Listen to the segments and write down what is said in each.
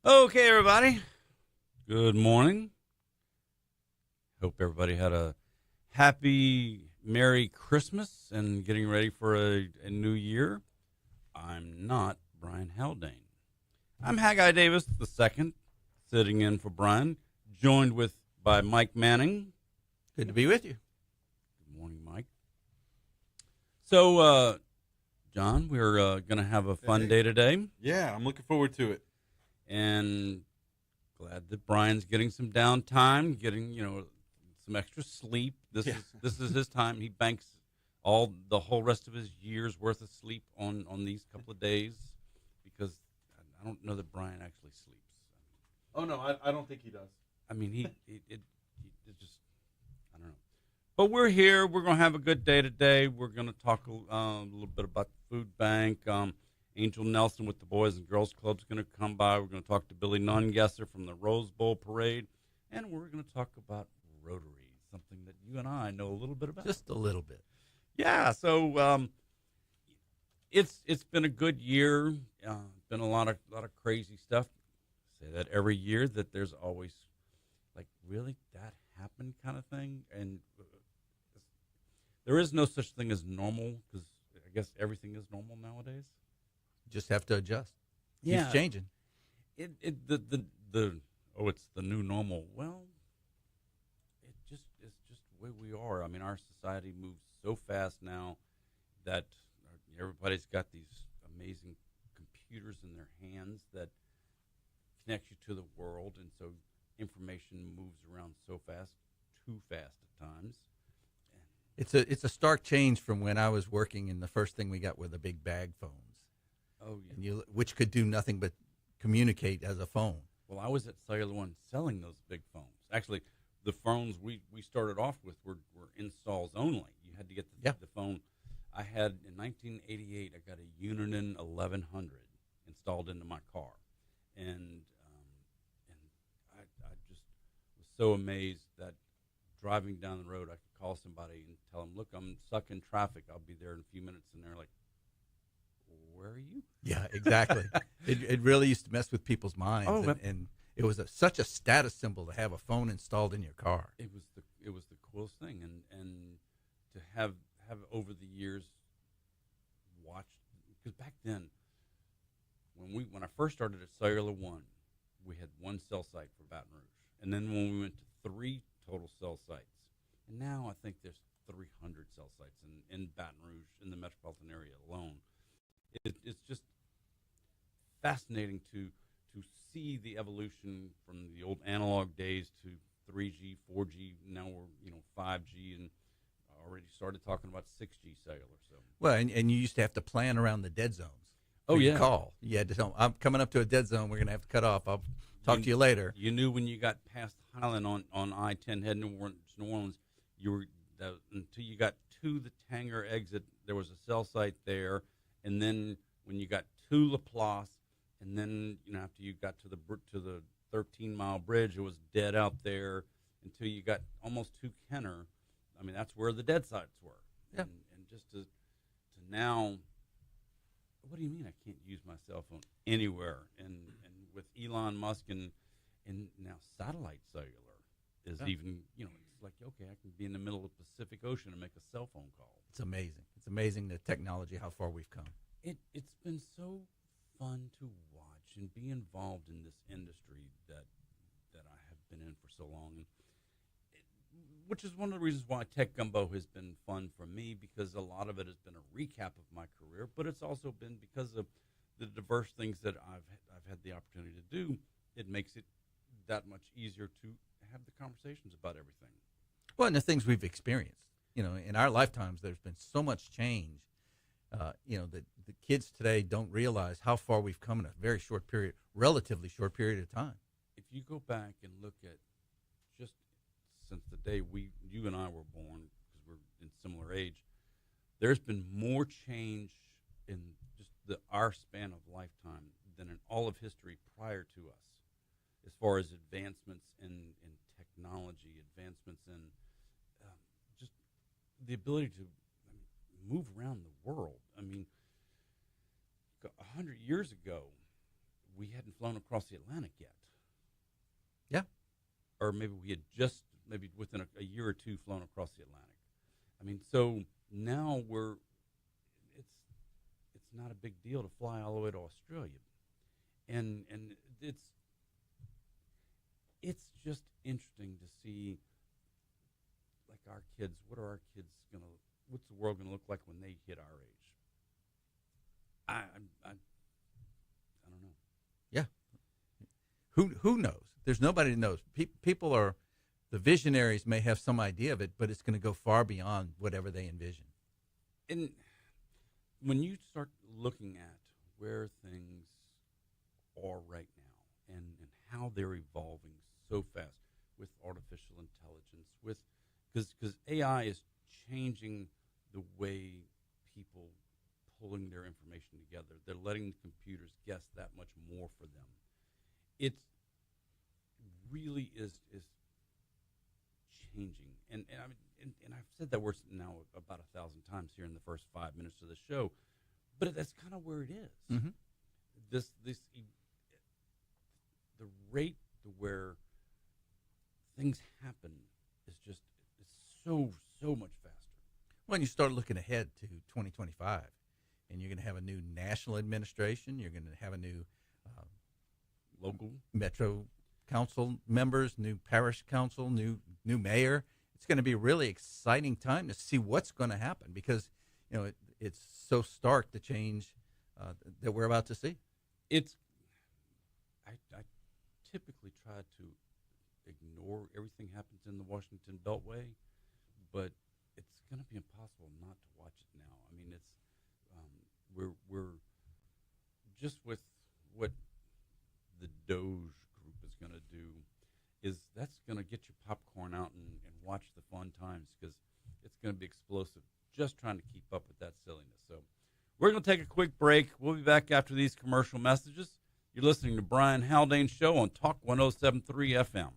Okay, everybody. Good morning. Hope everybody had a happy, Merry Christmas and getting ready for a new year. I'm not Brian Haldane. I'm Haggai Davis the second, sitting in for Brian, joined by Mike Manning. Good to be with you. Good morning, Mike. So, John, we're going to have a fun day today. Yeah, I'm looking forward to it. And glad that Brian's getting some downtime, getting some extra sleep. This is his time. He banks the whole rest of his year's worth of sleep on these couple of days, because I don't know that Brian actually sleeps. Oh no, I don't think he does. I mean, he just, I don't know. But we're here. We're going to have a good day today. We're going to talk a little bit about the food bank. Angel Nelson with the Boys and Girls Club is going to come by. We're going to talk to Billy Nungesser from the Rose Bowl Parade. And we're going to talk about Rotary, something that you and I know a little bit about. Just a little bit. Yeah, so it's been a good year. Been a lot of crazy stuff. Say that every year, that there's always, like, really, that happened kind of thing. And there is no such thing as normal, because I guess everything is normal nowadays. Just have to adjust. Yeah. Keeps changing. It's the new normal. Well, it's just the way we are. I mean, our society moves so fast now that everybody's got these amazing computers in their hands that connect you to the world, and so information moves around so fast, too fast at times. It's a stark change from when I was working, and the first thing we got were the big bag phones. Oh, yeah. And which could do nothing but communicate as a phone. Well, I was at Cellular One selling those big phones. Actually, the phones we started off with were installs only. You had to get the phone. I had, in 1988, I got a Uniden 1100 installed into my car. And I just was so amazed that driving down the road, I could call somebody and tell them, look, I'm stuck in traffic. I'll be there in a few minutes. And they're like, where are you? Yeah, exactly. It really used to mess with people's minds, and it was such a status symbol to have a phone installed in your car. It was the coolest thing, and to have over the years watched, because back then when I first started at Cellular One, we had one cell site for Baton Rouge, and then when we went to 3 total cell sites, and now I think there's 300 cell sites in Baton Rouge, in the metropolitan area alone. It's just fascinating to see the evolution from the old analog days to 3G, 4G. Now we're 5G, and already started talking about 6G cellular. So well, and you used to have to plan around the dead zones. Oh yeah, call. You had to tell them, I'm coming up to a dead zone. We're going to have to cut off. I'll talk to you later. You knew when you got past Highland on I-10 heading to New Orleans, until you got to the Tanger exit, there was a cell site there. And then when you got to Laplace, and then after you got to the 13-mile bridge, it was dead out there until you got almost to Kenner. I mean, that's where the dead sites were. Yeah. And just to now, what do you mean I can't use my cell phone anywhere? And with Elon Musk and now satellite cellular is even it's like, okay, I can be in the middle of the Pacific Ocean and make a cell phone call. It's amazing. It's amazing, the technology, how far we've come. It's been so fun to watch and be involved in this industry that I have been in for so long, which is one of the reasons why Tech Gumbo has been fun for me, because a lot of it has been a recap of my career, but it's also been because of the diverse things that I've had the opportunity to do. It makes it that much easier to have the conversations about everything. Well, and the things we've experienced, in our lifetimes, there's been so much change. The kids today don't realize how far we've come in a very relatively short period of time. If you go back and look at just since the day you and I were born, because we're in similar age, there's been more change in just our span of lifetime than in all of history prior to us, as far as advancements in technology, advancements in just the ability to move around the world. I mean, 100 years ago, we hadn't flown across the Atlantic yet. Yeah. Or maybe we had just, maybe within a year or two, flown across the Atlantic. I mean, so now it's not a big deal to fly all the way to Australia. And it's just interesting to see, like, our kids, what's the world going to look like when they hit our age? I don't know. Yeah. Who knows? There's nobody that knows. People are, the visionaries may have some idea of it, but it's going to go far beyond whatever they envision. And when you start looking at where things are right now and how they're evolving so fast with artificial intelligence, because AI is changing the way people pulling their information together. They're letting the computers guess that much more for them. It really is changing, and I mean, and I've said that word now about 1,000 times here in the first 5 minutes of the show, but that's kind of where it is. Mm-hmm. The rate to where things happen is just so much faster. When you start looking ahead to 2025, and you're going to have a new national administration, you're going to have a new Local metro council members, new parish council, new mayor. It's going to be a really exciting time to see what's going to happen, because it's so stark the change that we're about to see. I typically try to ignore everything happens in the Washington Beltway, but it's going to be impossible not to watch it now. I mean, we're just with what the Doge group is going to do, is that's going to get your popcorn out and watch the fun times, because it's going to be explosive just trying to keep up with that silliness. So we're going to take a quick break. We'll be back after these commercial messages. You're listening to Brian Haldane's show on Talk 107.3 FM.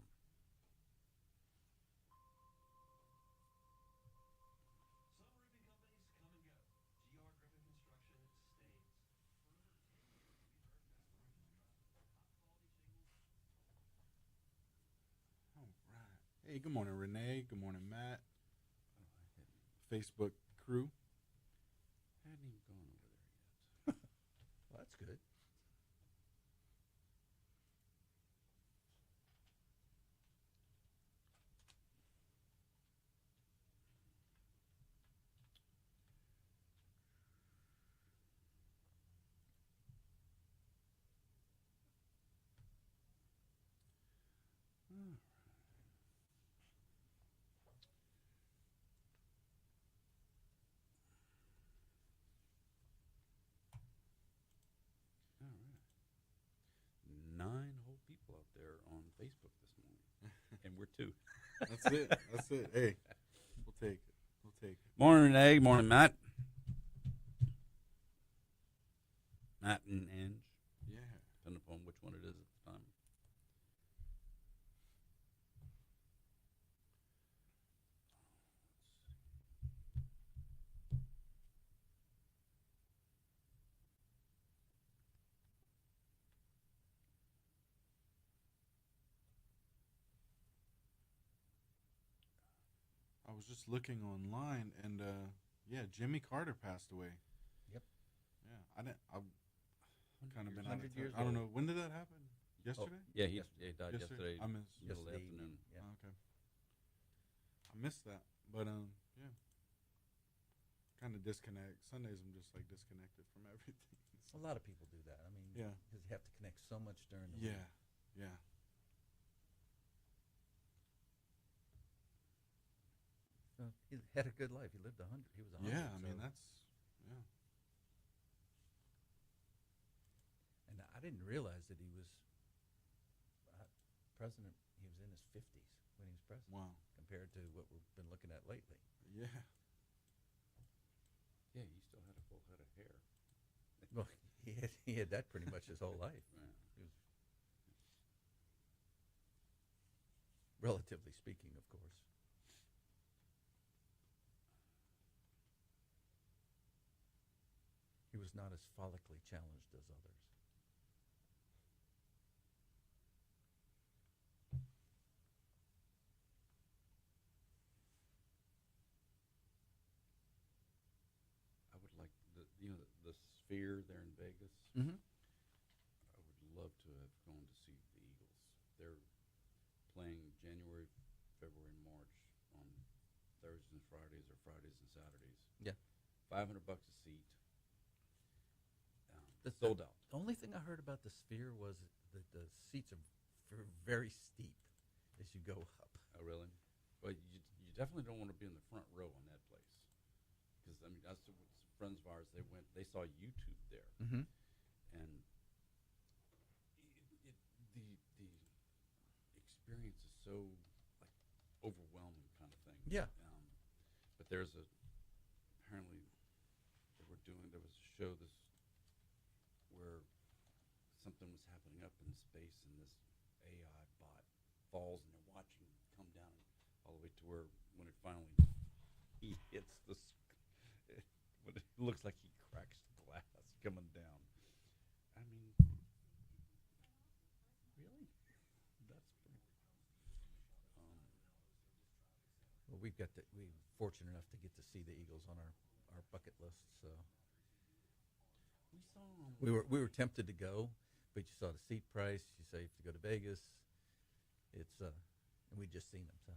Hey, good morning, Renee. Good morning, Matt. Facebook crew. I hadn't even gone over there yet. Well, that's good. All right. 9 whole people out there on Facebook this morning, and we're 2. That's it. That's it. Hey, we'll take it. We'll take it. Morning, Renee. Morning, Matt. Matt and Ange, Yeah. depending upon which one it is at the time. I was just looking online, and yeah, Jimmy Carter passed away. Yep. Yeah, I've kind of been out of 100 years touch. I don't old. know, when did that happen? Yesterday? Yeah, he died yesterday. I missed. Middle of the Yesterday afternoon. evening, yeah. Oh, okay. I missed that, but yeah. Kind of disconnect. Sundays I'm just like disconnected from everything. A lot of people do that. I mean, Yeah. because you have to connect so much during the week. Yeah, yeah. So he had a good life. He lived 100. He was 100. Yeah, I mean so- that's yeah. And I didn't realize that he was president. He was in his 50s when he was president. Wow. Compared to what we've been looking at lately. Yeah. Yeah, he still had a full head of hair. Well, he had that pretty much his whole life. Yeah. He was, relatively speaking, of course. He was not as follically challenged as others. Sphere there in Vegas. Mm-hmm. I would love to have gone to see the Eagles. They're playing January, February, and March on Thursdays and Fridays or Fridays and Saturdays. Yeah. $500 a seat. The- Sold out. The only thing I heard about the Sphere was that the seats are very steep as you go up. Oh, really? Well, you definitely don't want to be in the front row on that place. Because, I mean, that's some friends of ours, they saw YouTube there. Mm-hmm. And the experience is so, like, overwhelming kind of thing. Yeah. But apparently, there was a show where something was happening up in space, and this AI bot falls, and they're watching it come down all the way to where when it finally he hits when it looks like he cracks the glass coming down. I mean, really? That's pretty. Well, we're fortunate enough to get to see the Eagles on our bucket list. So We saw 'em. we were tempted to go, but you saw the seat price. You say to go to Vegas. And we just seen them. So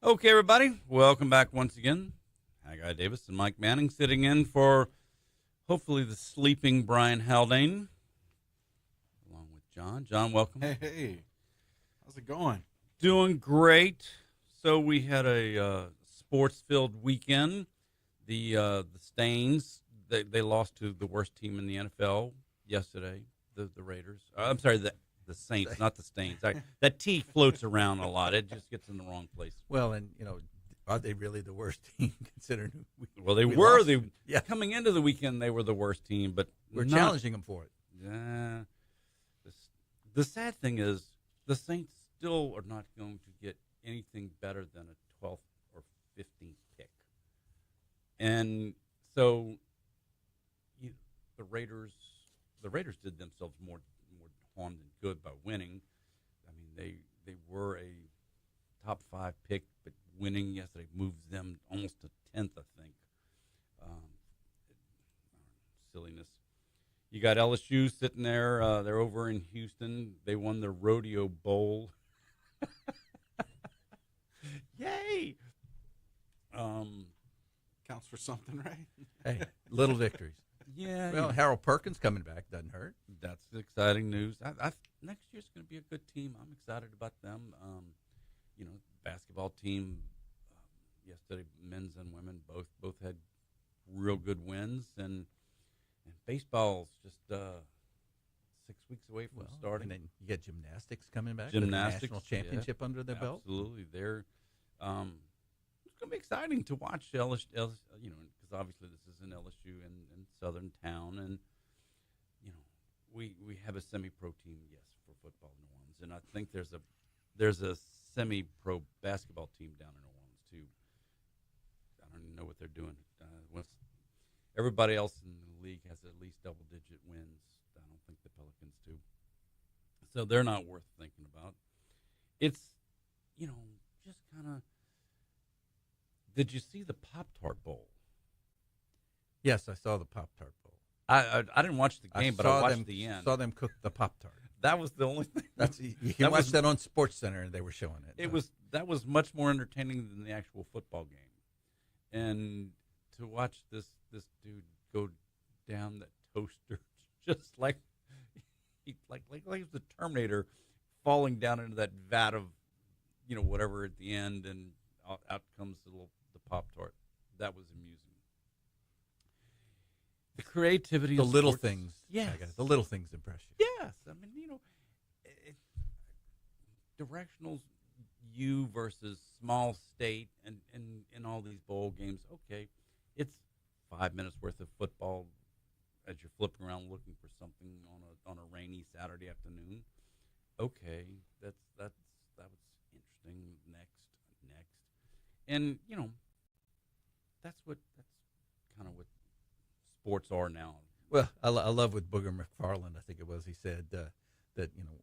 Okay, everybody, welcome back once again. Haggai Davis and Mike Manning sitting in for hopefully the sleeping Brian Haldane, along with John. John, welcome. Hey, how's it going? Doing great. So we had a sports-filled weekend. The Stains, they lost to the worst team in the NFL yesterday, the Raiders. I'm sorry, the Saints, not the Stains. That T floats around a lot. It just gets in the wrong place. well, and are they really the worst team considering? Well, they we were. lost. Yeah. Coming into the weekend, they were the worst team, but We're not- challenging them for it. Yeah. The sad thing is, the Saints still are not going to get anything better than a 12th or 15th pick. And so the Raiders did themselves more harm than good by winning. I mean, they were a top 5 pick, but winning yesterday moves them almost to 10th, I think. Silliness. You got LSU sitting there. They're over in Houston. They won the Rodeo Bowl. Yay! Counts for something, right? Hey, little victories. Yeah. Well, Harold Perkins coming back doesn't hurt. That's exciting news. Next year's going to be a good team. I'm excited about them. Basketball team yesterday, men's and women both had real good wins, and baseball's just 6 weeks away from starting. And then you get gymnastics coming back. Gymnastics, with the national championship under their belt. Absolutely, they're it's going to be exciting to watch LSU. Because obviously this is an LSU in Southern Town, and we have a semi-pro team, yes, for football in New Orleans, and I think there's a semi-pro basketball team down in New Orleans too. I don't even know what they're doing. Everybody else in the league has at least double-digit wins. I don't think the Pelicans do. So they're not worth thinking about. It's, just kind of. Did you see the Pop-Tart Bowl? Yes, I saw the Pop-Tart Bowl. I didn't watch the game, but I watched the end. Saw them cook the Pop-Tart. That was the only thing. You can watch that on Sports Center, and they were showing it. That was much more entertaining than the actual football game, and to watch this dude go down that toaster, just like he was the Terminator, falling down into that vat of whatever at the end, and out comes the Pop-Tart. That was amusing. The creativity, the of little sports, things. yes, The little things impress you. yes. I mean, directionals, U versus small state, and in all these bowl games. Okay, it's 5 minutes worth of football as you're flipping around looking for something on a rainy Saturday afternoon. Okay, that was interesting. Next, and that's kind of what sports are now. Well, I love with Booger McFarland, I think it was, he said that,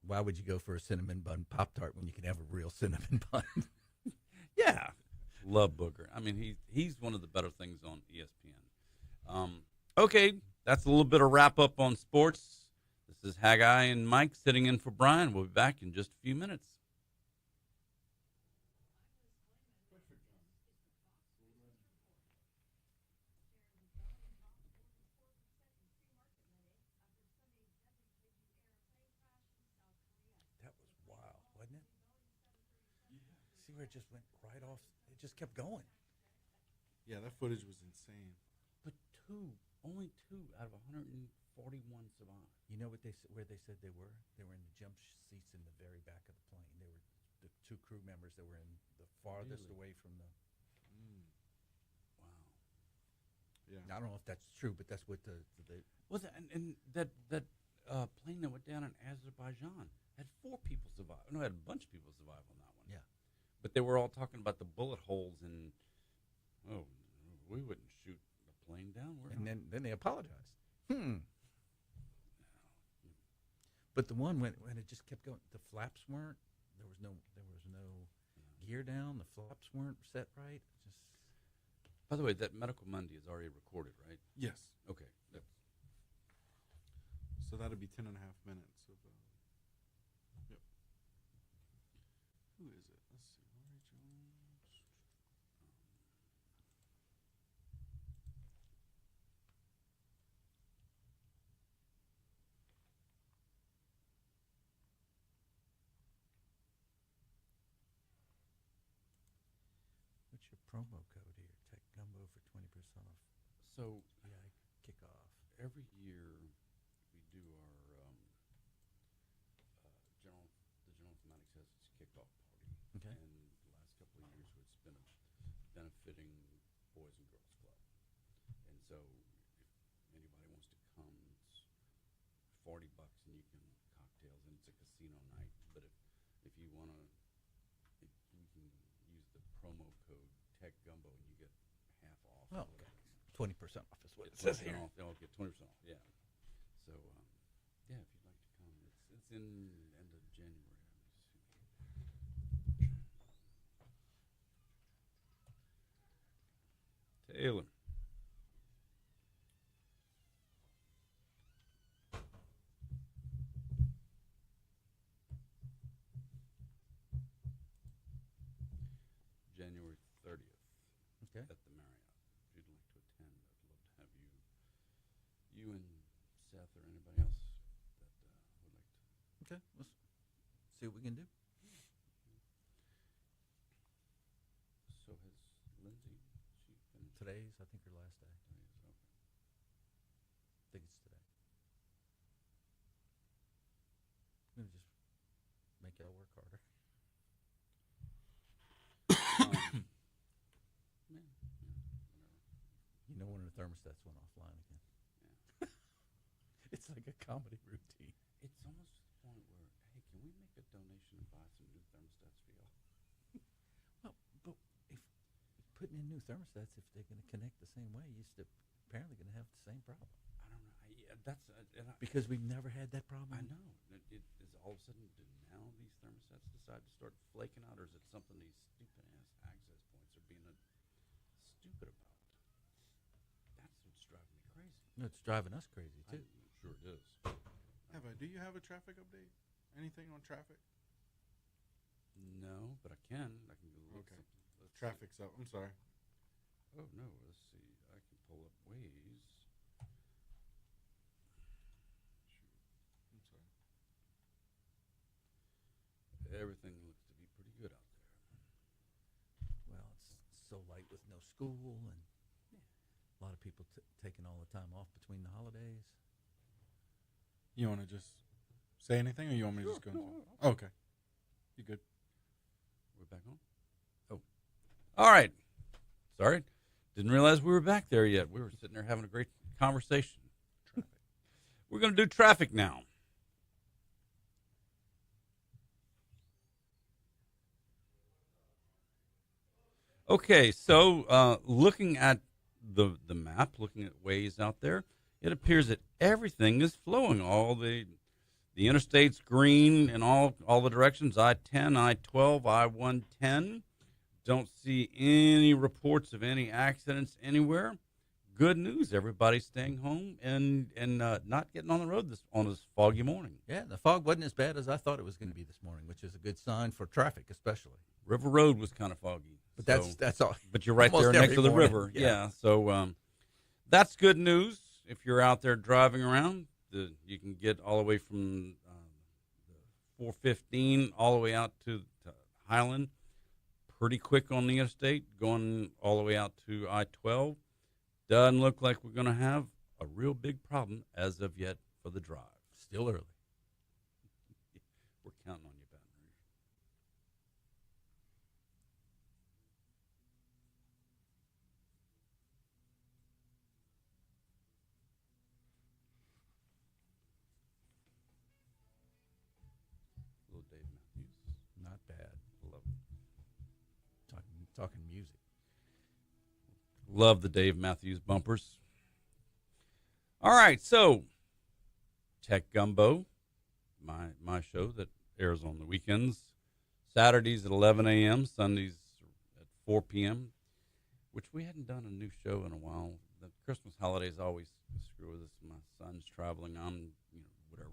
why would you go for a cinnamon bun Pop-Tart when you can have a real cinnamon bun? Yeah, Yeah, love Booger. I mean, he's one of the better things on ESPN. Okay, that's a little bit of wrap up on sports. This is Haggai and Mike sitting in for Brian. We'll be back in just a few minutes. That was wild, wasn't it? See where it just went right off? It just kept going. Yeah, that footage was insane. But only two out of 141 survived. You know what where they said they were? They were in the jump seats in the very back of the plane. They were the two crew members that were in the farthest away from the. Wow. Yeah. I don't know if that's true, but that's what the Was it? And that plane that went down in Azerbaijan had 4 people survive. No, it had a bunch of people survive on that one. Yeah. But they were all talking about the bullet holes and we wouldn't shoot a plane down. And then they apologized. But the one when it just kept going, the flaps weren't. There was no gear down. The flaps weren't set right. Just. By the way, that Medical Monday is already recorded, right? Yes. Okay. So that'll be 10.5 minutes of. Yep. Who is it? Let's see. Laurie Jones. What's your promo code here? Tech Gumbo for 20% off. So Yeah, kick off. every year we do our General Informatics has its kickoff party. Okay. And the last couple of years it's been benefiting Boys and Girls Club. And so if anybody wants to come, it's $40 and you can cocktails and it's a casino night. But if you want to, you can use the promo code Tech Gumbo and you get half off. Oh, okay. 20% off is what it Get says 20% here. off. They'll get 20% off. Yeah. So yeah, if you'd like to come, it's in end of January. Taylor. January 30th Okay. at the Marriott. If you'd like to attend, I'd love to have you and Seth or anybody else that would like to. Okay. Let's see what we can do. So has Lindsay, she finished? Today's, I think, her last day. Okay. I think it's today. I'm going to just make y'all work harder. You know when the thermostats went offline again. Yeah. It's like a comedy routine. It's almost to the point where, hey, can we make a donation and buy some new thermostats for y'all? Well, but if putting in new thermostats, if they're going to connect the same way, you're still apparently going to have the same problem. I don't know. That's Because we've never had that problem. I know. It is all of a sudden, do now these thermostats decide to start flaking out, or is it something these stupid ass access points are being stupid about? That's what's driving me crazy. No, it's driving us crazy too. I'm sure it is. Do you have a traffic update? Anything on traffic? No, but I can. I can look Okay. something. Let's see. Traffic's up. I'm sorry. Oh no, let's see. I can pull up Waze. Shoot. I'm sorry. Everything looks to be pretty good out there. Well, it's so light with no school and a lot of people taking all the time off between the holidays. You want to just say anything, or you want me to just go? No, into it? Okay. You good? We're back on? Oh. All right. Sorry. Didn't realize we were back there yet. We were sitting there having a great conversation. Traffic. We're going to do traffic now. Okay, so looking at the map, looking at Waze out there, it appears that everything is flowing. All the interstate's green in all the directions. I-10, I-12, I-110. Don't see any reports of any accidents anywhere. Good news. Everybody's staying home and not getting on the road on this foggy morning. Yeah, the fog wasn't as bad as I thought it was going to be this morning, which is a good sign for traffic, especially. River Road was kind of foggy. But so- that's all. But you're right almost there next every to the morning. river. Yeah. Yeah. So that's good news. If you're out there driving around, you can get all the way from 415 all the way out to Highland pretty quick on the interstate, going all the way out to I-12. Doesn't look like we're going to have a real big problem as of yet for the drive. Still early. We're counting on you, Baton Rouge. Little Dave Matthews. Not bad. Love it. Talking music. Love the Dave Matthews bumpers. All right, so Tech Gumbo, my show that airs on the weekends, Saturdays at 11 a.m., Sundays at 4 p.m., which we hadn't done a new show in a while. The Christmas holidays always screw with us. My son's traveling, I'm whatever.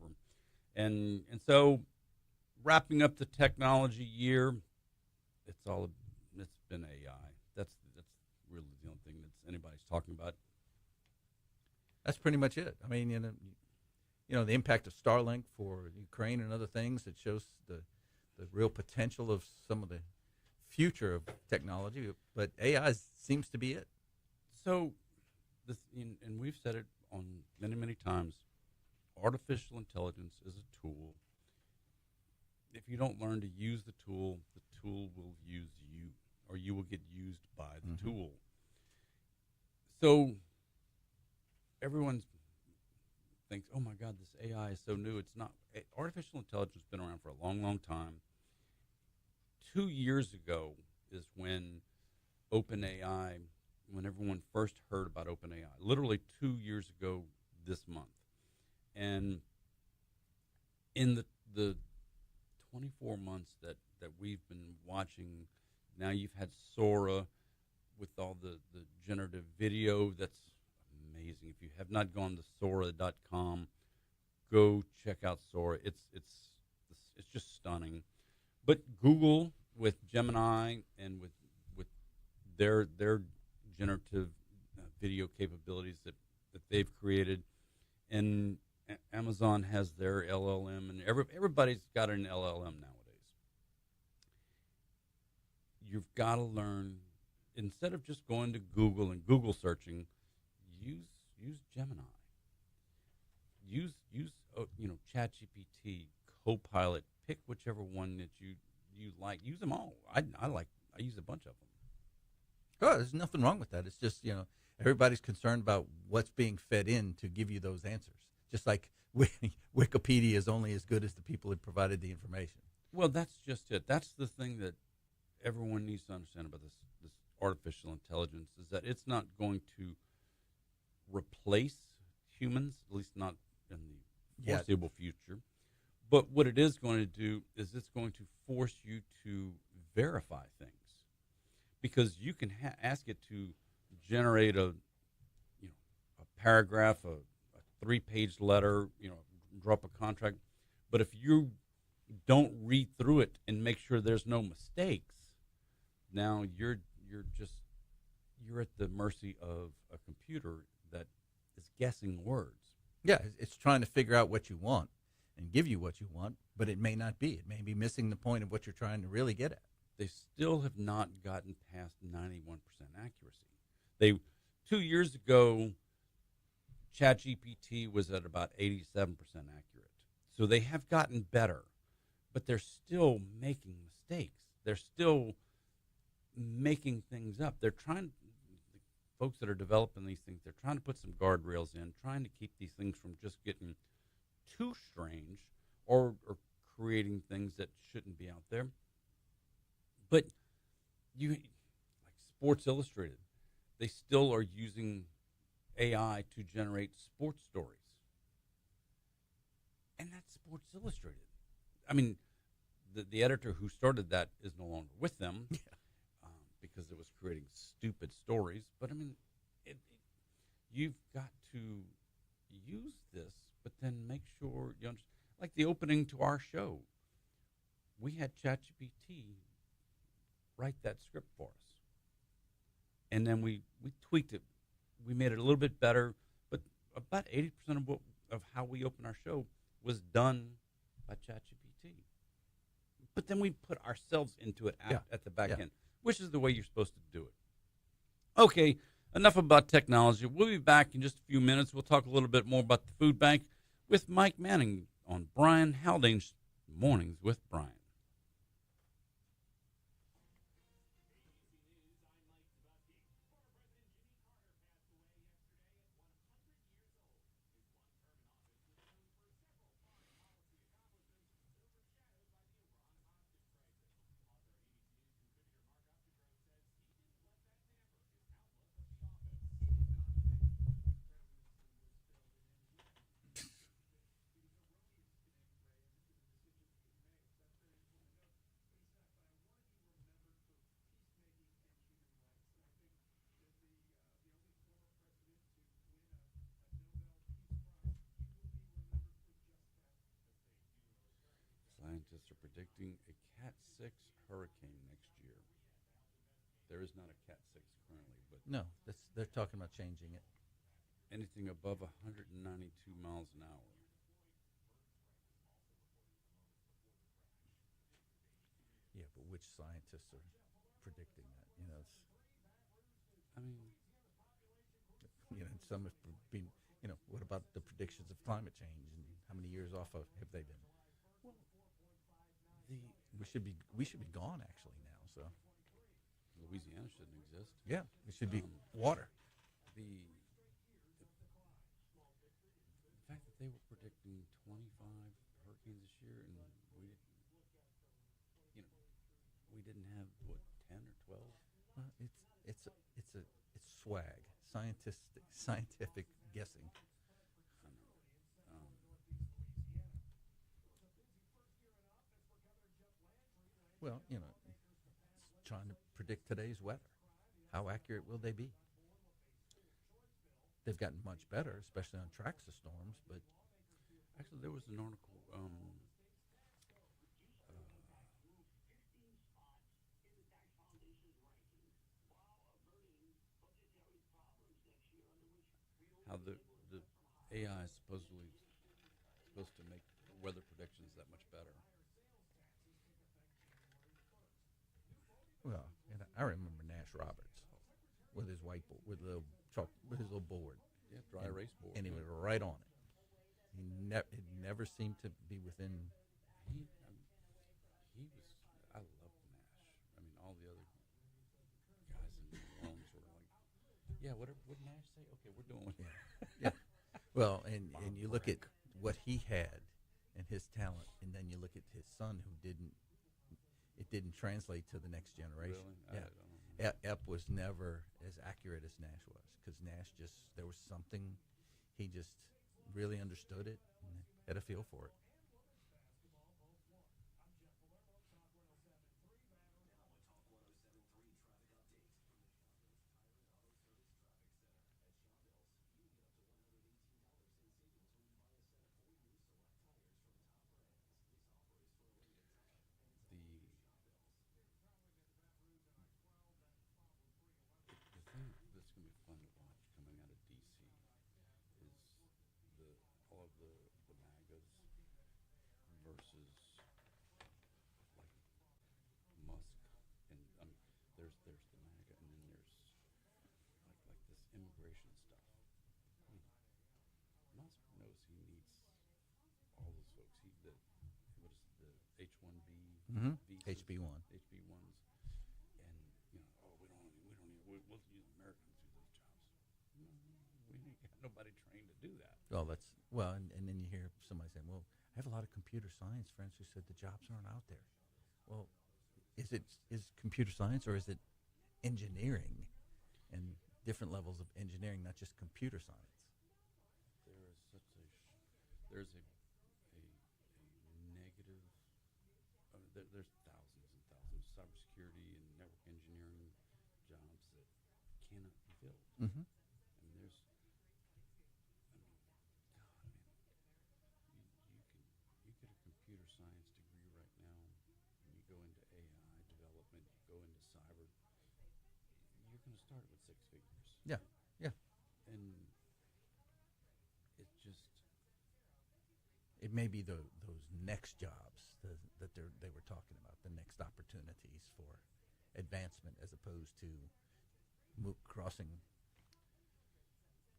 And so wrapping up the technology year, it's been AI. That's really the only thing that anybody's talking about. That's pretty much it. I mean, the impact of Starlink for Ukraine and other things. It shows the real potential of some of the future of technology. But AI seems to be it. So, and we've said it on many times, artificial intelligence is a tool. If you don't learn to use the tool will use you, or you will get used by the tool. So everyone thinks, oh my God, this AI is so new. It's not. Artificial intelligence has been around for a long time. 2 years ago is when OpenAI, when everyone first heard about OpenAI, literally 2 years ago this month. And in the 24 months that we've been watching, now you've had Sora with all the generative video. That's amazing. If you have not gone to Sora.com, go check out Sora. It's just stunning. But Google with Gemini and with their generative video capabilities that they've created, and Amazon has their LLM, and everybody's got an LLM nowadays. You've got to learn, instead of just going to Google and Google searching, use Gemini. Use ChatGPT, Copilot. Pick whichever one that you like. Use them all. I use a bunch of them. Oh, there's nothing wrong with that. It's just, everybody's concerned about what's being fed in to give you those answers. Just like Wikipedia is only as good as the people who provided the information. Well, that's just it. That's the thing that everyone needs to understand about this artificial intelligence, is that it's not going to replace humans, at least not in the foreseeable future. But what it is going to do is it's going to force you to verify things, because you can ask it to generate a paragraph, a 3-page letter, draw up a contract. But if you don't read through it and make sure there's no mistakes, now you're at the mercy of a computer that is guessing words. Yeah, it's trying to figure out what you want and give you what you want, but it may not be. It may be missing the point of what you're trying to really get at. They still have not gotten past 91% accuracy. 2 years ago, ChatGPT was at about 87% accurate. So they have gotten better, but they're still making mistakes. They're still making things up. They're trying, the folks that are developing these things, they're trying to put some guardrails in, trying to keep these things from just getting too strange or creating things that shouldn't be out there. But like Sports Illustrated, they still are using AI to generate sports stories. And that's Sports Illustrated. I mean, the editor who started that is no longer with them. Yeah. because it was creating stupid stories. But I mean, you've got to use this, but then make sure you understand. Like the opening to our show, we had ChatGPT write that script for us, and then we tweaked it. We made it a little bit better, but about 80% of how we open our show was done by ChatGPT. But then we put ourselves into it at the back end, which is the way you're supposed to do it. Okay, enough about technology. We'll be back in just a few minutes. We'll talk a little bit more about the food bank with Mike Manning on Brian Haldane's Mornings with Brian. Scientists are predicting a Cat 6 hurricane next year. There is not a Cat 6 currently, but No, they're talking about changing it. anything above 192 miles an hour. Yeah, but which scientists are predicting that? I mean, Some have been. What about the predictions of climate change and how many years off of have they been? well, We should be gone actually now. So Louisiana shouldn't exist. yeah, it should be Um, water. The fact that they were predicting 25 hurricanes this year, and we didn't have what 10 or 12. Well, it's swag, scientific guessing. I know. Well, it's trying to predict today's weather. How accurate will they be? They've gotten much better, especially on tracks of storms. But Actually, there was an article. How the AI is supposedly supposed to make weather predictions that much better. well, I remember Nash Roberts with his whiteboard, with the chalk, with his little board, Yeah, dry erase board. and he yeah. was right on it. It never seemed to be within. He was. I loved Nash. I mean, all the other guys in New Orleans were like, yeah, whatever. What did Nash say? Okay, we're doing it. Yeah. Well, and you look at what he had and his talent, and then you look at his son who didn't. It didn't translate to the next generation. Really? I Yeah. don't know. Ep was never as accurate as Nash was, because Nash there was something, he just really understood it and had a feel for it. The thing that's going to be fun to watch coming out of DC is all of the MAGAs versus like Musk, and there's the MAGA, and then there's like this immigration stuff. I mean, Musk knows he needs all those folks. What is the H-1B Mm-hmm. visas, HB1. HB1s, and we'll use Americans to do those jobs. No, we ain't got nobody trained to do that. And then you hear somebody saying, "Well, I have a lot of computer science friends who said the jobs aren't out there." Well, is computer science, or is it engineering, and different levels of engineering, not just computer science? There's a negative. There's thousands and thousands of cybersecurity and network engineering jobs that cannot be filled. Mm-hmm. I mean, there's, God, man, you get a computer science degree right now, and you go into AI development, you go into cyber, you're going to start with six figures. Yeah, yeah. And it just, It may be those next jobs that they were talking about, the next opportunities for advancement as opposed to crossing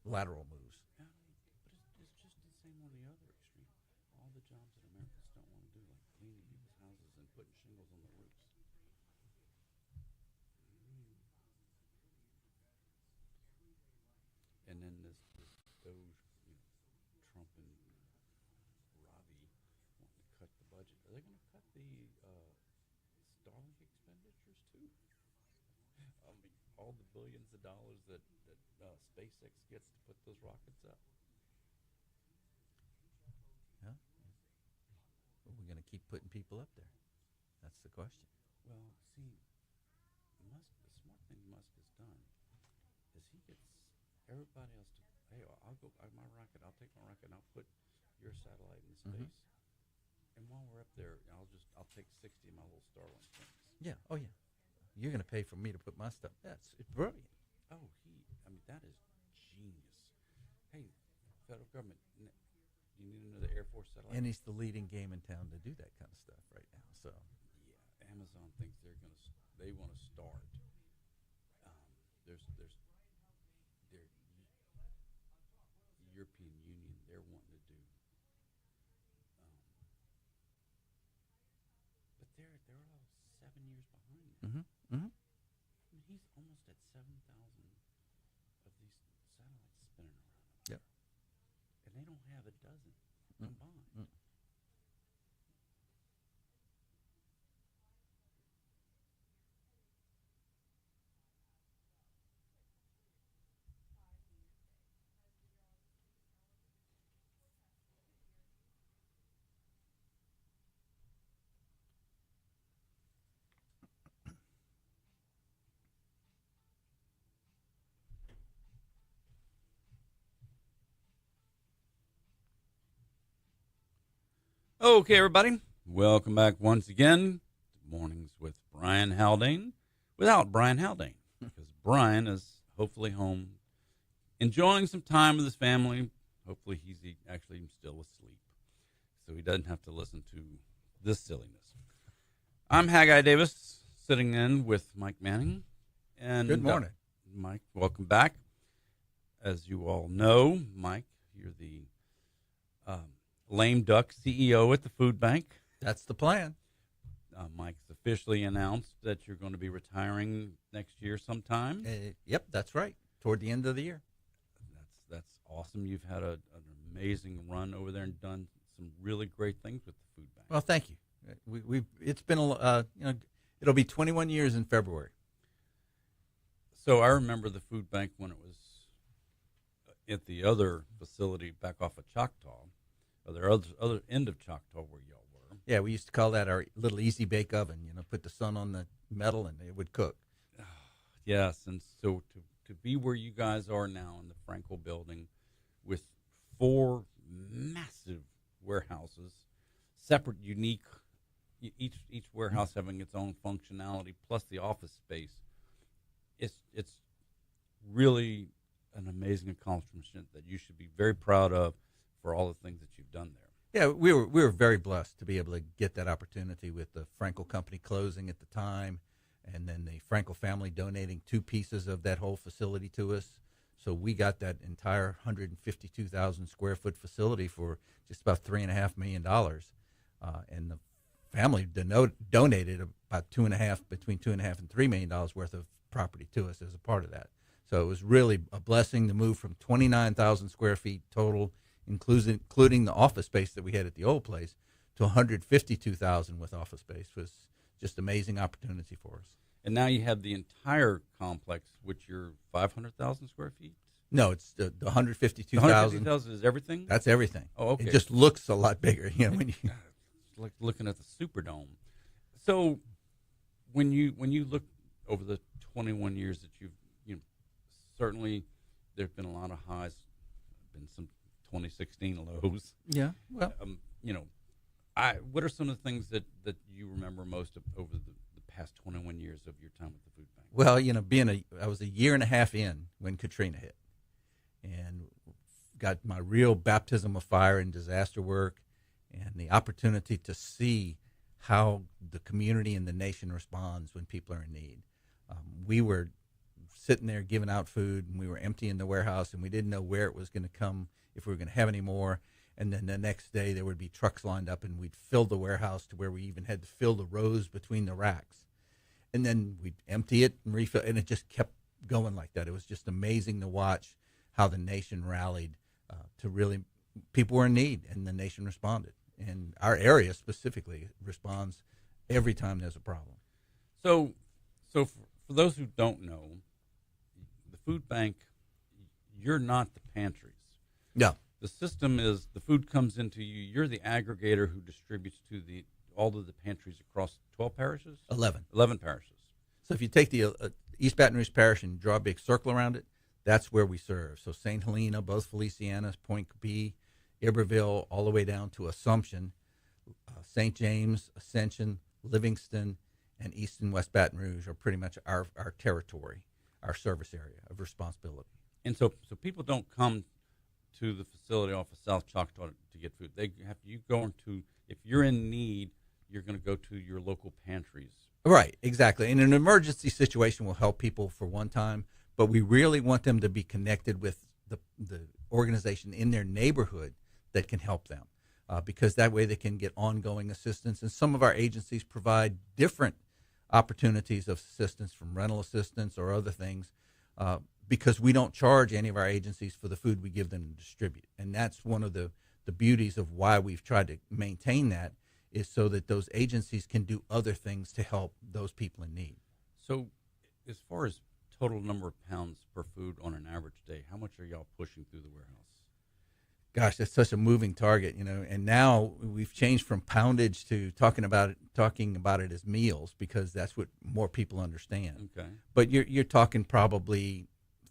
lateral moves. but it's just the same on the other extreme. All the jobs that Americans don't want to do, like cleaning people's houses and putting shingles on the roofs. And then this Doge, Trump and Ravi wanting to cut the budget. Are they going to cut the Starlink expenditures too? I mean, all the billions of dollars that SpaceX gets to put those rockets up. Yeah. We're going to keep putting people up there. That's the question. Well, see, the smart thing Musk has done is he gets everybody else to, hey, I'll go buy my rocket. I'll take my rocket and I'll put your satellite in space. Mm-hmm. And while we're up there, I'll take 60 of my little Starlink things. Yeah. Oh, yeah. You're going to pay for me to put my stuff. It's brilliant. Oh, that is genius. Hey, federal government, you need another Air Force satellite? And he's the leading game in town to do that kind of stuff right now. So Yeah, Amazon thinks they want to start. There's the European Union, they're wanting to do. But they're all 7 years behind now. mm-hmm. Mm-hmm. I mean, he's almost at 7,000 of these satellites spinning around. Yep. And they don't have a dozen combined. Mm. Okay, everybody. Welcome back once again to Mornings with Brian Haldane, without Brian Haldane, because Brian is hopefully home enjoying some time with his family. Hopefully he's actually still asleep, so he doesn't have to listen to this silliness. I'm Haggai Davis, sitting in with Mike Manning. And Good morning. Mike, welcome back. As you all know, Mike, you're the lame duck CEO at the food bank. That's the plan. Mike's officially announced that you're going to be retiring next year sometime. Yep, that's right. Toward the end of the year. That's awesome. You've had an amazing run over there and done some really great things with the food bank. Well, thank you. It's been it'll be 21 years in February. So I remember the food bank when it was at the other facility back off of Choctaw, or the other end of Choctaw where y'all were. Yeah, we used to call that our little easy bake oven. Put the sun on the metal and it would cook. Yes, and so to be where you guys are now in the Frankel building with 4 massive warehouses, separate, unique, each warehouse having its own functionality, plus the office space, it's really an amazing accomplishment that you should be very proud of for all the things that you've done there. Yeah, we were very blessed to be able to get that opportunity with the Frankel company closing at the time, and then the Frankel family donating 2 pieces of that whole facility to us. So we got that entire 152,000 square foot facility for just about $3.5 million, and the family donated about between $2.5 and $3 million worth of property to us as a part of that. So it was really a blessing to move from 29,000 square feet total, including the office space that we had at the old place, to 152,000 with office space. Was just amazing opportunity for us. And now you have the entire complex, which you're 500,000 square feet? No, it's the 152,000. 150,000 is everything? That's everything. Oh, okay. It just looks a lot bigger, when you. It's like looking at the Superdome. So when you look over the 21 years that you know, certainly there's been a lot of highs, been some 2016 lows. Yeah. Well, You know, what are some of the things that you remember most over the past 21 years of your time with the food bank? well, I was a year and a half in when Katrina hit, and got my real baptism of fire in disaster work, and the opportunity to see how the community and the nation responds when people are in need. We were sitting there giving out food, and we were emptying the warehouse, and we didn't know where it was going to come, if we were going to have any more. And then the next day there would be trucks lined up, and we'd fill the warehouse to where we even had to fill the rows between the racks. And then we'd empty it and refill, and it just kept going like that. It was just amazing to watch how the nation rallied to really, people were in need, and the nation responded. And our area specifically responds every time there's a problem. So for those who don't know, the food bank, you're not the pantries. Yeah. The system is the food comes into you. You're the aggregator who distributes to all of the pantries across 12 parishes? 11. 11 parishes. So if you take the East Baton Rouge Parish and draw a big circle around it, that's where we serve. So St. Helena, both Felicianas, Point Coupee, Iberville, all the way down to Assumption, St. James, Ascension, Livingston, and East and West Baton Rouge are pretty much our territory, our service area of responsibility. And so people don't come to the facility off of South Choctaw to get food. If you're in need, you're going to go to your local pantries. Right, exactly. And an emergency situation will help people for one time, but we really want them to be connected with the organization in their neighborhood that can help them, because that way they can get ongoing assistance. And some of our agencies provide different opportunities of assistance, from rental assistance or other things, because we don't charge any of our agencies for the food we give them to distribute. And that's one of the beauties of why we've tried to maintain that, is so that those agencies can do other things to help those people in need. So as far as total number of pounds per food on an average day, how much are y'all pushing through the warehouse? Gosh, that's such a moving target, and now we've changed from poundage to talking about it as meals, because that's what more people understand. Okay. But you're talking probably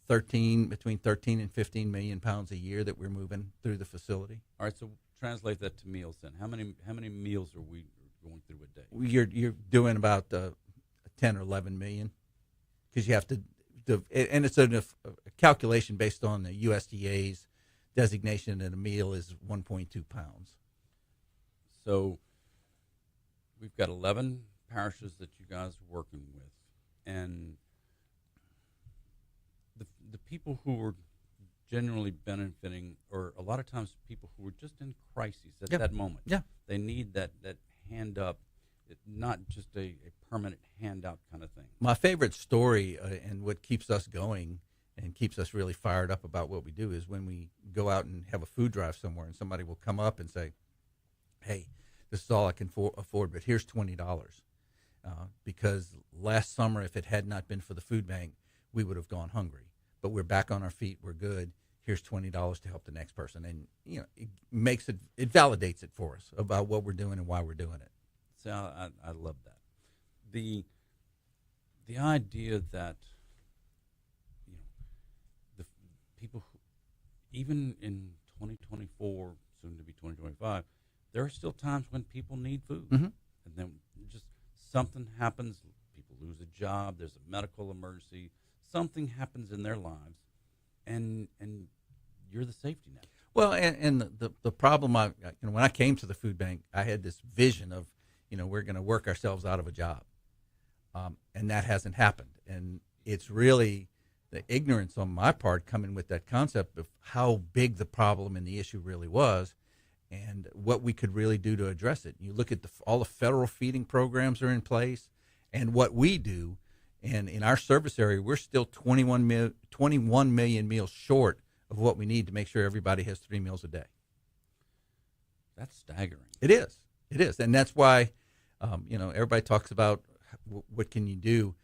between 13 and 15 million pounds a year that we're moving through the facility. All right, so translate that to meals then. How many meals are we going through a day? You're doing about 10 or 11 million, because you have to, and it's a calculation based on the USDA's designation that a meal is 1.2 pounds. So we've got 11 parishes that you guys are working with, and the people who are generally benefiting, or a lot of times people who are just in crises at that moment. Yeah. They need that hand up, not just a permanent handout kind of thing. My favorite story, and what keeps us going and keeps us really fired up about what we do, is when we go out and have a food drive somewhere, and somebody will come up and say, hey, this is all I can afford, but here's $20. Because last summer, if it had not been for the food bank, we would have gone hungry. But we're back on our feet. We're good. Here's $20 to help the next person. And, it validates it for us about what we're doing and why we're doing it. So I love that. The idea that, the people who, even in 2024, soon to be 2025, there are still times when people need food. Mm-hmm. And then just something happens, people lose a job, there's a medical emergency, something happens in their lives, and you're the safety net. Well, and the problem, when I came to the food bank, I had this vision of, we're going to work ourselves out of a job, and that hasn't happened. And it's really the ignorance on my part coming with that concept of how big the problem and the issue really was, and what we could really do to address it. You look at all the federal feeding programs are in place, and what we do. And in our service area, we're still 21 million meals short of what we need to make sure everybody has 3 meals a day. That's staggering. It is. And that's why, everybody talks about what can you do.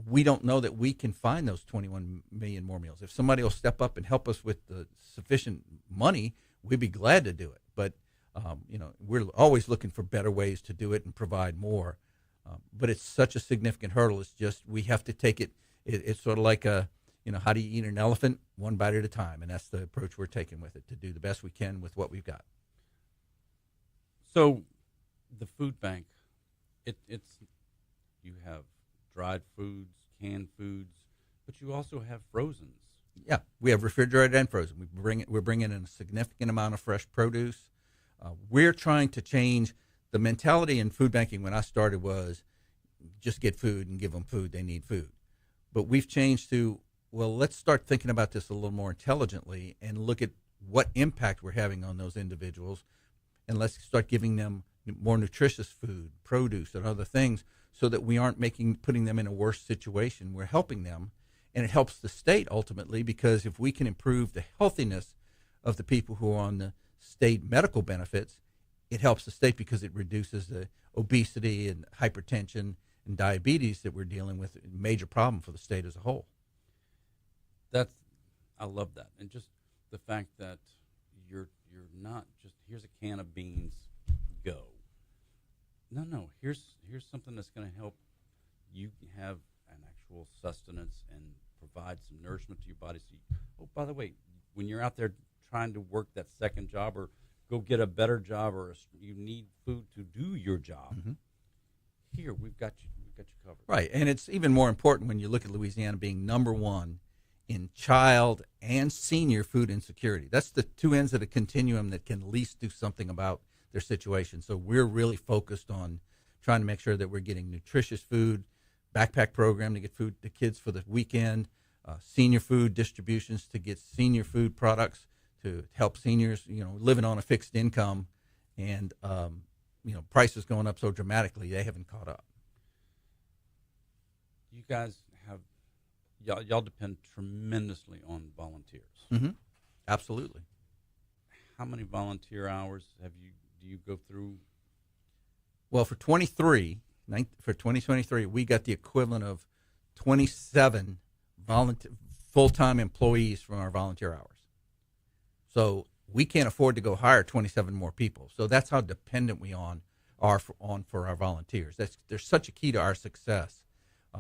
We don't know that we can find those 21 million more meals. If somebody will step up and help us with the sufficient money, we'd be glad to do it. But, we're always looking for better ways to do it and provide more. But it's such a significant hurdle. It's just we have to take it It's sort of like how do you eat an elephant? One bite at a time, and that's the approach we're taking with it, to do the best we can with what we've got. So, the food bank, it's you have dried foods, canned foods, but you also have frozens. Yeah, we have refrigerated and frozen. We're bringing in a significant amount of fresh produce. We're trying to change the mentality in food banking. When I started, was just get food and give them food. They need food. But we've changed to, well, let's start thinking about this a little more intelligently and look at what impact we're having on those individuals, and let's start giving them more nutritious food, produce, and other things, so that we aren't putting them in a worse situation. We're helping them, and it helps the state ultimately, because if we can improve the healthiness of the people who are on the state medical benefits, it helps the state because it reduces the obesity and hypertension and diabetes that we're dealing with, a major problem for the state as a whole. I love that, and just the fact that you're not just, here's a can of beans, go. No, here's something that's going to help you have an actual sustenance and provide some nourishment to your body. So, by the way, when you're out there trying to work that second job or go get a better job, or you need food to do your job, here we've got you covered. Right, and it's even more important when you look at Louisiana being number one in child and senior food insecurity. That's the two ends of the continuum that can least do something about their situation. So we're really focused on trying to make sure that we're getting nutritious food, backpack program to get food to kids for the weekend, senior food distributions to get senior food products to help seniors, living on a fixed income, and prices going up so dramatically they haven't caught up. You guys have y'all depend tremendously on volunteers. Mm-hmm. Absolutely. How many volunteer hours do you go through? Well, for 2023, we got the equivalent of 27 full-time employees from our volunteer hours. So we can't afford to go hire 27 more people. So that's how dependent we are for our volunteers. They're such a key to our success.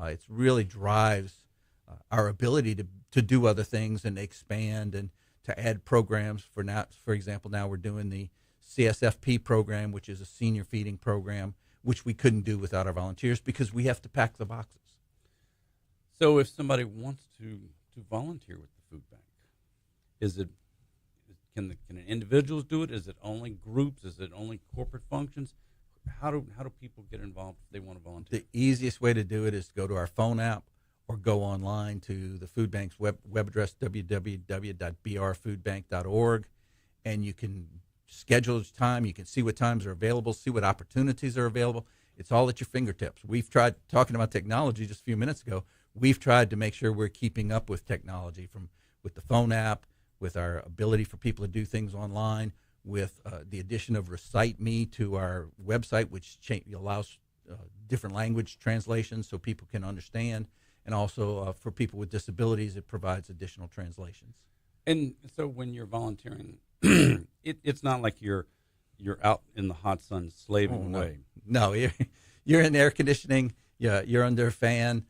It really drives our ability to do other things and expand and to add programs. For example, now we're doing the CSFP program, which is a senior feeding program, which we couldn't do without our volunteers because we have to pack the boxes. So if somebody wants to volunteer with the food bank, can individuals do it? Is it only groups? Is it only corporate functions? How do people get involved if they want to volunteer? The easiest way to do it is to go to our phone app or go online to the food bank's web address, www.brfoodbank.org, and you can schedule time. You can see what times are available, see what opportunities are available. It's all at your fingertips. We've tried, talking about technology just a few minutes ago, we've tried to make sure we're keeping up with technology with the phone app, with our ability for people to do things online, with the addition of Recite Me to our website, which allows different language translations so people can understand, and also for people with disabilities, it provides additional translations. And so when you're volunteering, it's not like you're out in the hot sun slaving away. No, you're in air conditioning. You're under a fan.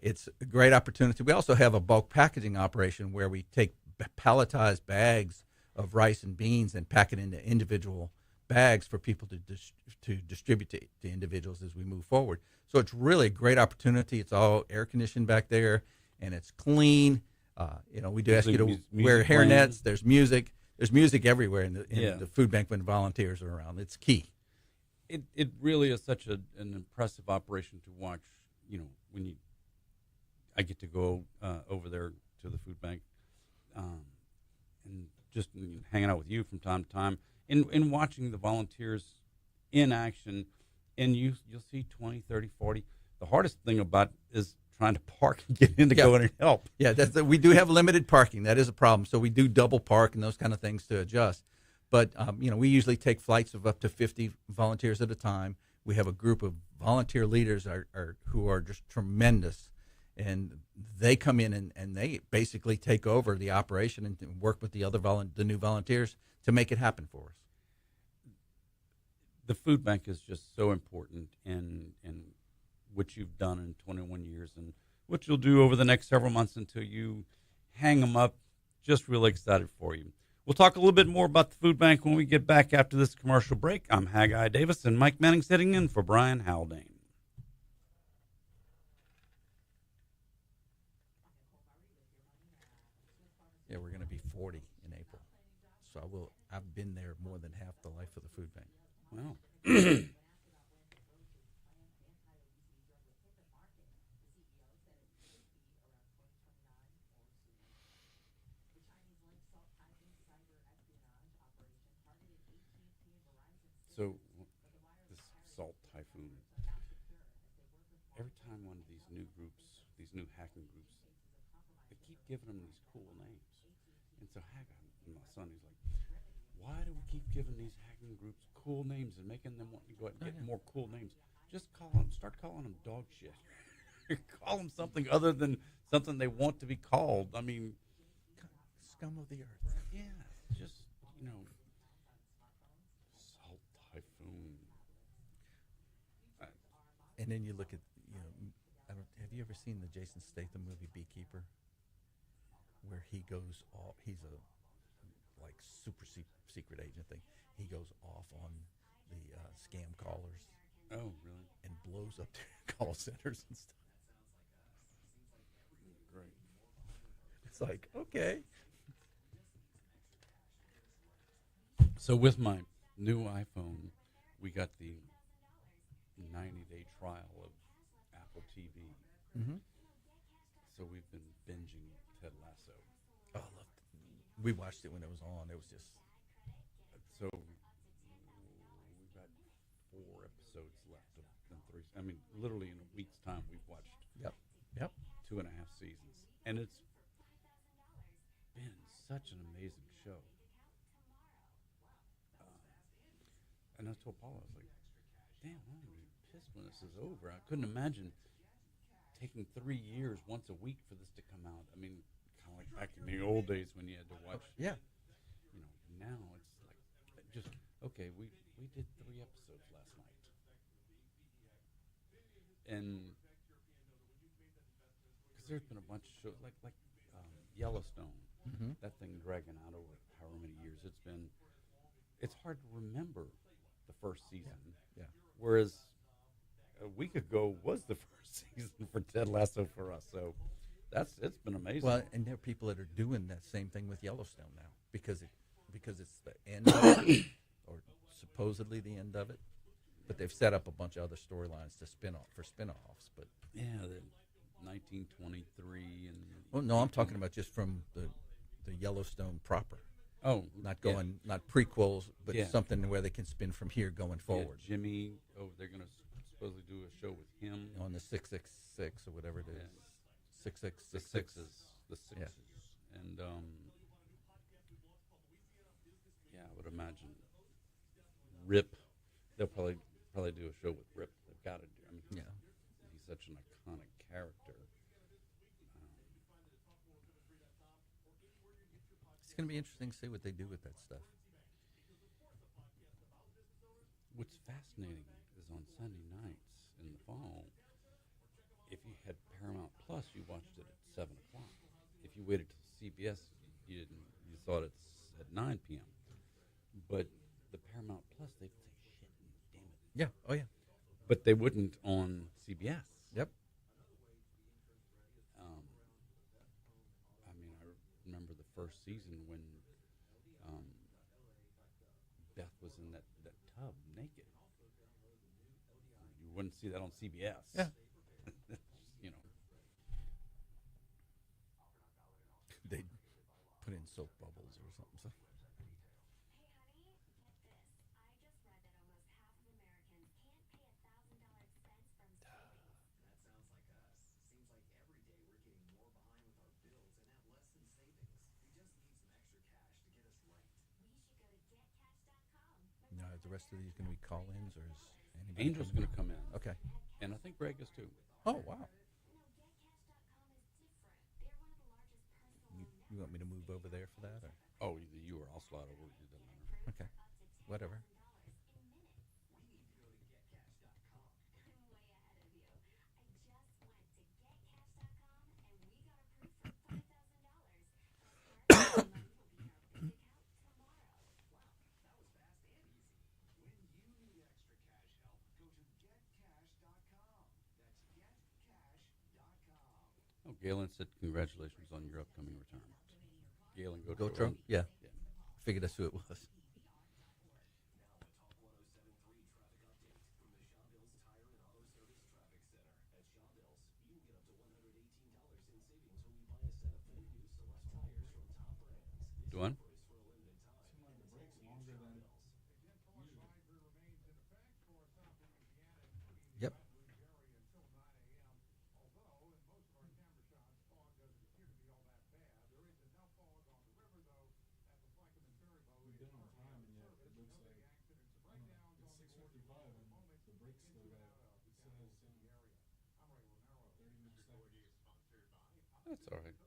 It's a great opportunity. We also have a bulk packaging operation where we take palletized bags of rice and beans and pack it into individual bags for people to distribute to individuals as we move forward. So it's really a great opportunity. It's all air conditioned back there, and it's clean. We do ask you to wear hairnets. There's music. There's music everywhere in the food bank when volunteers are around. It's key. It really is such an impressive operation to watch. When I get to go over there to the food bank, and just hanging out with you from time to time, and watching the volunteers in action, and you'll see 20, 30, 40. The hardest thing about it is trying to park and get in to go in and help. Yeah, we do have limited parking. That is a problem. So we do double park and those kind of things to adjust. But, we usually take flights of up to 50 volunteers at a time. We have a group of volunteer leaders who are just tremendous. And they come in and they basically take over the operation and work with the new volunteers to make it happen for us. The food bank is just so important in what you've done in 21 years, and which you'll do over the next several months until you hang them up. Just really excited for you. We'll talk a little bit more about the food bank when we get back after this commercial break. I'm Haggai Davis, and Mike Manning sitting in for Brian Haldane. Yeah, we're going to be 40 in April. So I've been there more than half the life of the food bank. Wow. So, this salt typhoon, every time one of these new groups, these new hacking groups, they keep giving them these cool names. And so Haggai, my son, he's like, why do we keep giving these hacking groups cool names and making them want to go out and get more cool names? Just start calling them dog shit. Call them something other than something they want to be called. I mean, Scum of the earth. yeah, just, salt typhoon. And then you look at, have you ever seen the Jason Statham movie Beekeeper? Where he goes off, he's a super secret agent thing. He goes off on the scam callers. Oh, really? And blows up their call centers and stuff. Great. It's like, okay. So with my new iPhone, we got the 90-day trial of Apple TV. Mm-hmm. So we've been binging Ted Lasso. Oh, I loved it. We watched it when it was on. It was just... So we've got 4 episodes left of 3. I mean, literally in a week's time, we've watched Yep. 2.5 seasons. And it's been such an amazing show. And I told Paula, I was like, damn, I'm going to be pissed when this is over. I couldn't imagine taking 3 years once a week for this to come out. I mean, kind of like back in the old days when you had to watch. Yeah. Now it's like just okay. We did 3 episodes last night, and because there's been a bunch of shows like Yellowstone, that thing dragging out over however many years. It's hard to remember the first season. Yeah. Whereas a week ago was the first season for Ted Lasso for us. So it's been amazing. Well, and there are people that are doing that same thing with Yellowstone now because it's the end of it, or supposedly the end of it. But they've set up a bunch of other storylines to spin-offs. But yeah, the 1923 and. Well, no, I'm talking about just from the Yellowstone proper. Oh, not prequels, but Yeah. something where they can spin from here going forward. Yeah, Jimmy. Oh, they're going to supposedly do a show with him On the 666 or whatever it is. Yeah. 6666. The sixes, and yeah, I would imagine Rip. They'll probably do a show with Rip. They've got to do. I mean, Yeah. he's such an iconic character. It's going to be interesting to see what they do with that stuff. What's fascinating is on Sunday nights in the fall, if you had Paramount Plus, you watched it at 7:00. If you waited till CBS, you didn't. You saw it at 9 p.m. But the Paramount Plus, they'd say, "Shit, damn it!" Yeah. Oh yeah. But they wouldn't on CBS. Yep. I mean, I remember the first season when Beth was in that tub naked. You wouldn't see that on CBS. Yeah. They put in soap bubbles or something. So. Now, is the rest of these going to be call-ins, or is anybody Angel's going to come in. Okay. And I think Greg is too. Oh, wow. You want me to move over there for that? Or? Oh, you or I'll slide over. It doesn't matter. Okay. Whatever. Oh, Galen said congratulations on your upcoming retirement. Galen Gotro? Yeah. Yeah. Figured that's who it was. Dwan? Seem like the break's longer than usual. Yep. We've been on time, and yet it looks like I don't know. It's 6:55, and the break still got. It still has 30 more seconds. That's all right.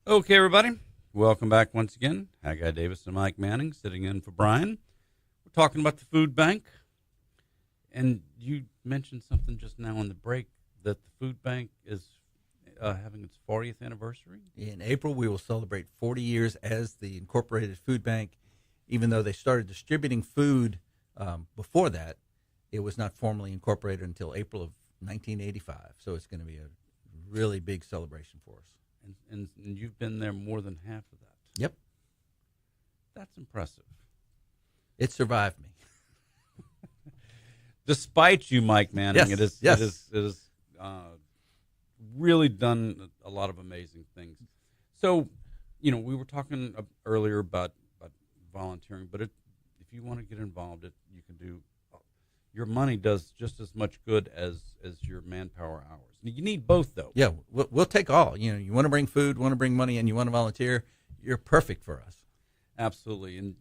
Okay, everybody. Welcome back once again. Haggai Davis and Mike Manning sitting in for Brian. We're talking about the food bank. And you mentioned something just now on the break that the food bank is having its 40th anniversary. In April, we will celebrate 40 years as the Incorporated Food Bank. Even though they started distributing food before that, it was not formally incorporated until April of 1985. So it's going to be a really big celebration for us. And you've been there more than half of that. Yep. That's impressive. It survived me. Despite you, Mike Manning, Yes, it yes. is really done a lot of amazing things. So, we were talking earlier about volunteering, but if you want to get involved, you can do. Your money does just as much good as your manpower hours. You need both, though. Yeah, we'll take all. You want to bring food, want to bring money, and you want to volunteer, you're perfect for us. Absolutely. And,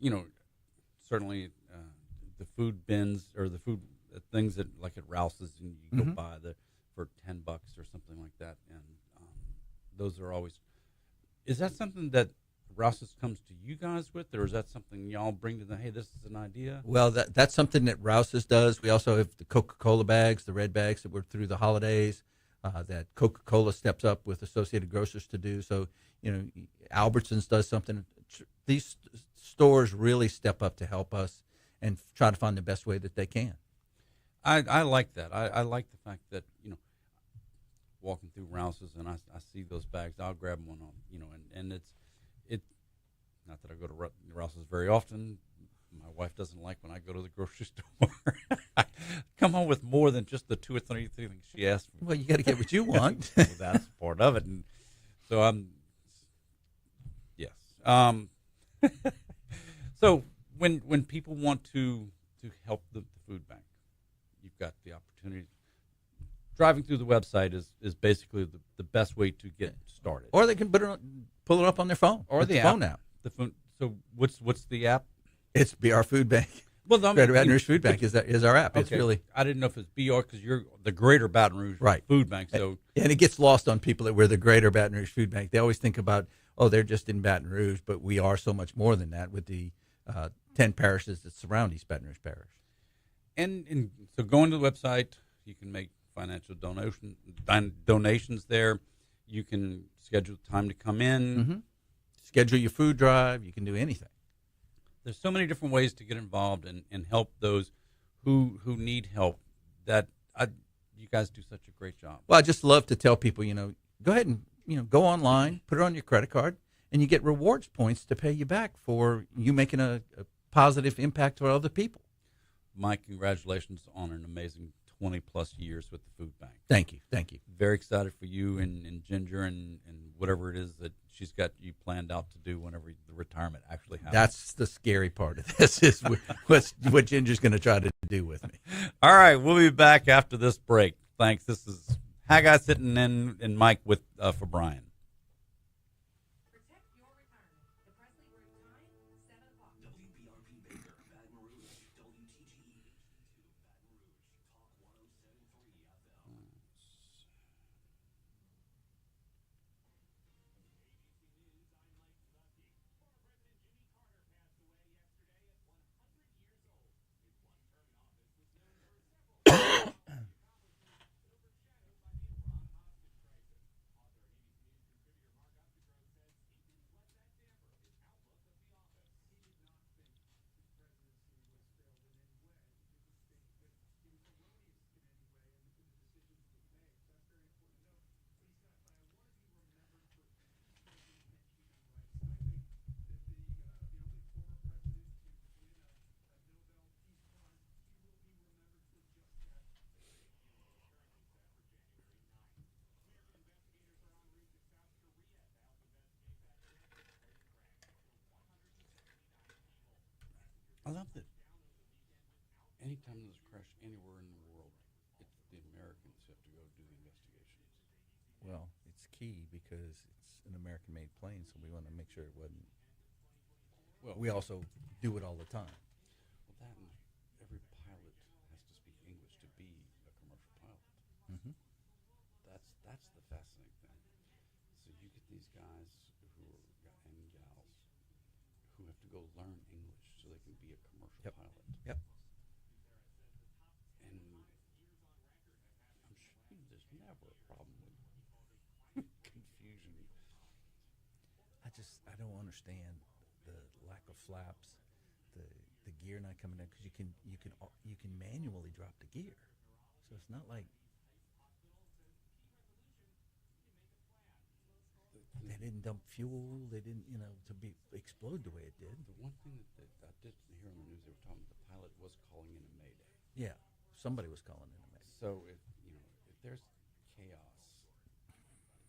certainly the food bins or the food things that like at Rouse's and you go buy for $10 or something like that. And those are always, is that something that Rouse's comes to you guys with, or is that something y'all bring to them? Hey, this is an idea. Well, that's something that Rouse's does. We also have the Coca-Cola bags, the red bags that were through the holidays, that Coca-Cola steps up with Associated Grocers to do. So, Albertsons does something. These stores really step up to help us and try to find the best way that they can. I like that. I like the fact that, walking through Rouse's and I see those bags, I'll grab one on, and it's not that I go to Rouse's very often. My wife doesn't like when I go to the grocery store. I come home with more than just the 2 or 3 things she asked for. Well, you got to get what you want. Well, that's part of it. And so yes. So when people want to help the food bank, you've got the opportunity. Driving through the website is basically the best way to get started. Or they can pull it up on their phone. Or the phone app. The phone. So what's the app? It's BR Food Bank. Well, Greater Baton Rouge Food Bank is our app. Okay. It's really. I didn't know if it's BR because you're the Greater Baton Rouge Food Bank. So and it gets lost on people that we're the Greater Baton Rouge Food Bank. They always think about, they're just in Baton Rouge, but we are so much more than that with the 10 parishes that surround East Baton Rouge Parish. And so going to the website, you can make financial donations there. You can schedule time to come in. Mm-hmm. Schedule your food drive. You can do anything. There's so many different ways to get involved and help those who need help. You guys do such a great job. Well, I just love to tell people, go ahead and go online, put it on your credit card, and you get rewards points to pay you back for you making a positive impact for other people. Mike, congratulations on an amazing 20-plus years with the food bank. Thank you. Very excited for you and Ginger and whatever it is that she's got you planned out to do whenever the retirement actually happens. That's the scary part of this is what Ginger's going to try to do with me. All right, we'll be back after this break. Thanks. This is Haggai sitting in and Mike with for Brian. love that. Anytime there's a crash anywhere in the world, it's the Americans who have to go do the investigations. Well, it's key because it's an American-made plane, so we want to make sure it wasn't. Well, We also do it all the time. well, that and every pilot has to speak English to be a commercial pilot. Mm-hmm. That's the fascinating thing. So you get these guys who are and gals who have to go learn English so they can be a commercial Yep. pilot. Yep. And I'm sure there's never a problem with confusion. I don't understand the lack of flaps, the gear not coming in because you can manually drop the gear, so it's not like they didn't dump fuel, they didn't to be explode the way it did. The one thing that I did hear on the news, they were talking the pilot was calling in a mayday. Yeah, somebody was calling in a mayday. So if there's chaos,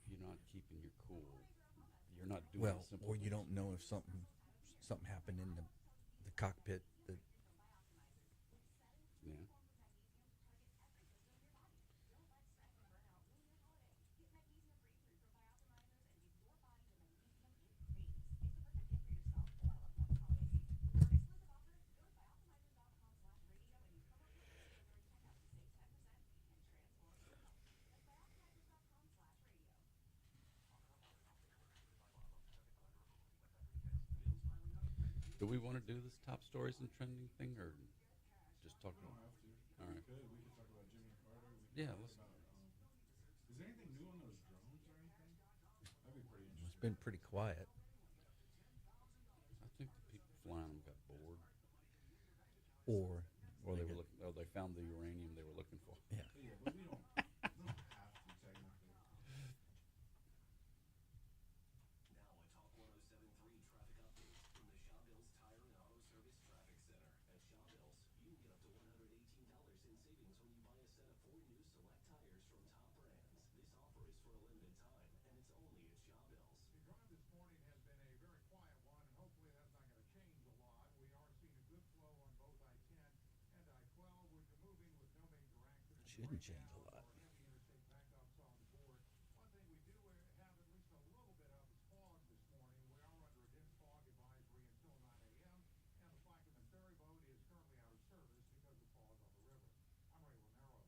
if you're not keeping your cool, you're not doing Well, the simple or you things. don't know if something happened in the cockpit that Yeah. Do we want to do this top stories and trending thing, or just talk We don't about? have to. All right. We could talk about Jimmy Carter. We could Yeah, talk let's. about. Is there anything new on those drones or anything? That'd be pretty it's interesting. been pretty quiet. I think the people flying them got bored, Or or they got- were looking, or they found the uranium they were looking for. yeah. Yeah, but we don't have to technically. Now a Talk 107.3 traffic update from the Shawbills Tire and Auto Service Traffic Center. At Shawbills, you can get up to $118 in savings when you buy a set of 4 new select tires from top brands. This offer is for a limited time, and it's only at Shawbills. The drive this morning has been a very quiet one, and hopefully that's not going to change a lot. We are seeing a good flow on both I-10 and I-12, which are moving with no major accidents. Shouldn't change a lot. Or heavy interstate backups on the board. One thing we do have at least a little bit of is fog this morning. We are under a dense fog advisory until 9 a.m., and the Plaquemine ferry boat is currently out of service because of fog on the river. I'm Ray Romero.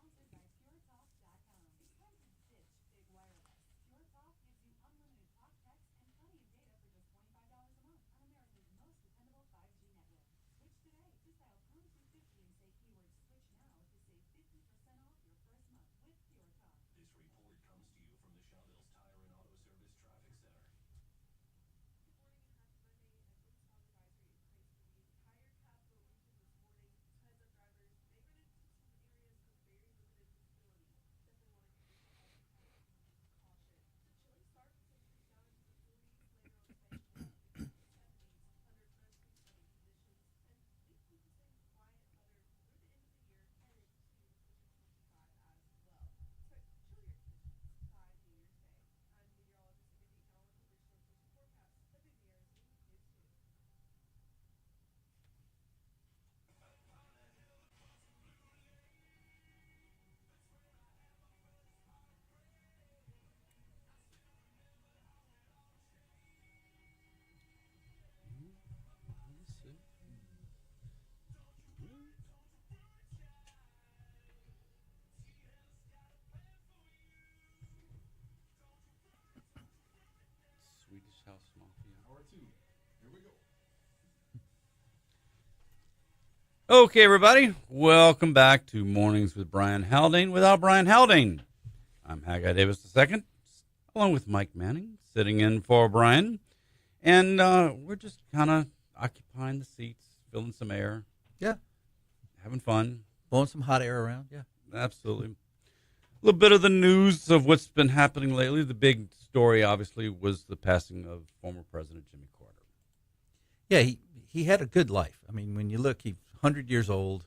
This report is sponsored by PureTalk.com. It's time to ditch big wireless. PureTalk gives you unlimited talk, text, and plenty of data for just $25 a month on America's most dependable 5G network. Switch today. Just dial pound 250 and say keyword switch now to save 50% off your first month with PureTalk. This report comes to you from the Shawbills Tire and Auto Service Traffic Center. Let's see. Swedish House Mafia. Hour 2. Here we go. Okay, everybody, welcome back to Mornings with Brian Haldane without Brian Haldane. I'm Haggai Davis II, along with Mike Manning, sitting in for Brian. And we're just kind of occupying the seats, filling some air, Yeah. having fun. Blowing some hot air around. Yeah. Absolutely. A little bit of the news of what's been happening lately. The big story, obviously, was the passing of former President Jimmy Carter. Yeah, he had a good life. I mean, when you look, he's 100 years old.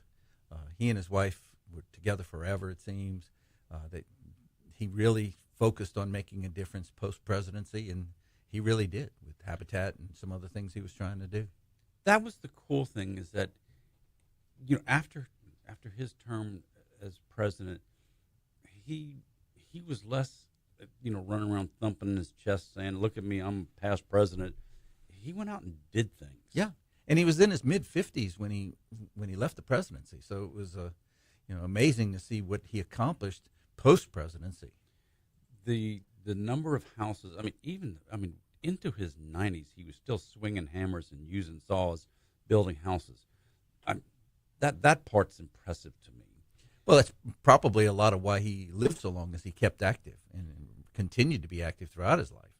He and his wife were together forever, it seems. That he really focused on making a difference post-presidency, and he really did with Habitat and some other things he was trying to do. that was the cool thing, is that, after his term as president, he was less, running around thumping his chest saying, "Look at me, I'm past president." He went out and did things. Yeah, and he was in his mid-50s when he left the presidency. So it was amazing to see what he accomplished post-presidency. The number of houses. Into his 90s, he was still swinging hammers and using saws, building houses. That part's impressive to me. Well, that's probably a lot of why he lived so long, as he kept active and continued to be active throughout his life.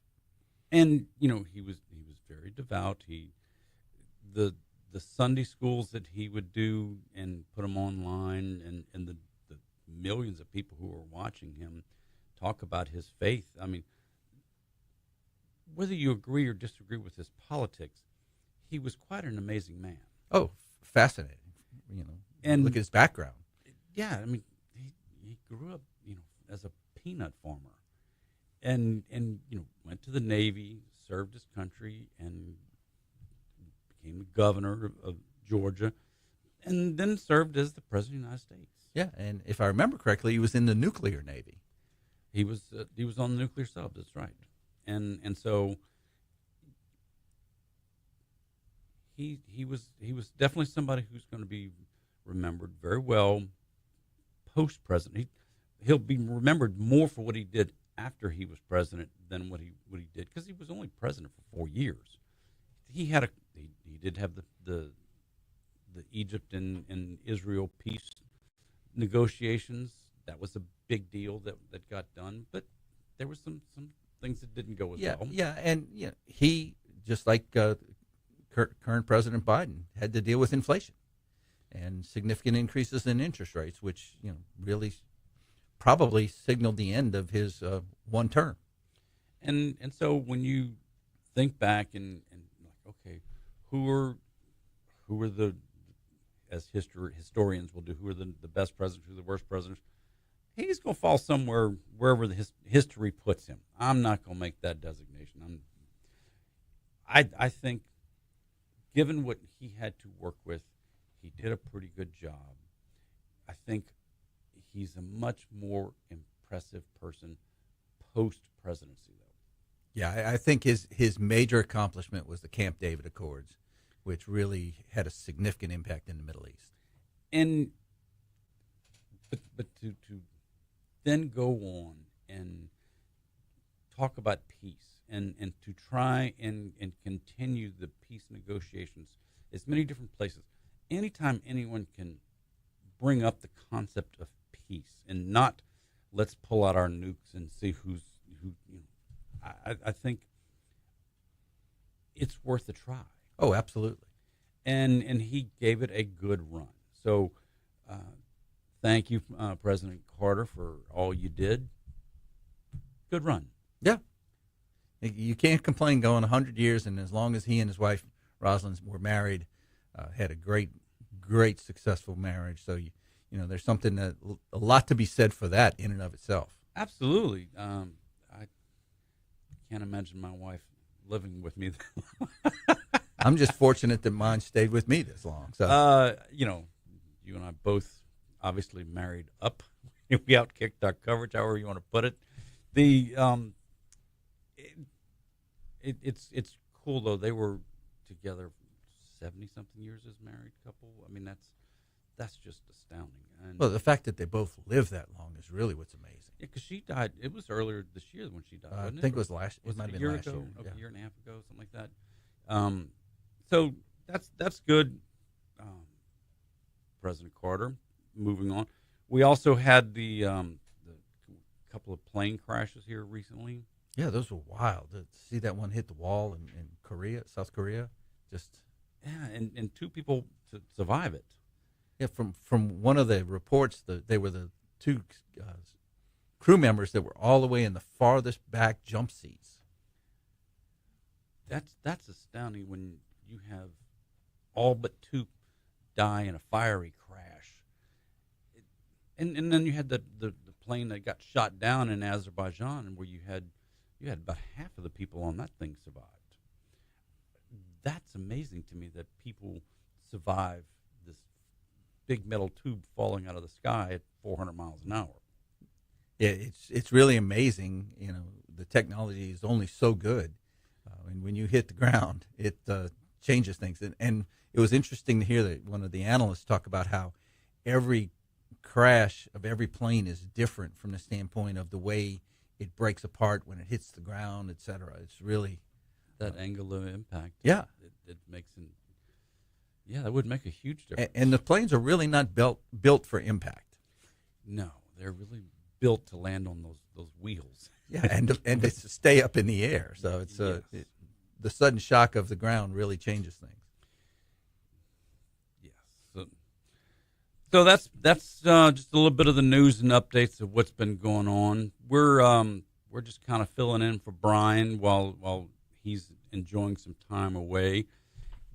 And he was very devout. The Sunday schools that he would do and put them online, and the millions of people who were watching him talk about his faith. I mean, whether you agree or disagree with his politics, he was quite an amazing man. Oh, fascinating! And look at his background. Yeah, I mean, he grew up, as a peanut farmer, and went to the Navy, served his country, and became the governor of Georgia, and then served as the president of the United States. Yeah, and if I remember correctly, he was in the nuclear Navy. He was on the nuclear sub. That's right, and so he was definitely somebody who's going to be remembered very well post president. He'll be remembered more for what he did after he was president than what he did, because he was only president for 4 years. He did have the Egypt and Israel peace negotiations. That was a big deal that got done, but there were some things that didn't go as well. Yeah, and he, just like current President Biden, had to deal with inflation and significant increases in interest rates, which really probably signaled the end of his one term. And so when you think back and like, okay, who are the, as historians will do, who are the best presidents, who are the worst presidents? He's going to fall somewhere wherever the history puts him. I'm not going to make that designation. I think, given what he had to work with, he did a pretty good job. I think he's a much more impressive person post-presidency, though. Yeah, I think his major accomplishment was the Camp David Accords, which really had a significant impact in the Middle East. And but to then go on and talk about peace and to try and continue the peace negotiations, as many different places. Anytime anyone can bring up the concept of peace and not let's pull out our nukes and see who. I think it's worth a try. Oh, absolutely. And he gave it a good run. So thank you, President Carter, for all you did. Good run. Yeah. You can't complain going 100 years, and as long as he and his wife, Rosalind, were married, had a great, successful marriage. So, there's something a lot to be said for that in and of itself. Absolutely. I can't imagine my wife living with me. I'm just fortunate that mine stayed with me this long. So, you and I both obviously married up. We outkicked our coverage, however you want to put it. It's cool though. They were together 70-something years as a married couple. I mean, that's just astounding. And well, the fact that they both lived that long is really what's amazing. Yeah, because she died. It was earlier this year when she died. I wasn't think it was last. Was it might it have a been year last ago? year. Okay, Yeah. a year and a half ago, something like that. So that's good. President Carter. Moving on, we also had the couple of plane crashes here recently. Yeah, those were wild. To see that one hit the wall in Korea, South Korea, just and two people to survive it. Yeah, from one of the reports, they were the two crew members that were all the way in the farthest back jump seats. That's astounding when you have all but two die in a fiery crash. And then you had the plane that got shot down in Azerbaijan, where you had about half of the people on that thing survived. that's amazing to me that people survive this big metal tube falling out of the sky at 400 miles an hour. Yeah, it's really amazing. The technology is only so good, and when you hit the ground, it changes things. And it was interesting to hear that one of the analysts talk about how every crash of every plane is different from the standpoint of the way it breaks apart when it hits the ground, et cetera. It's really That angle of impact. Yeah. It makes that would make a huge difference. and the planes are really not built for impact. No, they're really built to land on those wheels. Yeah, and to stay up in the air. So it's Yes. the sudden shock of the ground really changes things. Yes. So that's just a little bit of the news and updates of what's been going on. We're just kind of filling in for Brian while he's enjoying some time away.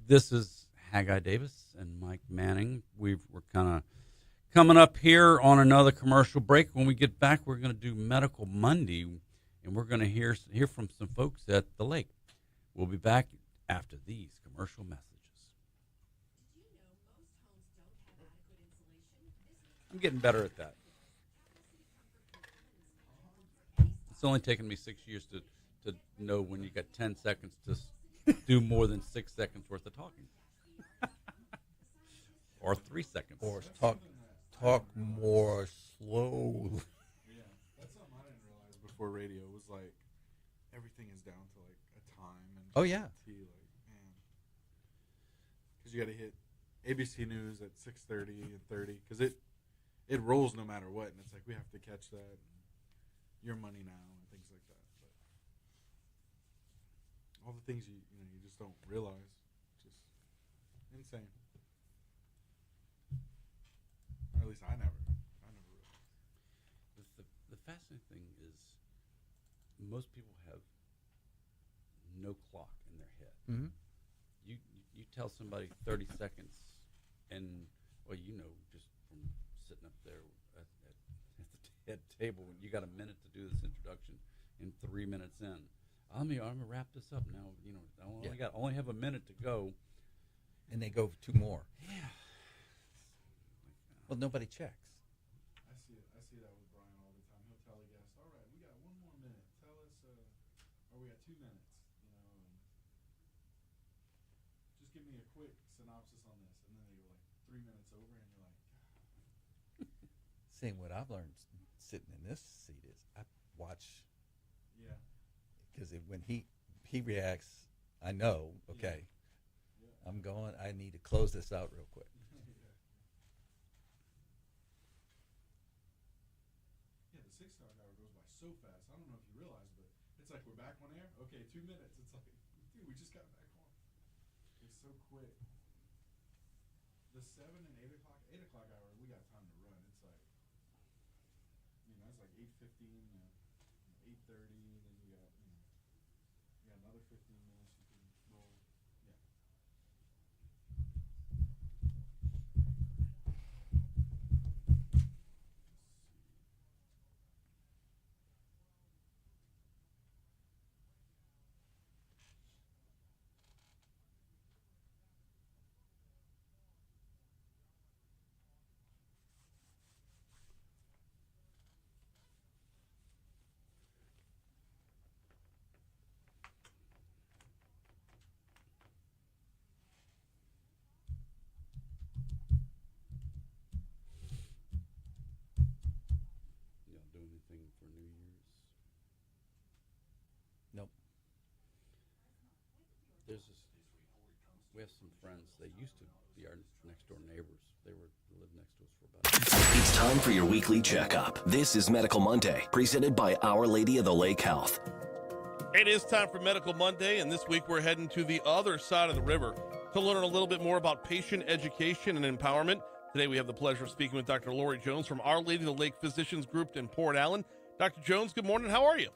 This is Haggai Davis and Mike Manning. We're kind of coming up here on another commercial break. When we get back, we're going to do Medical Monday, and we're going to hear from some folks at the lake. We'll be back after these commercial messages. I'm getting better at that. It's only taken me 6 years to know when you got 10 seconds to do more than 6 seconds worth of talking. Or 3 seconds. Or talk more slowly. Yeah, that's something I didn't realize before radio. It was like everything is down to like a time and Oh, yeah. because you got to hit ABC News at 6:30 and 30 because it rolls no matter what, and it's like we have to catch that. And your money now and things like that. But all the things you just don't realize, just insane. Or at least I never realized. The fascinating thing is most people have no clock in their head. Mm-hmm. You tell somebody 30 seconds, and just from sitting up there at the head table, you got a minute to do this introduction, and 3 minutes in, I'm gonna wrap this up now. I only have a minute to go, And they go 2 more. Yeah. Well, nobody checks. I see that with Brian all the time. He'll tell a guest, "All right, we got 1 more minute. Tell us, or we got 2 minutes. And just give me a quick synopsis on this." And then they go like 3 minutes over, and you're like, Seeing what I've learned sitting in this seat is I watch "Yeah, because when he reacts, I know, okay, yeah." I'm going, I need to close this out real quick. Yeah, the 6 o'clock hour goes by so fast. I don't know if you realize, but it's like we're back on air. Okay, 2 minutes. It's like, dude, we just got back on. It's so quick. The 7 and 8 o'clock hour, we got time to run. It's like, that's like 8:15 to 8:30. Then you got, you got another 15 minutes you can roll. Yeah. You don't do anything for New Year's. Nope. We have some friends. They used to be our next door neighbors. They lived next to us for about. It's time for your weekly checkup. This is Medical Monday, presented by Our Lady of the Lake Health. It is time for Medical Monday, and this week we're heading to the other side of the river to learn a little bit more about patient education and empowerment. Today we have the pleasure of speaking with Dr. Lori Jones from Our Lady of the Lake Physicians Group in Port Allen. Dr. Jones, good morning. How are you?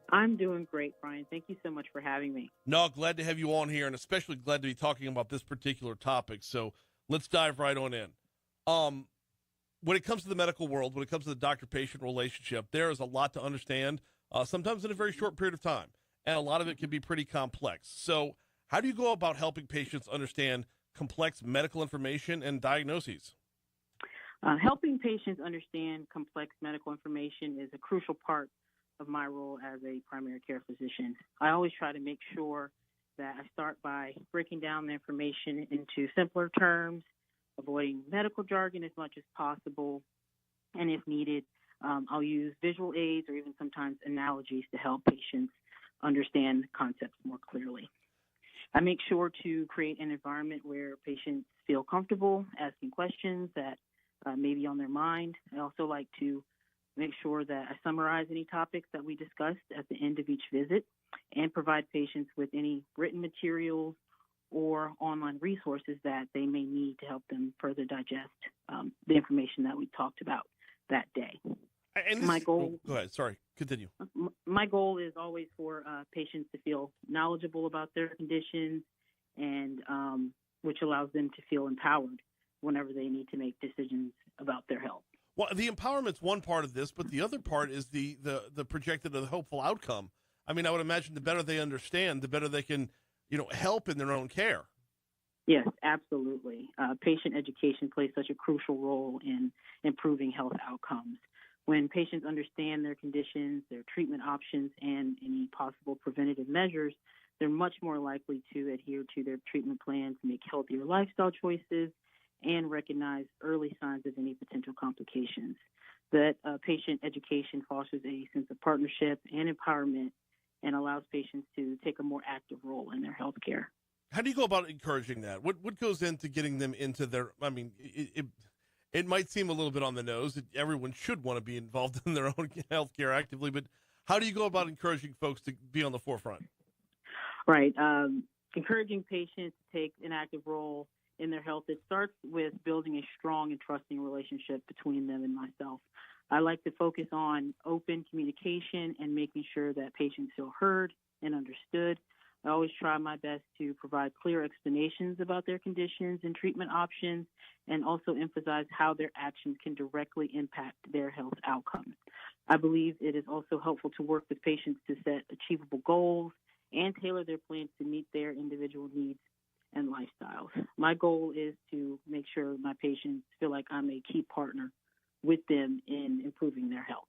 I'm doing great, Brian. Thank you so much for having me. No, glad to have you on here, and especially glad to be talking about this particular topic. So let's dive right on in. When it comes to the medical world, when it comes to the doctor-patient relationship, there is a lot to understand, sometimes in a very short period of time, and a lot of it can be pretty complex. So How do you go about helping patients understand complex medical information and diagnoses? Helping patients understand complex medical information is a crucial part of my role as a primary care physician. I always try to make sure that I start by breaking down the information into simpler terms, avoiding medical jargon as much as possible, and if needed, I'll use visual aids or even sometimes analogies to help patients understand concepts more clearly. I make sure to create an environment where patients feel comfortable asking questions that may be on their mind. I also like to make sure that I summarize any topics that we discussed at the end of each visit and provide patients with any written materials or online resources that they may need to help them further digest the information that we talked about that day. And My goal. Go ahead. Sorry. Continue. My goal is always for patients to feel knowledgeable about their conditions, and which allows them to feel empowered whenever they need to make decisions about their health. Well, the empowerment's one part of this, but the other part is the projected or the hopeful outcome. I mean, I would imagine the better they understand, the better they can, help in their own care. Yes, absolutely. Patient education plays such a crucial role in improving health outcomes. When patients understand their conditions, their treatment options, and any possible preventative measures, they're much more likely to adhere to their treatment plans, make healthier lifestyle choices, and recognize early signs of any potential complications. That patient education fosters a sense of partnership and empowerment and allows patients to take a more active role in their health care. How do you go about encouraging that? What goes into getting them into their, it might seem a little bit on the nose. Everyone should want to be involved in their own health care actively, but how do you go about encouraging folks to be on the forefront? Right. Encouraging patients to take an active role in their health, it starts with building a strong and trusting relationship between them and myself. I like to focus on open communication and making sure that patients feel heard and understood. I always try my best to provide clear explanations about their conditions and treatment options, and also emphasize how their actions can directly impact their health outcomes. I believe it is also helpful to work with patients to set achievable goals and tailor their plans to meet their individual needs and lifestyles. My goal is to make sure my patients feel like I'm a key partner with them in improving their health.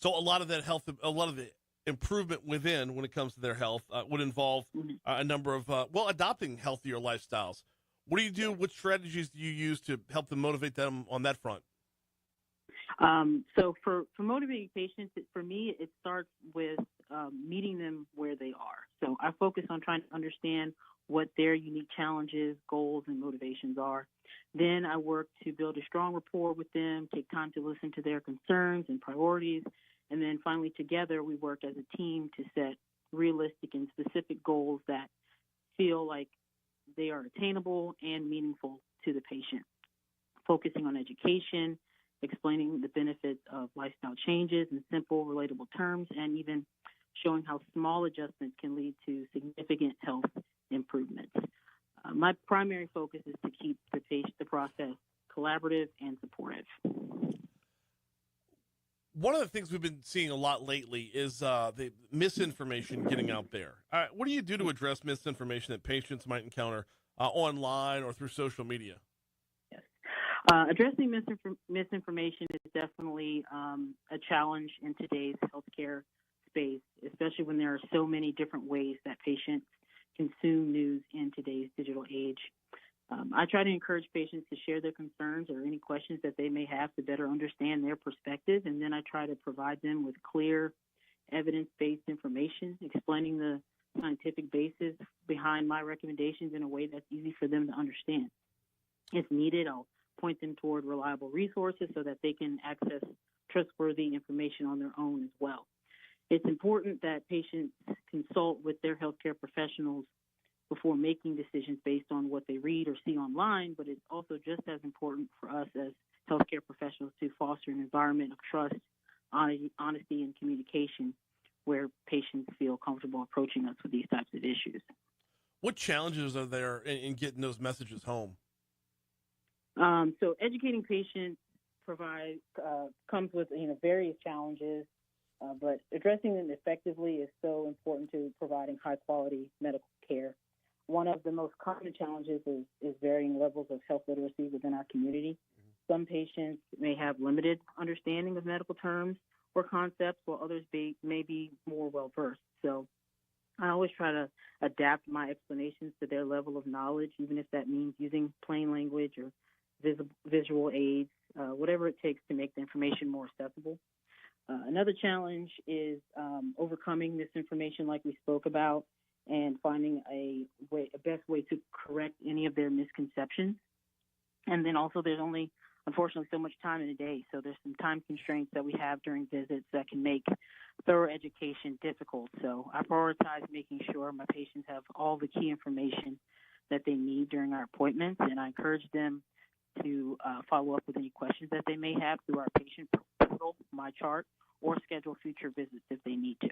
So a lot of the improvement within when it comes to their health would involve a number of, adopting healthier lifestyles. What do you do? What strategies do you use to help them motivate them on that front? So for motivating patients, for me, it starts with meeting them where they are. So I focus on trying to understand what their unique challenges, goals, and motivations are. Then I work to build a strong rapport with them, take time to listen to their concerns and priorities, and then finally together we work as a team to set realistic and specific goals that feel like they are attainable and meaningful to the patient. Focusing on education, explaining the benefits of lifestyle changes in simple, relatable terms, and even showing how small adjustments can lead to significant health improvements. My primary focus is to keep the process collaborative and supportive. One of the things we've been seeing a lot lately is the misinformation getting out there. What do you do to address misinformation that patients might encounter online or through social media? Yes. Addressing misinformation is definitely a challenge in today's healthcare space, especially when there are so many different ways that patients consume news in today's digital age. I try to encourage patients to share their concerns or any questions that they may have to better understand their perspective, and then I try to provide them with clear, evidence-based information, explaining the scientific basis behind my recommendations in a way that's easy for them to understand. If needed, I'll point them toward reliable resources so that they can access trustworthy information on their own as well. It's important that patients consult with their healthcare professionals before making decisions based on what they read or see online, but it's also just as important for us as healthcare professionals to foster an environment of trust, honesty, and communication where patients feel comfortable approaching us with these types of issues. What challenges are there in getting those messages home? So educating patients comes with various challenges, but addressing them effectively is so important to providing high-quality medical care. one of the most common challenges is varying levels of health literacy within our community. Some patients may have limited understanding of medical terms or concepts, while others may be more well-versed. So I always try to adapt my explanations to their level of knowledge, even if that means using plain language or visual aids, whatever it takes to make the information more accessible. Another challenge is overcoming misinformation like we spoke about and finding a best way to correct any of their misconceptions. And then also there's only, unfortunately, so much time in a day. So there's some time constraints that we have during visits that can make thorough education difficult. So I prioritize making sure my patients have all the key information that they need during our appointments, and I encourage them to follow up with any questions that they may have through our patient portal, my chart, or schedule future visits if they need to.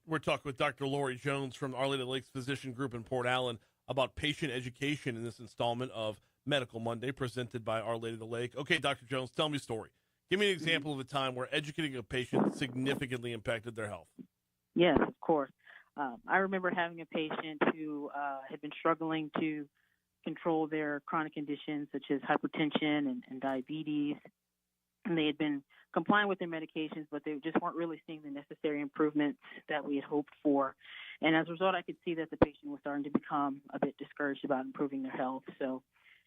We're talking with Dr. Lori Jones from Our Lady of the Lakes Physician Group in Port Allen about patient education in this installment of Medical Monday presented by Our Lady of the Lake. Okay, Dr. Jones, tell me a story. Give me an example of a time where educating a patient significantly impacted their health. Yes, of course. I remember having a patient who had been struggling to control their chronic conditions such as hypertension and diabetes. And they had been complying with their medications, but they just weren't really seeing the necessary improvements that we had hoped for. And as a result, I could see that the patient was starting to become a bit discouraged about improving their health. So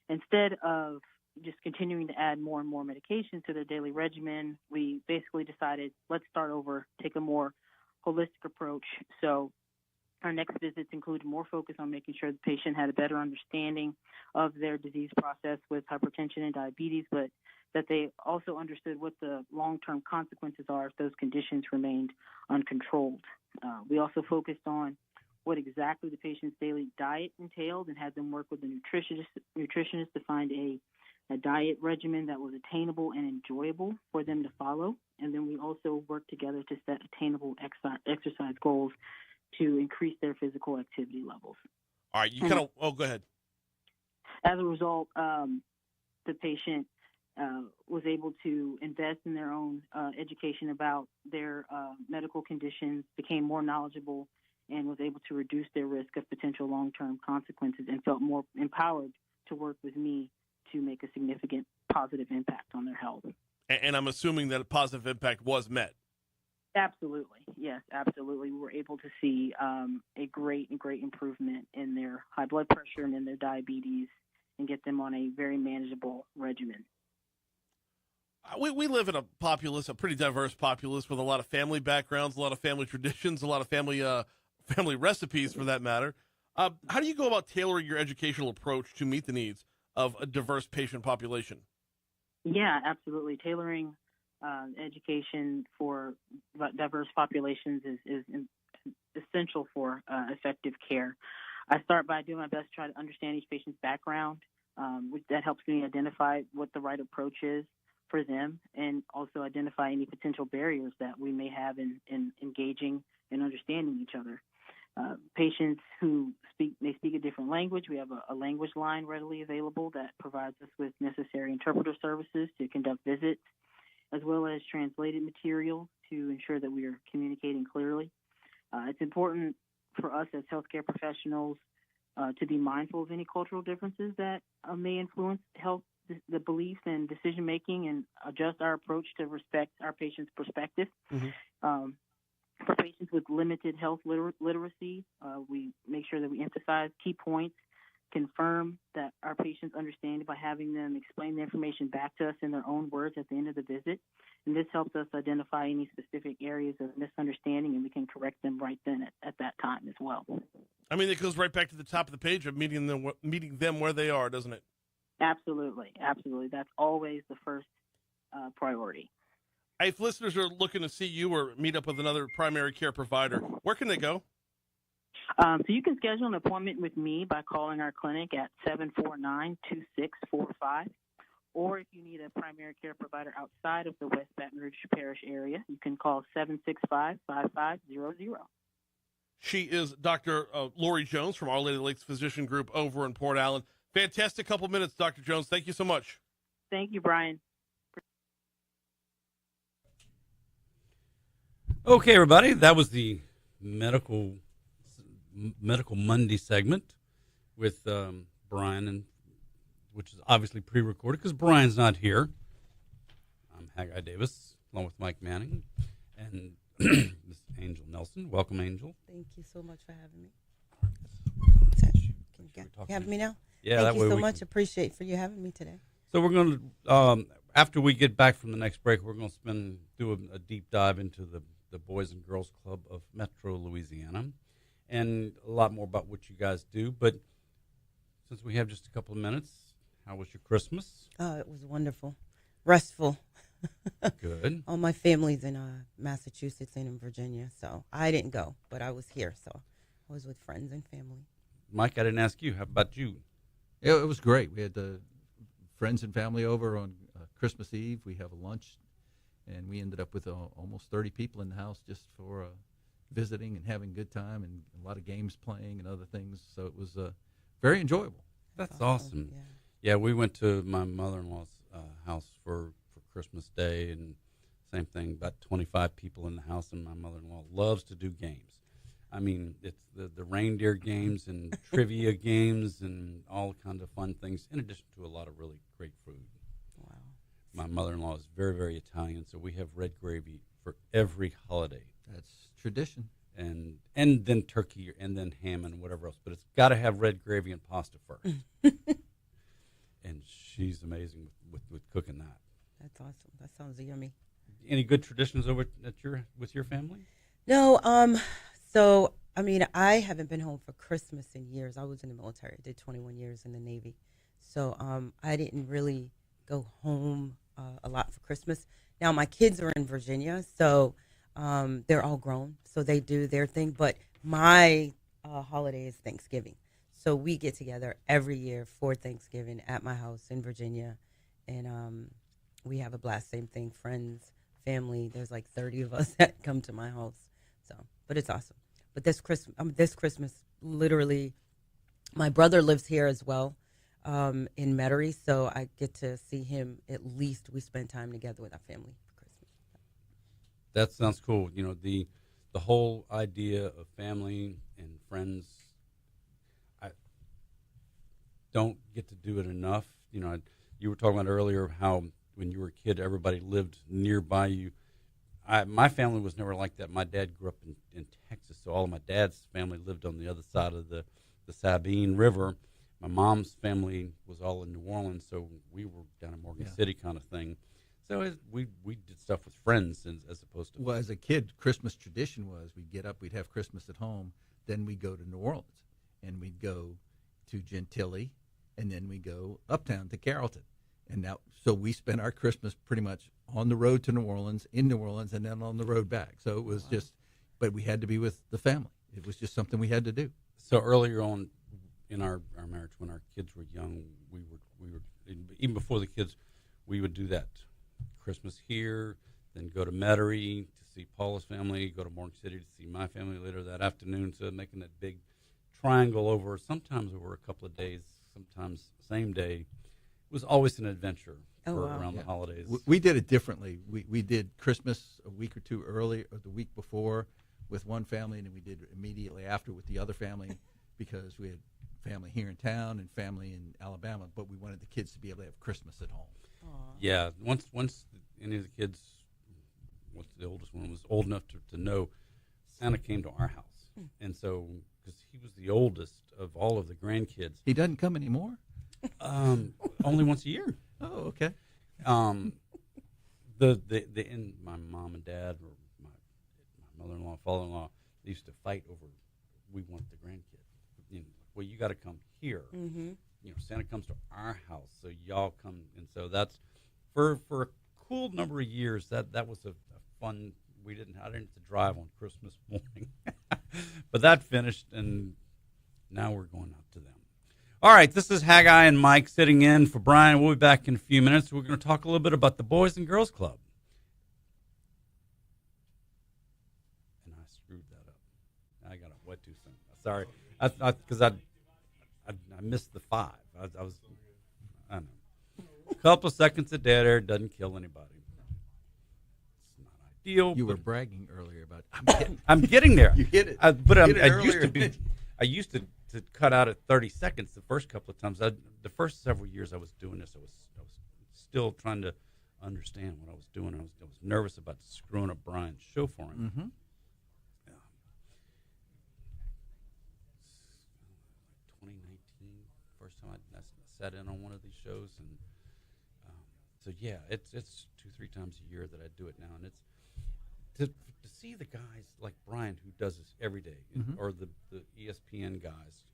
instead of just continuing to add more and more medication to their daily regimen, we basically decided, let's start over, take a more holistic approach. So our next visits included more focus on making sure the patient had a better understanding of their disease process with hypertension and diabetes, but that they also understood what the long-term consequences are if those conditions remained uncontrolled. We also focused on what exactly the patient's daily diet entailed and had them work with a nutritionist to find a diet regimen that was attainable and enjoyable for them to follow. And then we also worked together to set attainable exercise goals to increase their physical activity levels. All right, go ahead. As a result, the patient was able to invest in their own education about their medical conditions, became more knowledgeable, and was able to reduce their risk of potential long-term consequences and felt more empowered to work with me to make a significant positive impact on their health. And I'm assuming that a positive impact was met. Absolutely. Yes, absolutely. We were able to see a great improvement in their high blood pressure and in their diabetes and get them on a very manageable regimen. We live in a pretty diverse populace with a lot of family backgrounds, a lot of family traditions, a lot of family recipes for that matter. How do you go about tailoring your educational approach to meet the needs of a diverse patient population? Yeah, absolutely. Tailoring education for diverse populations is essential for effective care. I start by doing my best to try to understand each patient's background. That helps me identify what the right approach is for them and also identify any potential barriers that we may have in engaging and understanding each other. Patients who may speak a different language, we have a language line readily available that provides us with necessary interpreter services to conduct visits, as well as translated material to ensure that we are communicating clearly. It's important for us as healthcare professionals to be mindful of any cultural differences that may influence the beliefs and decision-making and adjust our approach to respect our patient's perspective. Mm-hmm. For patients with limited health literacy, we make sure that we emphasize key points, confirm that our patients understand by having them explain the information back to us in their own words at the end of the visit. And this helps us identify any specific areas of misunderstanding, and we can correct them right then at that time as well. I mean, it goes right back to the top of the page of meeting them where they are, doesn't it? Absolutely. That's always the first priority. If listeners are looking to see you or meet up with another primary care provider, where can they go? So you can schedule an appointment with me by calling our clinic at 749-2645. Or if you need a primary care provider outside of the West Baton Rouge Parish area, you can call 765-5500. She is Dr. Lori Jones from Our Lady of the Lakes Physician Group over in Port Allen. Fantastic couple minutes, Dr. Jones. Thank you so much. Thank you, Brian. Okay, everybody, that was the Medical Monday segment. with Brian, and which is obviously pre-recorded because Brian's not here. I'm Haggai Davis, along with Mike Manning and Miss Angel Nelson. Welcome, Angel. Thank you so much for having me. Should we talk You have to me now? Yeah, Thank that you way so we much. can- Appreciate for you having me today. So we're going to, after we get back from the next break, we're going to do a deep dive into the Boys and Girls Club of Metro Louisiana, and a lot more about what you guys do. But since we have just a couple of minutes, how was your Christmas? Oh, it was wonderful, restful. Good. All my family's in Massachusetts and in Virginia, so I didn't go, but I was here, so I was with friends and family. Mike, I didn't ask you. How about you? Yeah, it was great. We had friends and family over on Christmas Eve. We have a lunch, and we ended up with almost 30 people in the house just for visiting and having a good time, and a lot of games playing and other things. So it was very enjoyable. That's awesome. Yeah. Yeah, we went to my mother-in-law's house for Christmas Day, and same thing, about 25 people in the house, and my mother-in-law loves to do games. I mean, it's the reindeer games and trivia games and all kinds of fun things, in addition to a lot of really great food. Wow. My mother-in-law is very, very Italian, so we have red gravy for every holiday. That's tradition. And then turkey and then ham and whatever else. But it's got to have red gravy and pasta first. And she's amazing with cooking that. That's awesome. That sounds yummy. Any good traditions over with your family? No, so I mean, I haven't been home for Christmas in years. I was in the military. I did 21 years in the Navy, so I didn't really go home a lot for Christmas. Now my kids are in Virginia, so they're all grown, so they do their thing. But my holiday is Thanksgiving, so we get together every year for Thanksgiving at my house in Virginia, and we have a blast. Same thing, friends, family. There's like 30 of us that come to my house. So, but it's awesome. But this Christmas, literally, my brother lives here as well, in Metairie, so I get to see him. At least we spend time together with our family for Christmas. That sounds cool. You know, the whole idea of family and friends, I don't get to do it enough. You know, you were talking about earlier how when you were a kid, everybody lived nearby you. My family was never like that. My dad grew up in Texas, so all of my dad's family lived on the other side of the Sabine River. My mom's family was all in New Orleans, so we were down in Morgan City kind of thing. So we did stuff with friends as opposed to... Well, as a kid, Christmas tradition was we'd get up, we'd have Christmas at home, then we'd go to New Orleans, and we'd go to Gentilly, and then we'd go uptown to Carrollton. And now, so we spent our Christmas pretty much on the road to New Orleans, in New Orleans, and then on the road back. So it was just, but we had to be with the family. It was just something we had to do. So earlier on in our marriage, when our kids were young, we were even before the kids, we would do that. Christmas here, then go to Metairie to see Paula's family, go to Morgan City to see my family later that afternoon. So making that big triangle sometimes over a couple of days, sometimes same day. It was always an adventure around the holidays. We did it differently. We did Christmas a week or two early, or the week before, with one family, and then we did immediately after with the other family, because we had family here in town and family in Alabama, but we wanted the kids to be able to have Christmas at home. Yeah, once any of the kids, once the oldest one was old enough to know, Santa came to our house, and so because he was the oldest of all of the grandkids, He doesn't come anymore? only once a year. Oh, okay. And my mom and dad, or my mother-in-law, father-in-law, they used to fight over. We want the grandkid. You know, well, you got to come here. Mm-hmm. You know, Santa comes to our house, so y'all come. And so that's for a cool number of years. That was a fun. I didn't have to drive on Christmas morning, but that finished, and now we're going out to them. All right, this is Haggai and Mike sitting in for Brian. We'll be back in a few minutes. We're going to talk a little bit about the Boys and Girls Club. And I screwed that up. I got it way too soon. Sorry, because I missed the 5. I know. A couple of seconds of dead air doesn't kill anybody. It's not ideal. You were but bragging earlier about I'm getting there. You hit it. But You hit it I earlier. used to to cut out at 30 seconds the first couple of times. The first several years I was doing this, I was still trying to understand what I was doing. I was nervous about screwing up Brian's show for him. Mm-hmm. 2019, first time I sat in on one of these shows, and so yeah, it's 2-3 times a year that I do it now, and it's to see the guys like Brian who does this every day, or the ESPN guys,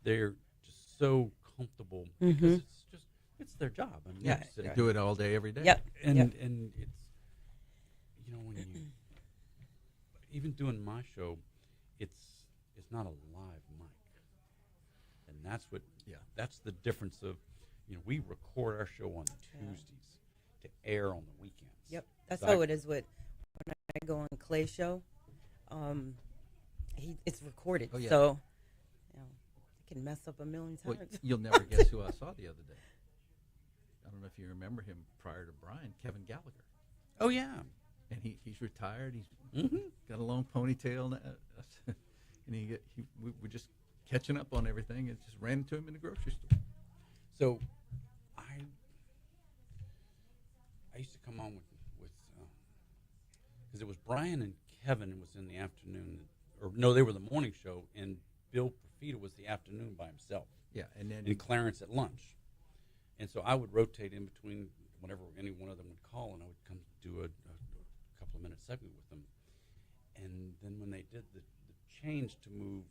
they're just so comfortable because it's their job. I mean, Yeah, they do it all day, every day. Yep. and it's when you even doing my show, it's not a live mic, and that's the difference of we record our show on Tuesdays to air on the weekends. Yep. That's So how it is with when I go on Clay's show. It's recorded, Oh, yeah. so it can mess up a million Well, times. you'll never guess who I saw the other day. I don't know if you remember him prior to Brian, Kevin Gallagher. Oh yeah. And he's retired. He's got a long ponytail now. And we were just catching up on everything and just ran into him in the grocery store. So I used to come on with because it was Brian and Kevin was in the afternoon, or no, they were the morning show, and Bill Profita was the afternoon by himself. Yeah, and then And Clarence at lunch. And so I would rotate in between whenever any one of them would call, and I would come do a couple of minute segment with them. And then when they did the change to move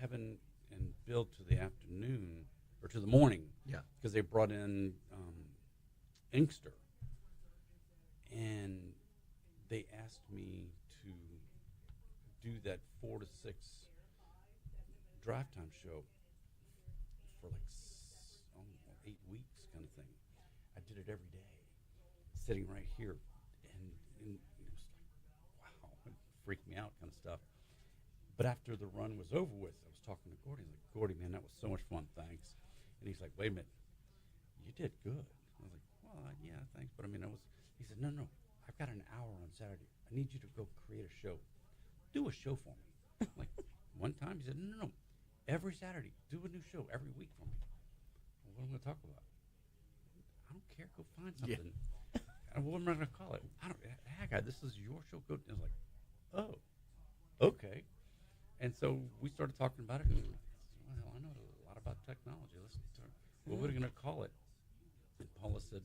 Kevin and Bill to the afternoon, or to the morning, yeah, because they brought in Inkster, and they asked me to do that 4 to 6 drive time show for like 8 weeks kind of thing. I did it every day, sitting right here, and it was like, wow, it freaked me out kind of stuff. But after the run was over with, I was talking to Gordy. Like, Gordy, man, that was so much fun, thanks. And he's like, wait a minute, you did good. I was like, well, yeah, thanks. But I mean, he said, no, I've got an hour on Saturday. I need you to go create a show. Do a show for me. Like, one time he said, no, every Saturday, do a new show every week for me. Well, what am I going to talk about? I don't care. Go find something. And what am I going to call it? Haggai, this is your show. Go. And I was like, oh, okay. And so we started talking about it, and well, I know a lot about technology. Let's talk. What are we going to call it? And Paula said,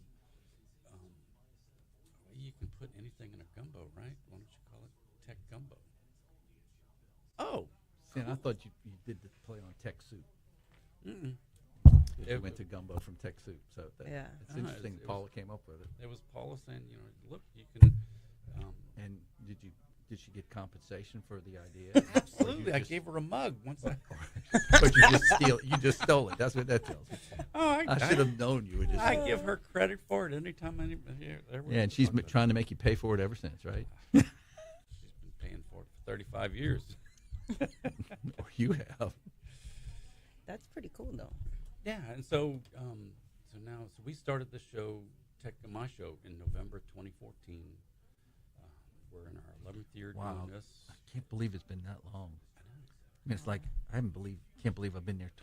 you can put anything in a gumbo, right? Why don't you call it Tech Gumbo? Oh. and I thought you did the play on Tech Soup. Mm-mm. You went to Gumbo from Tech Soup, so Yeah. it's interesting. it Paula came up with it. It was Paula saying, look, you can. And did she get compensation for the idea? Absolutely, I gave her a mug once. But you just stole it. That's what that tells me. Oh, I should have known you would just. I give her credit for it anytime anybody. Yeah, and she's been trying to make you pay for it ever since, right? She's been paying for it for 35 years. Or you have. That's pretty cool, though. Yeah, and so we started the show, my show, in November 2014. We're in our 11th year Wow. doing this. I can't believe it's been that long. I mean, it's like can't believe I've been there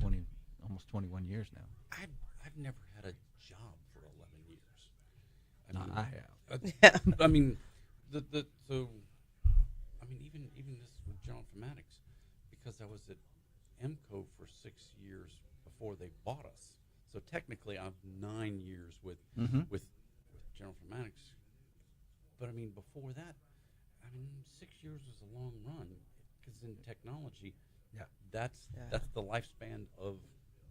almost 21 years now. I've never had a job for 11 years. I have. I mean, even this with General Informatics, because I was at EMCO for 6 years before they bought us. So technically, I'm 9 years with General Informatics. But I mean, before that, 6 years was a long run because in technology, that's the lifespan of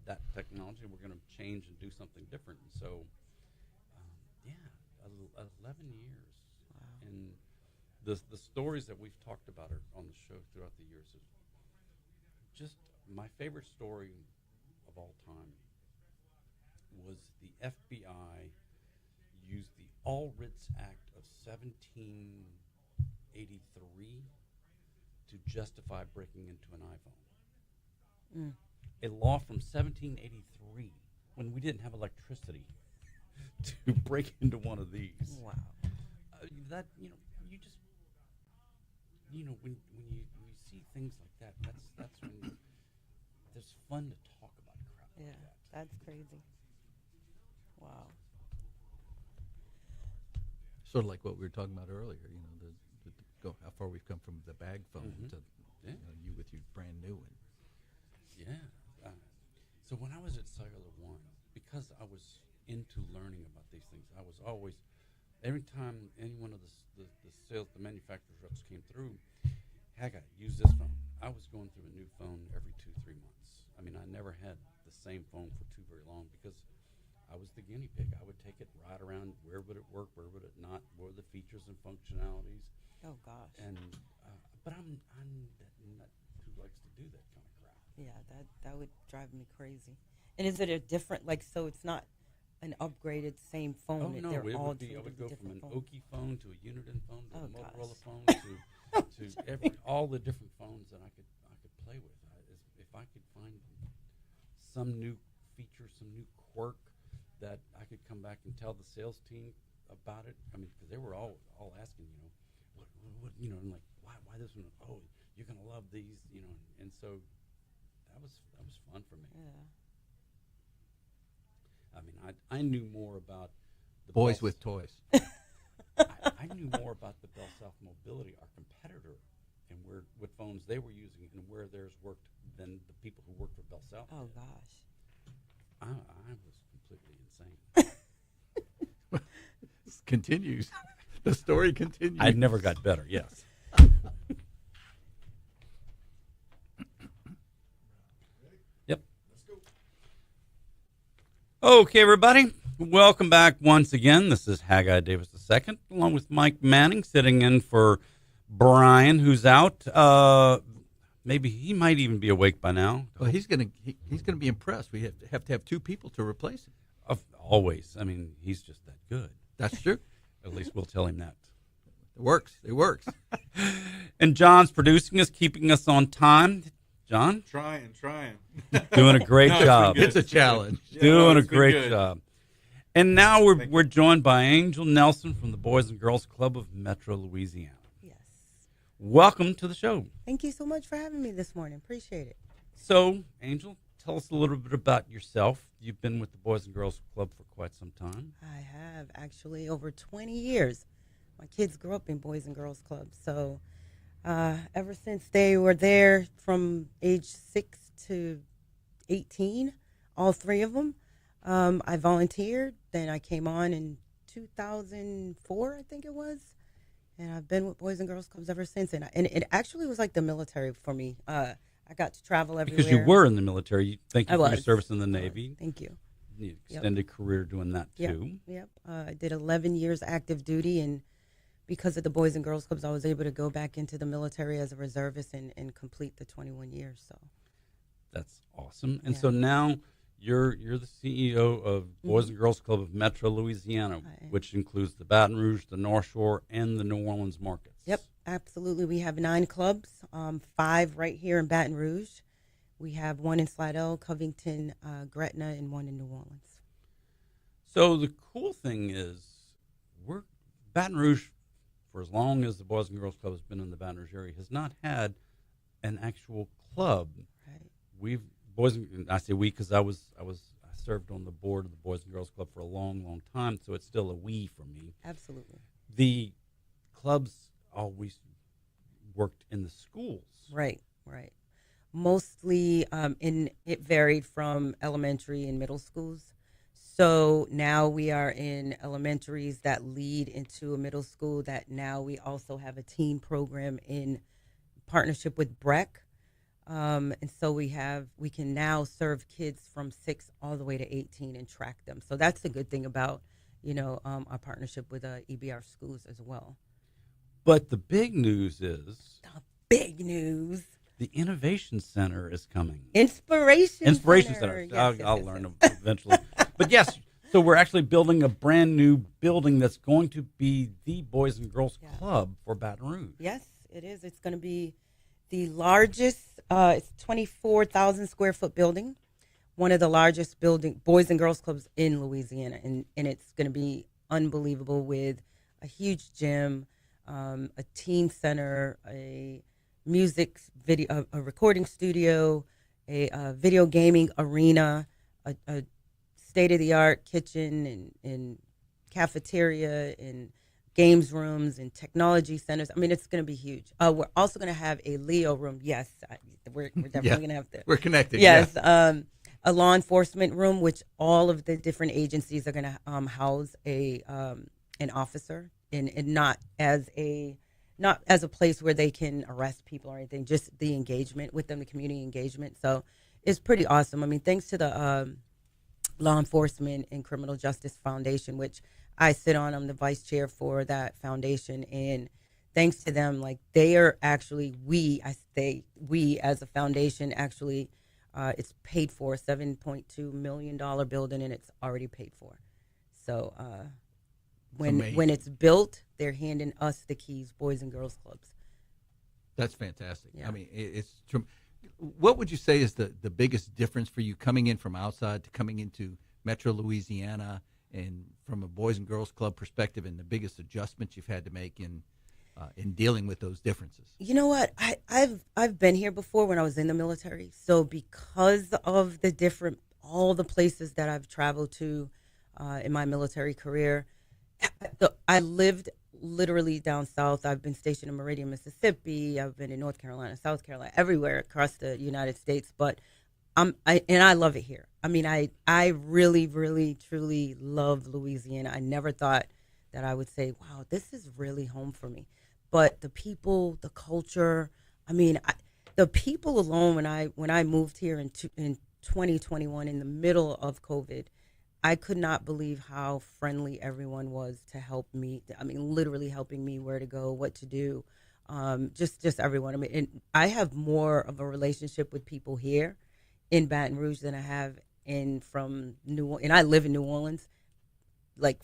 that technology. We're going to change and do something different. And so, 11 years. Wow. And the stories that we've talked about on the show throughout the years is just my favorite story of all time was the FBI used the All Writs Act of 1783 to justify breaking into an iPhone. A law from 1783 when we didn't have electricity to break into one of these. Wow. When you see things like that, that's when there's fun to talk about crap Yeah, like that. that's crazy. Wow. Sort of like what we were talking about earlier. You know, go how far we've come from the bag phone Mhm. to Yeah. you with your brand new one. Yeah. So when I was at Cellular One, because I was into learning about these things, I was always, every time any one of the manufacturer's reps came through, Haggai, use this phone. I was going through a new phone every 2-3 months. I mean, I never had the same phone for too very long because I was the guinea pig. I would take it right around. Where would it work? Where would it not? What were the features and functionalities? Oh gosh. And but I'm not who likes to do that kind of crap. Yeah, that would drive me crazy. And is it a different, like, so it's not an upgraded same phone? Oh no, They're it all would be. I would go from different an phones? Oki phone to a Uniden phone to a Oh, Motorola gosh. phone to all the different phones that I could play with. If I could find some new feature, some new quirk that I could come back and tell the sales team about it. I mean, because they were all asking, what and like, why this one? Oh, you're gonna love these, and so that was fun for me. Yeah. I mean, I knew more about the Boys Bell- with toys. I knew more about the Bell South Mobility, our competitor, and what phones they were using and where theirs worked than the people who worked for Bell South. Oh did. gosh. I was completely insane. Continues. The story continues. I never got better. Yes. Yep. Let's go. Okay, everybody. Welcome back once again. This is Haggai Davis II, along with Mike Manning, sitting in for Brian, who's out. Maybe he might even be awake by now. Well, he's gonna be impressed. We have to have two people to replace him. Always. I mean, he's just that good. That's true. At least we'll tell him that. It works. It works. And John's producing us, keeping us on time. John, Trying. doing a great No, it's been job. good. It's a challenge. Yeah, Doing a it's been great good. job. And now Thank we're joined by Angel Nelson from the Boys and Girls Club of Metro Louisiana. Yes. Welcome to the show. Thank you so much for having me this morning. Appreciate it. So, Angel, tell us a little bit about yourself. You've been with the Boys and Girls Club for quite some time. I have actually over 20 years. My kids grew up in Boys and Girls Club. So ever since they were there from age 6 to 18, all three of them, I volunteered. Then I came on in 2004, I think it was. And I've been with Boys and Girls Clubs ever since. And it actually was like the military for me. I got to travel everywhere. Because you were in the military. Thank you I for your was. service in the Navy. Thank you. You extended career doing that, Yep. too. Yep. I did 11 years active duty, and because of the Boys and Girls Clubs, I was able to go back into the military as a reservist and complete the 21 years. So That's awesome. And Yeah. so now you're the CEO of Boys and Girls Club of Metro Louisiana, I am. which includes the Baton Rouge, the North Shore, and the New Orleans markets. Yep, absolutely. We have 9 clubs, 5 right here in Baton Rouge. We have 1 in Slidell, Covington, Gretna, and 1 in New Orleans. So the cool thing is, Baton Rouge, for as long as the Boys and Girls Club has been in the Baton Rouge area, has not had an actual club. Right. I say we because I served on the board of the Boys and Girls Club for a long, long time, so it's still a we for me. Absolutely. The clubs always worked in the schools. Right. Mostly, it varied from elementary and middle schools. So now we are in elementaries that lead into a middle school. That now we also have a teen program in partnership with BREC, and so we can now serve kids from 6 all the way to 18 and track them. So that's the good thing about our partnership with EBR schools as well. But the big news is The big news. the Innovation Center is coming. Inspiration Center. Yes, I'll yes, learn yes. eventually. But yes, so we're actually building a brand new building that's going to be the Boys and Girls Yeah. Club for Baton Rouge. Yes, it is. It's going to be the largest, it's 24,000 square foot building, one of the largest Boys and Girls Clubs in Louisiana. And it's going to be unbelievable with a huge gym, a teen center, a music video, a recording studio, a video gaming arena, a state of the art kitchen and cafeteria and games rooms and technology centers. I mean, it's going to be huge. We're also going to have a Leo room. Yes, we're definitely going to have to. We're connected. Yes, Yeah. a law enforcement room, which all of the different agencies are going to house an officer, and not as a place where they can arrest people or anything. Just the engagement with them, the community engagement. So it's pretty awesome. I mean, thanks to the Law Enforcement and Criminal Justice Foundation, which I sit on. I'm the vice chair for that foundation, and thanks to them, like they are actually we as a foundation actually, it's paid for, $7.2 million building, and it's already paid for. So when it's built, they're handing us the keys, Boys and Girls Clubs. That's fantastic. Yeah. I mean, what would you say is the biggest difference for you coming in from outside to coming into Metro Louisiana, and from a Boys and Girls Club perspective, and the biggest adjustments you've had to make in dealing with those differences? You know what? I've been here before when I was in the military. So because of all the places that I've traveled to in my military career, I lived literally down south. I've been stationed in Meridian, Mississippi. I've been in North Carolina, South Carolina, everywhere across the United States. But I love it here. I mean, I really, really, truly love Louisiana. I never thought that I would say, wow, this is really home for me. But the people, the culture, I mean, the people alone, when I moved here in 2021 in the middle of COVID, I could not believe how friendly everyone was to help me. I mean, literally helping me where to go, what to do, just everyone. I mean, and I have more of a relationship with people here in Baton Rouge than I have from New Orleans. And I live in New Orleans, like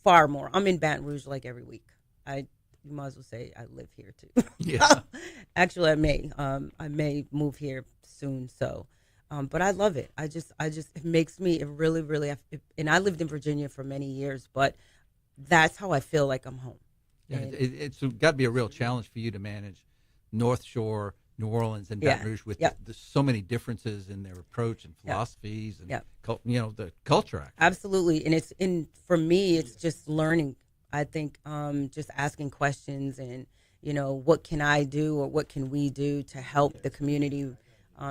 far more. I'm in Baton Rouge like every week. You might as well say I live here too. Yeah. Actually, I may move here soon. So. But I love it. It makes me really, really, and I lived in Virginia for many years, but that's how I feel like I'm home. Yeah, it's got to be a real challenge for you to manage North Shore, New Orleans, and Baton Rouge with so many differences in their approach and philosophies and the culture. Actually. Absolutely, and for me, it's just learning. I think just asking questions and what can I do or what can we do to help the community.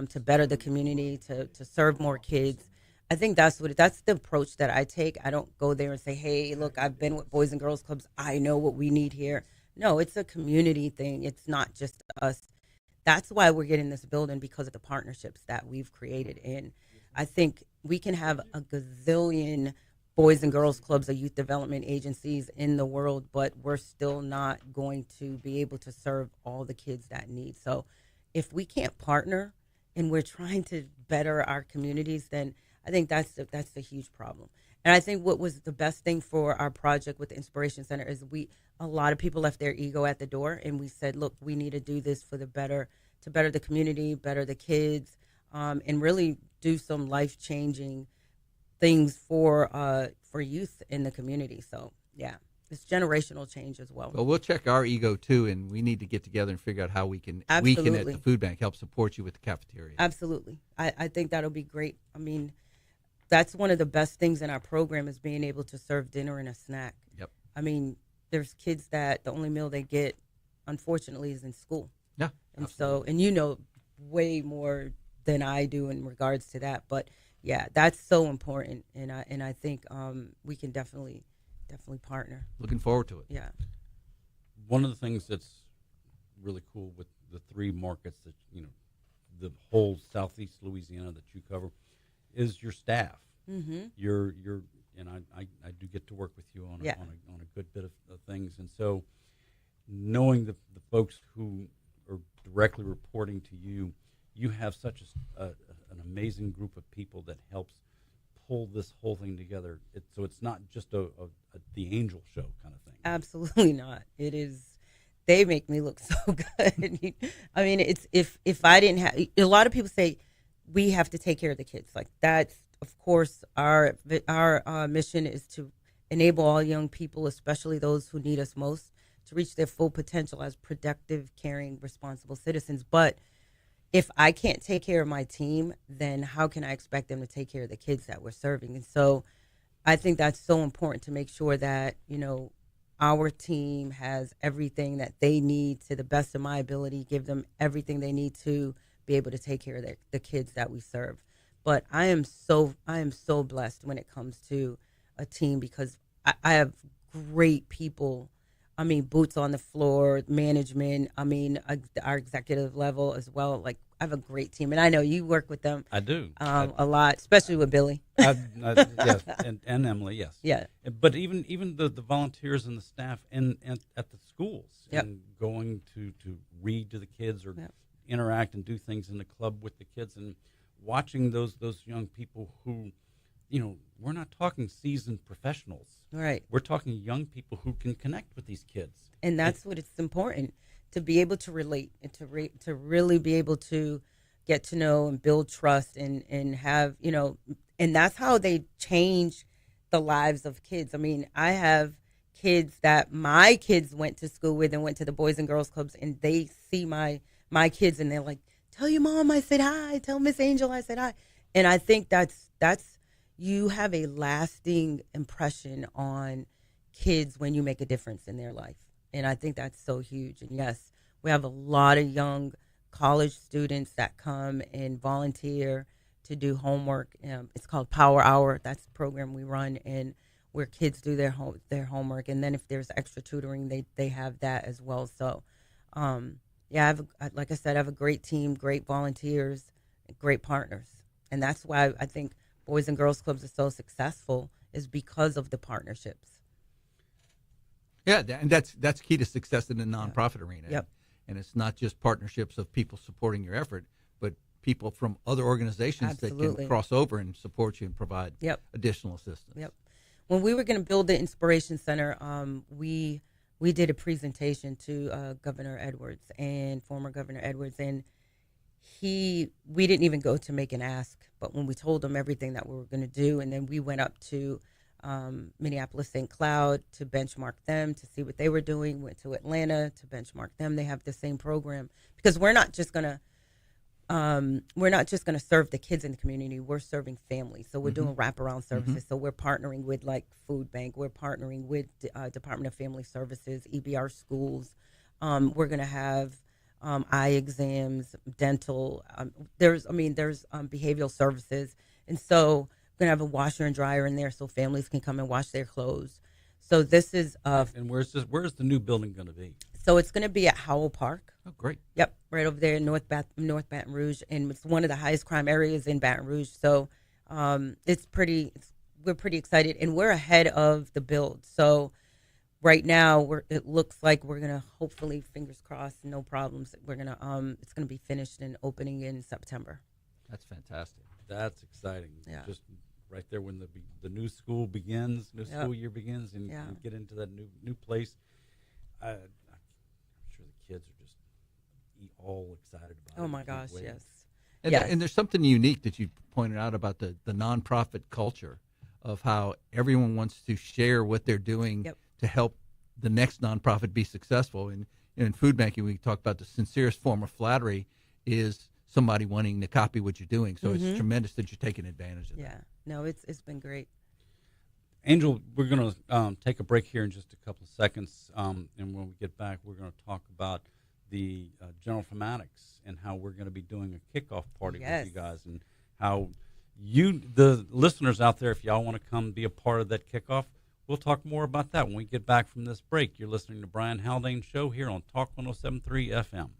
To better the community, to serve more kids. I think that's the approach that I take. I don't go there and say, hey, look, I've been with Boys and Girls Clubs. I know what we need here. No, it's a community thing. It's not just us. That's why we're getting this building, because of the partnerships that we've created. And I think we can have a gazillion Boys and Girls Clubs or youth development agencies in the world, but we're still not going to be able to serve all the kids that need. So if we can't partner, and we're trying to better our communities, then I think that's a huge problem. And I think what was the best thing for our project with the Inspiration Center is a lot of people left their ego at the door, and we said, look, we need to do this to better the community, better the kids, and really do some life-changing things for youth in the community. So, yeah. It's generational change as well. Well, we'll check our ego too, and we need to get together and figure out how we can at the food bank help support you with the cafeteria. Absolutely. I think that'll be great. I mean, that's one of the best things in our program is being able to serve dinner and a snack. Yep. I mean, there's kids that the only meal they get, unfortunately, is in school. Yeah. And absolutely. so, way more than I do in regards to that. But yeah, that's so important, and I think we can definitely partner. Looking forward to it. Yeah. One of the things that's really cool with the three markets that the whole Southeast Louisiana that you cover is your staff. Mm-hmm. You're and I do get to work with you on a good bit of things, and so knowing the folks who are directly reporting to you, you have such an amazing group of people that helps pull this whole thing together. So it's not just the angel show kind of thing. Absolutely not. It is. They make me look so good. I mean, it's if I didn't have. A lot of people say we have to take care of the kids. Like that's of course our mission is to enable all young people, especially those who need us most, to reach their full potential as productive, caring, responsible citizens. But if I can't take care of my team, then how can I expect them to take care of the kids that we're serving? And so I think that's so important to make sure that, our team has everything that they need to the best of my ability, give them everything they need to be able to take care of the kids that we serve. But I am so blessed when it comes to a team because I have great people. I mean, boots on the floor, management. I mean, our executive level as well. Like, I have a great team, and I know you work with them. I do a lot, especially with Billy. Yes, and Emily, yes. Yeah. But even the volunteers and the staff and at the schools Yep. and going to read to the kids or Yep. interact and do things in the club with the kids and watching those young people who, we're not talking seasoned professionals. Right. We're talking young people who can connect with these kids. And that's what it's important to be able to relate and to really be able to get to know and build trust and have, and that's how they change the lives of kids. I mean, I have kids that my kids went to school with and went to the Boys and Girls Clubs, and they see my kids and they're like, tell your mom I said hi, tell Miss Angel I said hi. And I think that's you have a lasting impression on kids when you make a difference in their life. And I think that's so huge. And yes, we have a lot of young college students that come and volunteer to do homework. It's called Power Hour. That's the program we run, and where kids do their homework. And then if there's extra tutoring, they have that as well. So, yeah, like I said, I have a great team, great volunteers, great partners. And that's why I think Boys and Girls Clubs are so successful, is because of the partnerships. Yeah, and that's key to success in the nonprofit arena. Yep. And it's not just partnerships of people supporting your effort, but people from other organizations that Absolutely. can cross over and support you and provide Yep. additional assistance. Yep. When we were going to build the Inspiration Center, we did a presentation to Governor Edwards and former Governor Edwards, and we didn't even go to make an ask, but when we told him everything that we were going to do, and then we went up to Minneapolis St. Cloud to benchmark them to see what they were doing, went to Atlanta to benchmark them. They have the same program, because we're not just going to serve the kids in the community. We're serving families. So we're doing wraparound services. So we're partnering with like Food Bank. We're partnering with Department of Family Services, EBR schools. We're going to have eye exams, dental. There's behavioral services. And so we're going to have a washer and dryer in there so families can come and wash their clothes. So this is And where's the new building going to be? so it's going to be at Howell Park. Oh, great. Yep, right over there in North Baton Rouge, and it's one of the highest crime areas in Baton Rouge. So we're pretty excited, and we're ahead of the build. So right now it looks like we're gonna, hopefully, fingers crossed, no problems, we're gonna it's gonna be finished and opening in September. That's fantastic. That's exciting. Yeah. Just right there when the new school begins, Yep. school year begins, and Yeah. you get into that new place. I'm sure the kids are just all excited about it. Oh my Can't gosh, wait. yes. And, Yes. and there's something unique that you pointed out about the nonprofit culture of how everyone wants to share what they're doing Yep. to help the next nonprofit be successful. And in food banking, we talk about the sincerest form of flattery is somebody wanting to copy what you're doing. So it's tremendous that you're taking advantage of that. Yeah, no, it's been great. Angel, we're going to take a break here in just a couple of seconds, and when we get back, we're going to talk about the General Informatics and how we're going to be doing a kickoff party Yes. with you guys, and how the listeners out there, if y'all want to come be a part of that kickoff, we'll talk more about that when we get back from this break. You're listening to Brian Haldane Show here on Talk 107.3 FM.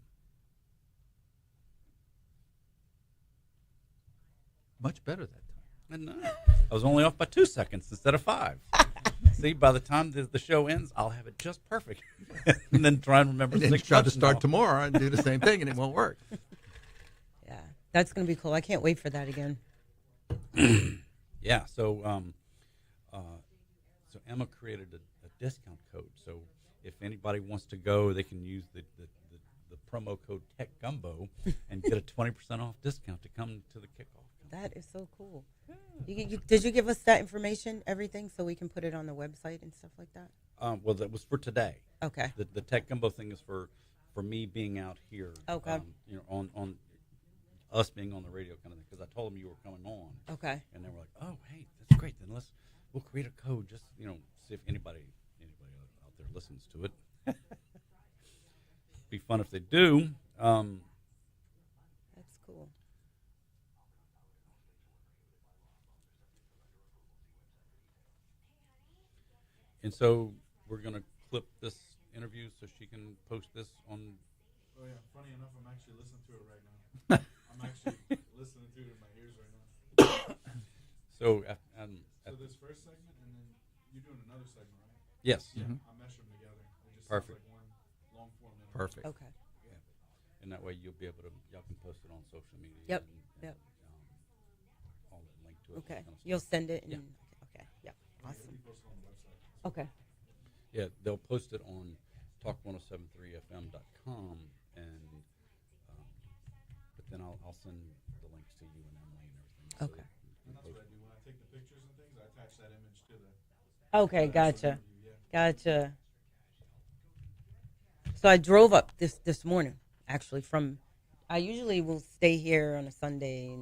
Much better that time. I know. I was only off by 2 seconds instead of 5. See, by the time the show ends, I'll have it just perfect. And then try and remember And then 6 try to months start now. tomorrow and do the same thing, and it won't work. Yeah, that's gonna be cool. I can't wait for that again. Yeah, so Emma created a discount code. So if anybody wants to go, they can use the promo code Tech Gumbo and get a 20% off discount to come to the kickoff. That is so cool. Did you give us that information, everything, so we can put it on the website and stuff like that? Well, that was for today. Okay. The Tech Gumbo thing is for me being out here. Okay. On us being on the radio kind of thing, because I told them you were coming on, Okay. and they were like, "Oh, hey, that's great. Then we'll create a code. Just see if anybody out there listens to it. Be fun if they do." That's cool. And so we're gonna clip this interview so she can post this on. Oh yeah, funny enough, I'm actually listening to it right now. I'm actually listening to it in my ears right now. So So this first segment, and then you're doing another segment, right? yes, Yeah, Mhm. I'll mesh them together. It just Perfect. sounds like one long form interview. Perfect. Okay. and that way you'll be able to y'all can post it on social media. Yep, And, yep. all that link to it. Okay. Kind of You'll stuff. send it. And, Yeah. Okay. Yeah. Yeah, it'll Awesome. be posted on the website. Okay. Yeah, they'll post it on talk1073fm.com, and but then I'll send the links to you and Emily and everything. So Okay. that you can And that's post what I do when I take the pictures and things. I attach that image to the. Okay. the actual Gotcha. interview, yeah. Gotcha. So I drove up this morning, actually. I usually will stay here on a Sunday,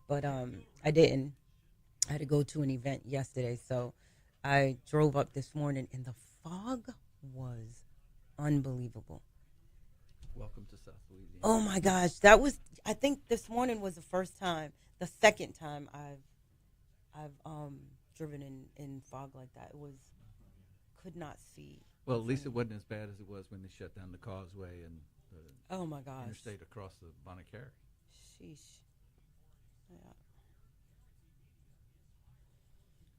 but I didn't. I had to go to an event yesterday, so I drove up this morning, and the fog was unbelievable. Welcome to South Louisiana. Oh my gosh, I think this morning was the second time I've driven in fog like that. Could not see. Well, at least it wasn't as bad as it was when they shut down the causeway and the Oh my gosh. interstate across the Bonacare. Sheesh. Yeah.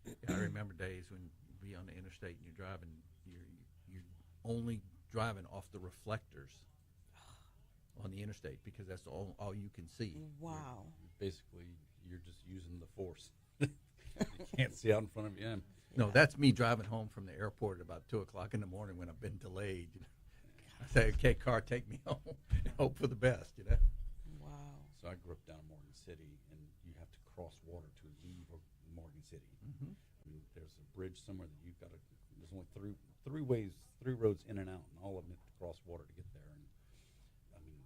Yeah, I remember days when you'd be on the interstate and you're driving, you're only driving off the reflectors on the interstate because that's all you can see. Wow. Basically, you're just using the force. You can't see out in front of you. No, that's me driving home from the airport at about 2:00 in the morning when I've been delayed. I say, "Okay, car, take me home and hope for the best." Wow. So I grew up down in Morgan City, and you have to cross water to leave Morgan City. Mm-hmm. I mean, there's a bridge somewhere that you've got to. There's only three roads in and out, and all of them have to cross water to get there. And I mean,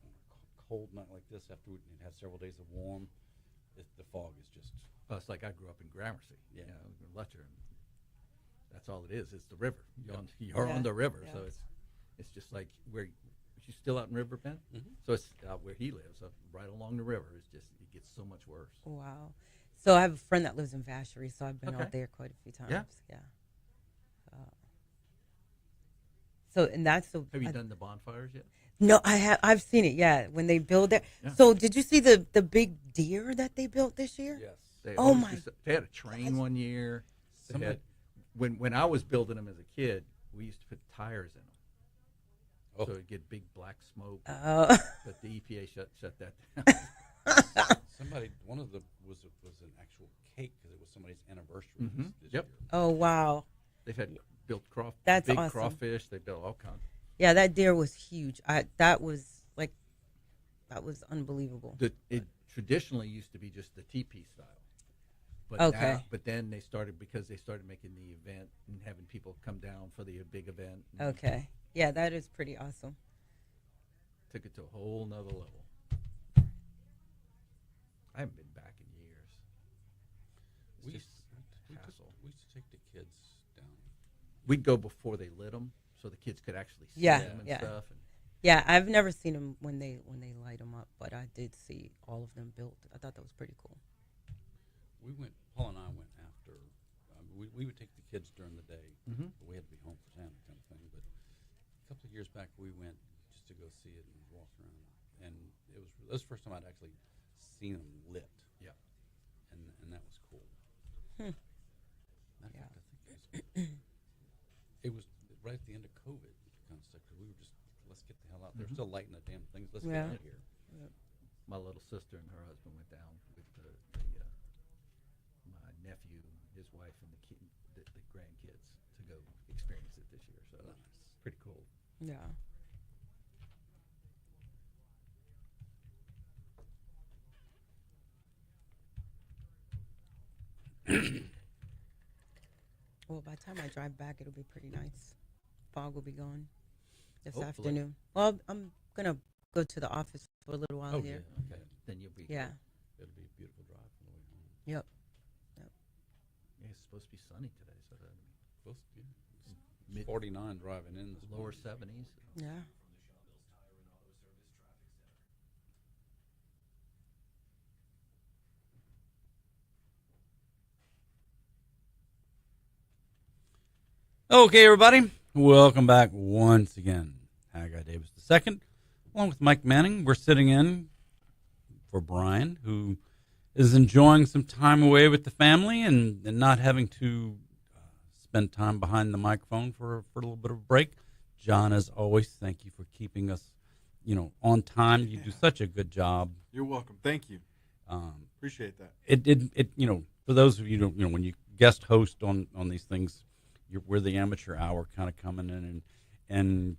on a cold night like this, after we had several days of warm, the fog is just. Well, it's like I grew up in Gramercy, Yeah. Letcher, and that's all it is. It's the river. You're Yeah. on the river, Yeah. so it's just like where she's still out in Riverbend. Mm-hmm. So it's out where he lives, up right along the river. It gets so much worse. Wow. So I have a friend that lives in Vacherie, so I've been Okay. out there quite a few times. Yeah. Yeah. So and that's the. Have you done the bonfires yet? No, I have. I've seen it. Yeah, when they build it. Yeah. So did you see the big deer that they built this year? Yes. They Oh always my they had a train one year. They had, when I was building them as a kid, we used to put tires in them, Oh. so it'd get big black smoke. Oh. But the EPA shut that down. Somebody, one of the was an actual cake because it was somebody's anniversary. Mhm. This Yep. year. Oh wow. They've had built That's big awesome. crawfish. They built all kinds. Yeah, that deer was huge. That was unbelievable. It traditionally used to be just the teepee style. But Okay. but then they started making the event and having people come down for the big event. And Okay. Yeah, that is pretty awesome. Took it to a whole nother level. I haven't been back in years. We It's used, just we, took, hassle. we used to take the kids down. We'd go before they lit them, so the kids could actually see Yeah, them and yeah. stuff. And Yeah, I've never seen them when they light them up, but I did see all of them built. I thought that was pretty cool. Paul and I went after. We would take the kids during the day, Mhm. but we had to be home for Santa kind of thing. But a couple of years back, we went just to go see it and walk around, and that was the first time I'd actually seen them lit. Yeah. and that was cool. Hmm. Matter of Yeah. fact, I think it was right at the end of COVID kind of stuff. 'Cause we were just let's get the hell out. They're Mhm. still lighting the damn things. Let's Yeah. get out of here. my little sister and her husband went down with my nephew, his wife, and the grandkids to go experience it this year. So Nice. pretty cool. Yeah. Well, by the time I drive back, it'll be pretty nice. Fog will be gone this Hopefully. afternoon. Well, I'm gonna go to the office for a little while Oh, here. yeah. Okay. Then you'll be. Yeah. It'll be a beautiful drive on the way home. Yep. Yeah, it's supposed to be sunny today, so that Close to you. mid 49 driving in. This lower morning. 70s. Yeah. Okay, everybody, welcome back once again. Haggai Davis II, along with Mike Manning. We're sitting in for Brian, who is enjoying some time away with the family and not having to spend time behind the microphone for a little bit of a break. John, as always, thank you for keeping us, on time. You do such a good job. You're welcome. Thank you. Appreciate that. It for those of you who when you guest host on these things, we're the amateur hour kind of coming in, and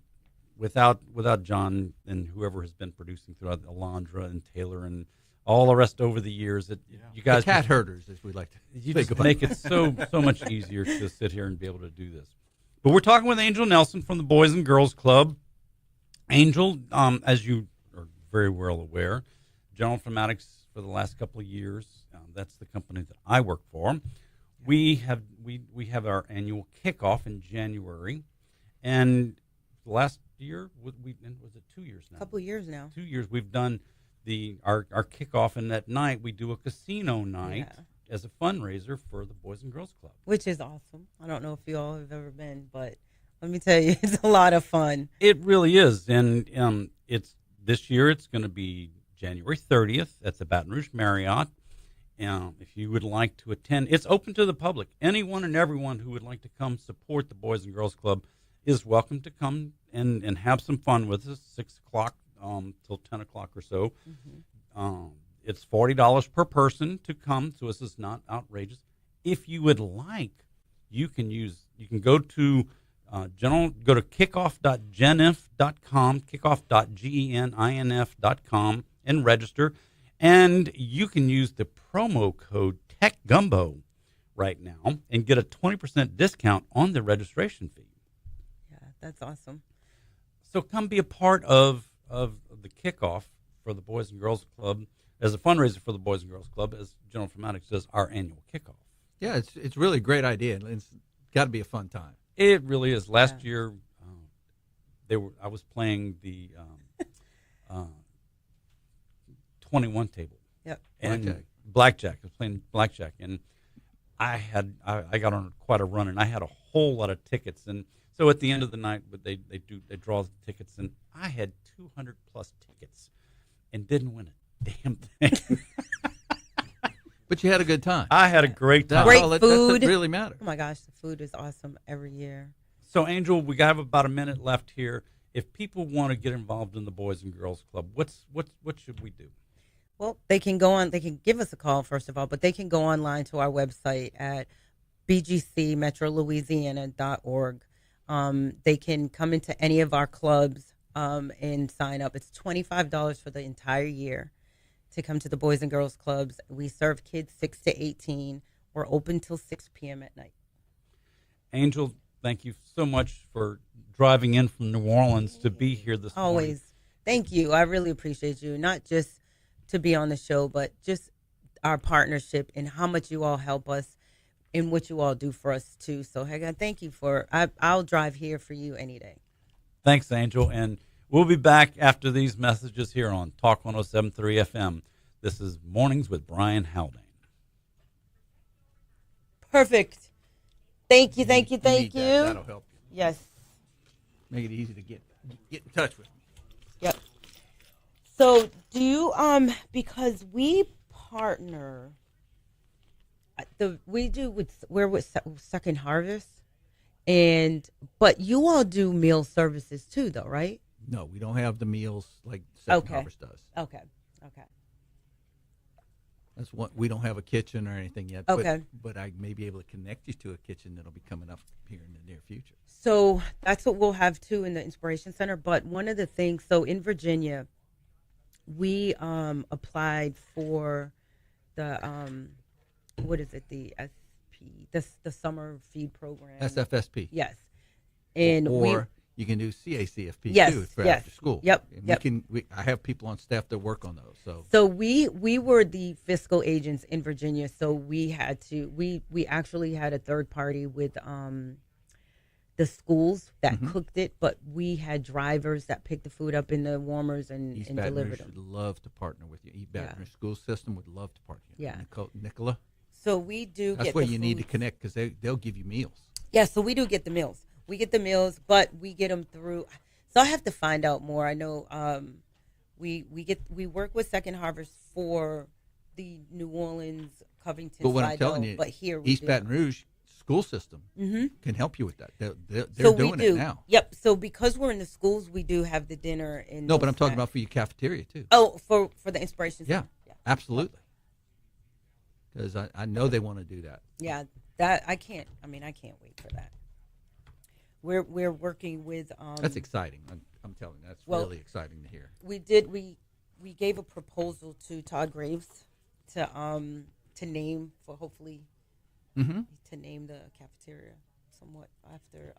without John and whoever has been producing throughout Alondra and Taylor and all the rest over the years, you guys the cat herders, as we like to you think just about. make it so much easier to sit here and be able to do this. But we're talking with Angel Nelson from the Boys and Girls Club. Angel, as you are very well aware, General Informatics for the last couple of years. That's the company that I work for. We have our annual kickoff in January, and last year was it 2 years now? A couple years now. 2 years we've done our kickoff, and that night we do a casino night as a fundraiser for the Boys and Girls Club, Which is awesome. I don't know if you all have ever been, but let me tell you, it's a lot of fun. It really is, and it's this year. It's going to be January 30th at the Baton Rouge Marriott. If you would like to attend, it's open to the public. Anyone and everyone who would like to come support the Boys and Girls Club is welcome to come and have some fun with us. 6 o'clock till 10 o'clock or so. Mm-hmm. It's $40 per person to come, so this is not outrageous. If you would like, you can go to go to kickoff.geninf.com, kickoff.geninf.com, and register. And you can use the promo code TechGumbo right now and get a 20% discount on the registration fee. Yeah, that's awesome. So come be a part of the kickoff for the Boys and Girls Club as a fundraiser for the Boys and Girls Club, as General Informatics does our annual kickoff. Yeah, it's really a great idea. It's got to be a fun time. It really is. Last year, I was playing the 21 table. Yep. And blackjack. I was playing blackjack, and I got on quite a run, and I had a whole lot of tickets. And so at the end of the night, they draw the tickets, and I had 200 plus tickets, and didn't win a damn thing. But you had a good time. I had a great time. Great That's food. what really matters. Oh my gosh, the food is awesome every year. So, Angel, we have about a minute left here. If people want to get involved in the Boys and Girls Club, what should we do? Well, they can go on. They can give us a call first of all, but they can go online to our website at bgcmetrolouisiana.org. They can come into any of our clubs and sign up. It's $25 for the entire year to come to the Boys and Girls Clubs. We serve kids 6 to 18. We're open till 6 p.m. at night. Angel, thank you so much for driving in from New Orleans to be here this morning. Always. Thank you. I really appreciate you. Not just to be on the show, but just our partnership and how much you all help us and what you all do for us too. So, Haggai, thank you I'll drive here for you any day. Thanks, Angel. And we'll be back after these messages here on Talk 107.3 FM. This is Mornings with Brian Haldane. Perfect. Thank you. You need that. That'll help you. Yes. Make it easy to get in touch with me. Yep. So do you because we partner we're with Second Harvest, but you all do meal services too though, right? No, we don't have the meals like Second Harvest does. Okay. That's what we don't have a kitchen or anything yet. Okay. But I may be able to connect you to a kitchen that'll be coming up here in the near future. So that's what we'll have too in the Inspiration Center. But one of the things, so in Virginia, we applied for the what is it? The SP, the summer feed program. SFSP. Yes, and or You can do CACFP Yes, too for yes. after school. Yep, And yep. I have people on staff that work on those. So we were the fiscal agents in Virginia. So we had to we actually had a third party with the schools that Mhm. cooked it, but we had drivers that picked the food up in the warmers and East Baton delivered Rouge would them. love to partner with you. East Baton Yeah. Rouge school system would love to partner with you. Yeah. Nicola, So we do. that's get where the you need to foods. connect because they'll give you meals. Yeah, so we do get the meals. We get the meals, but we get them through. So I have to find out more. I know we work with Second Harvest for the New Orleans, Covington, But what I'm Slidell, telling you, but here we East do. Baton Rouge school system Mhm. can help you with that. They're So we doing do. it now. Yep. So because we're in the schools, we do have the dinner in. No, but those I'm talking snacks. about for your cafeteria too. Oh, for the inspiration. Yeah, Center. Yeah. absolutely. Because I know they want to do that. Yeah, that I can't. I mean, I can't wait for that. We're working with. That's exciting. I'm telling you, that's well, really exciting to hear. We gave a proposal to Todd Graves to name for hopefully Mm-hmm. to name the cafeteria somewhat after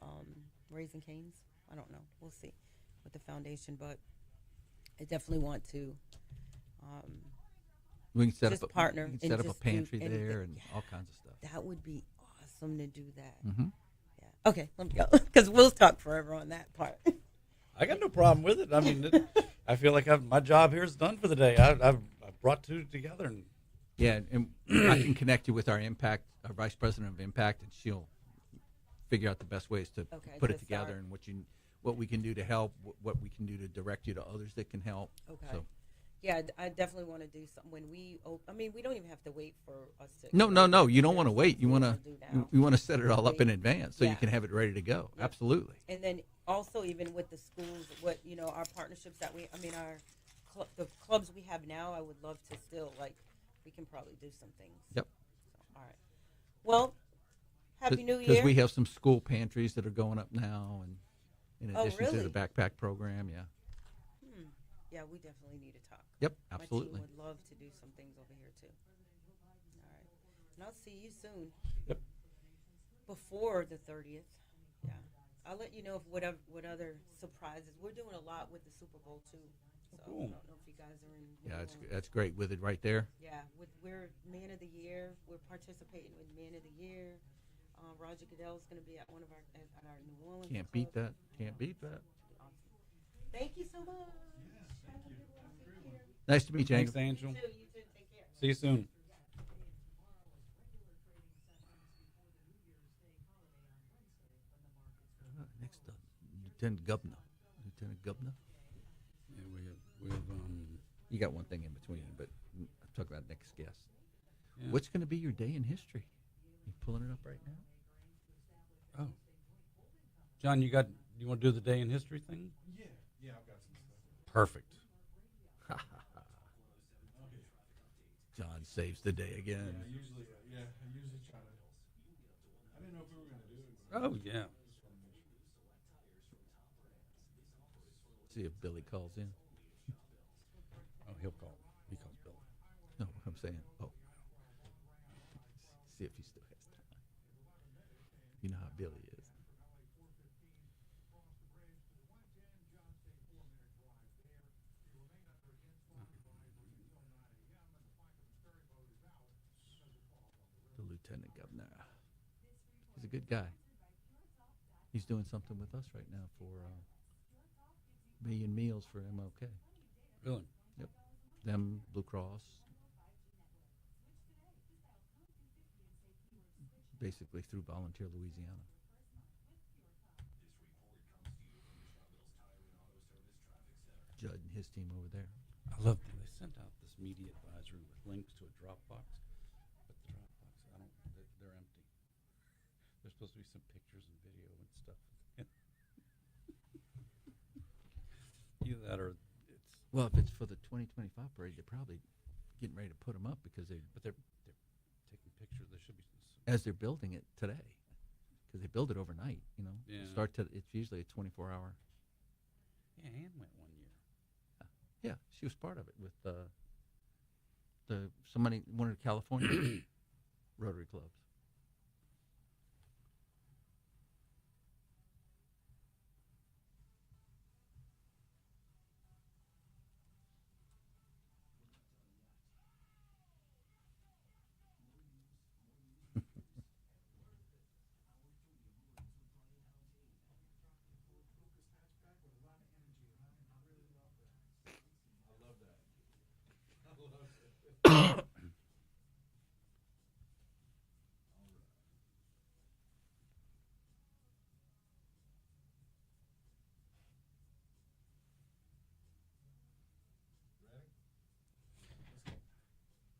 Raising Cane's. I don't know. We'll see with the foundation, but I definitely want to. We can set Just up partner we and can set up a just do pantry anything. there and Yeah. all kinds of stuff. That would be awesome to do that. Mm-hmm. Yeah. Okay, let me go because we'll talk forever on that part. I got no problem with it. I mean, I feel like my job here is done for the day. I've brought two together, and Yeah, and I can connect you with our vice president of impact, and she'll figure out the best ways to Okay, put to it together start. and what we can do to help, what we can do to direct you to others that can help. Okay. So, Yeah, I definitely want to do something when we. I mean, we don't even have to wait for us to. no, you don't want to wait. You want to do now. you want to set it all up in advance so you Yeah. can have it ready to go. Yep. Absolutely. And then also even with the schools, what our partnerships that the clubs we have now, I would love to still we can probably do some things. Yep. So, all right. Well, Happy New Year. Because we have some school pantries that are going up now, and in Oh, addition to really? the backpack program, yeah. Yeah, we definitely need to talk. Yep, My absolutely. team would love to do some things over here too. All right. And I'll see you soon. Yep. Before the 30th. Yeah. I'll let you know what other surprises. We're doing a lot with the Super Bowl too. So Cool. I don't know if you guys are in. Yeah, that's great with it right there. Yeah, we're Man of the Year. We're participating with Man of the Year. Roger Goodell's going to be at our New Orleans. Can't beat club. that. Can't beat that. Awesome. Thank you so much. Have a good one. Take care. Nice to meet you, thanks, Angel. Angel. You too. You too. Take care. See you soon. Next, Lieutenant Governor. Lieutenant Governor. Yeah, we have You got one thing in between, but I'm talking about next guest. yeah. What's going to be your day in history? You pulling it up right now? Oh, John, you want to do the day in history thing? Yeah, I've got some stuff. Perfect. John saves the day again. I usually try to. I didn't know if we were going to do it. But Oh yeah. just want to make sure. See if Billy calls in. Oh, he'll call. He calls Bill. No, I'm saying. Oh. See if he still has time. You know how Billy is. The Lieutenant Governor. He's a good guy. He's doing something with us right now for Million Meals for MLK. Really? Yep. Them, Blue Cross. Basically through Volunteer Louisiana. Judd and his team over there. I love them. They sent out this media advisory with links to a Dropbox, but the Dropbox, they're empty. There's supposed to be some pictures and video and stuff. Either that or it's. Well, if it's for the 2025 parade, they're probably getting ready to put them up because But they're taking pictures. There should be some. as they're building it today, because they build it overnight. Yeah. It's usually a 24-hour. Yeah, Ann went one year. Yeah, she was part of it with one of the California Rotary clubs.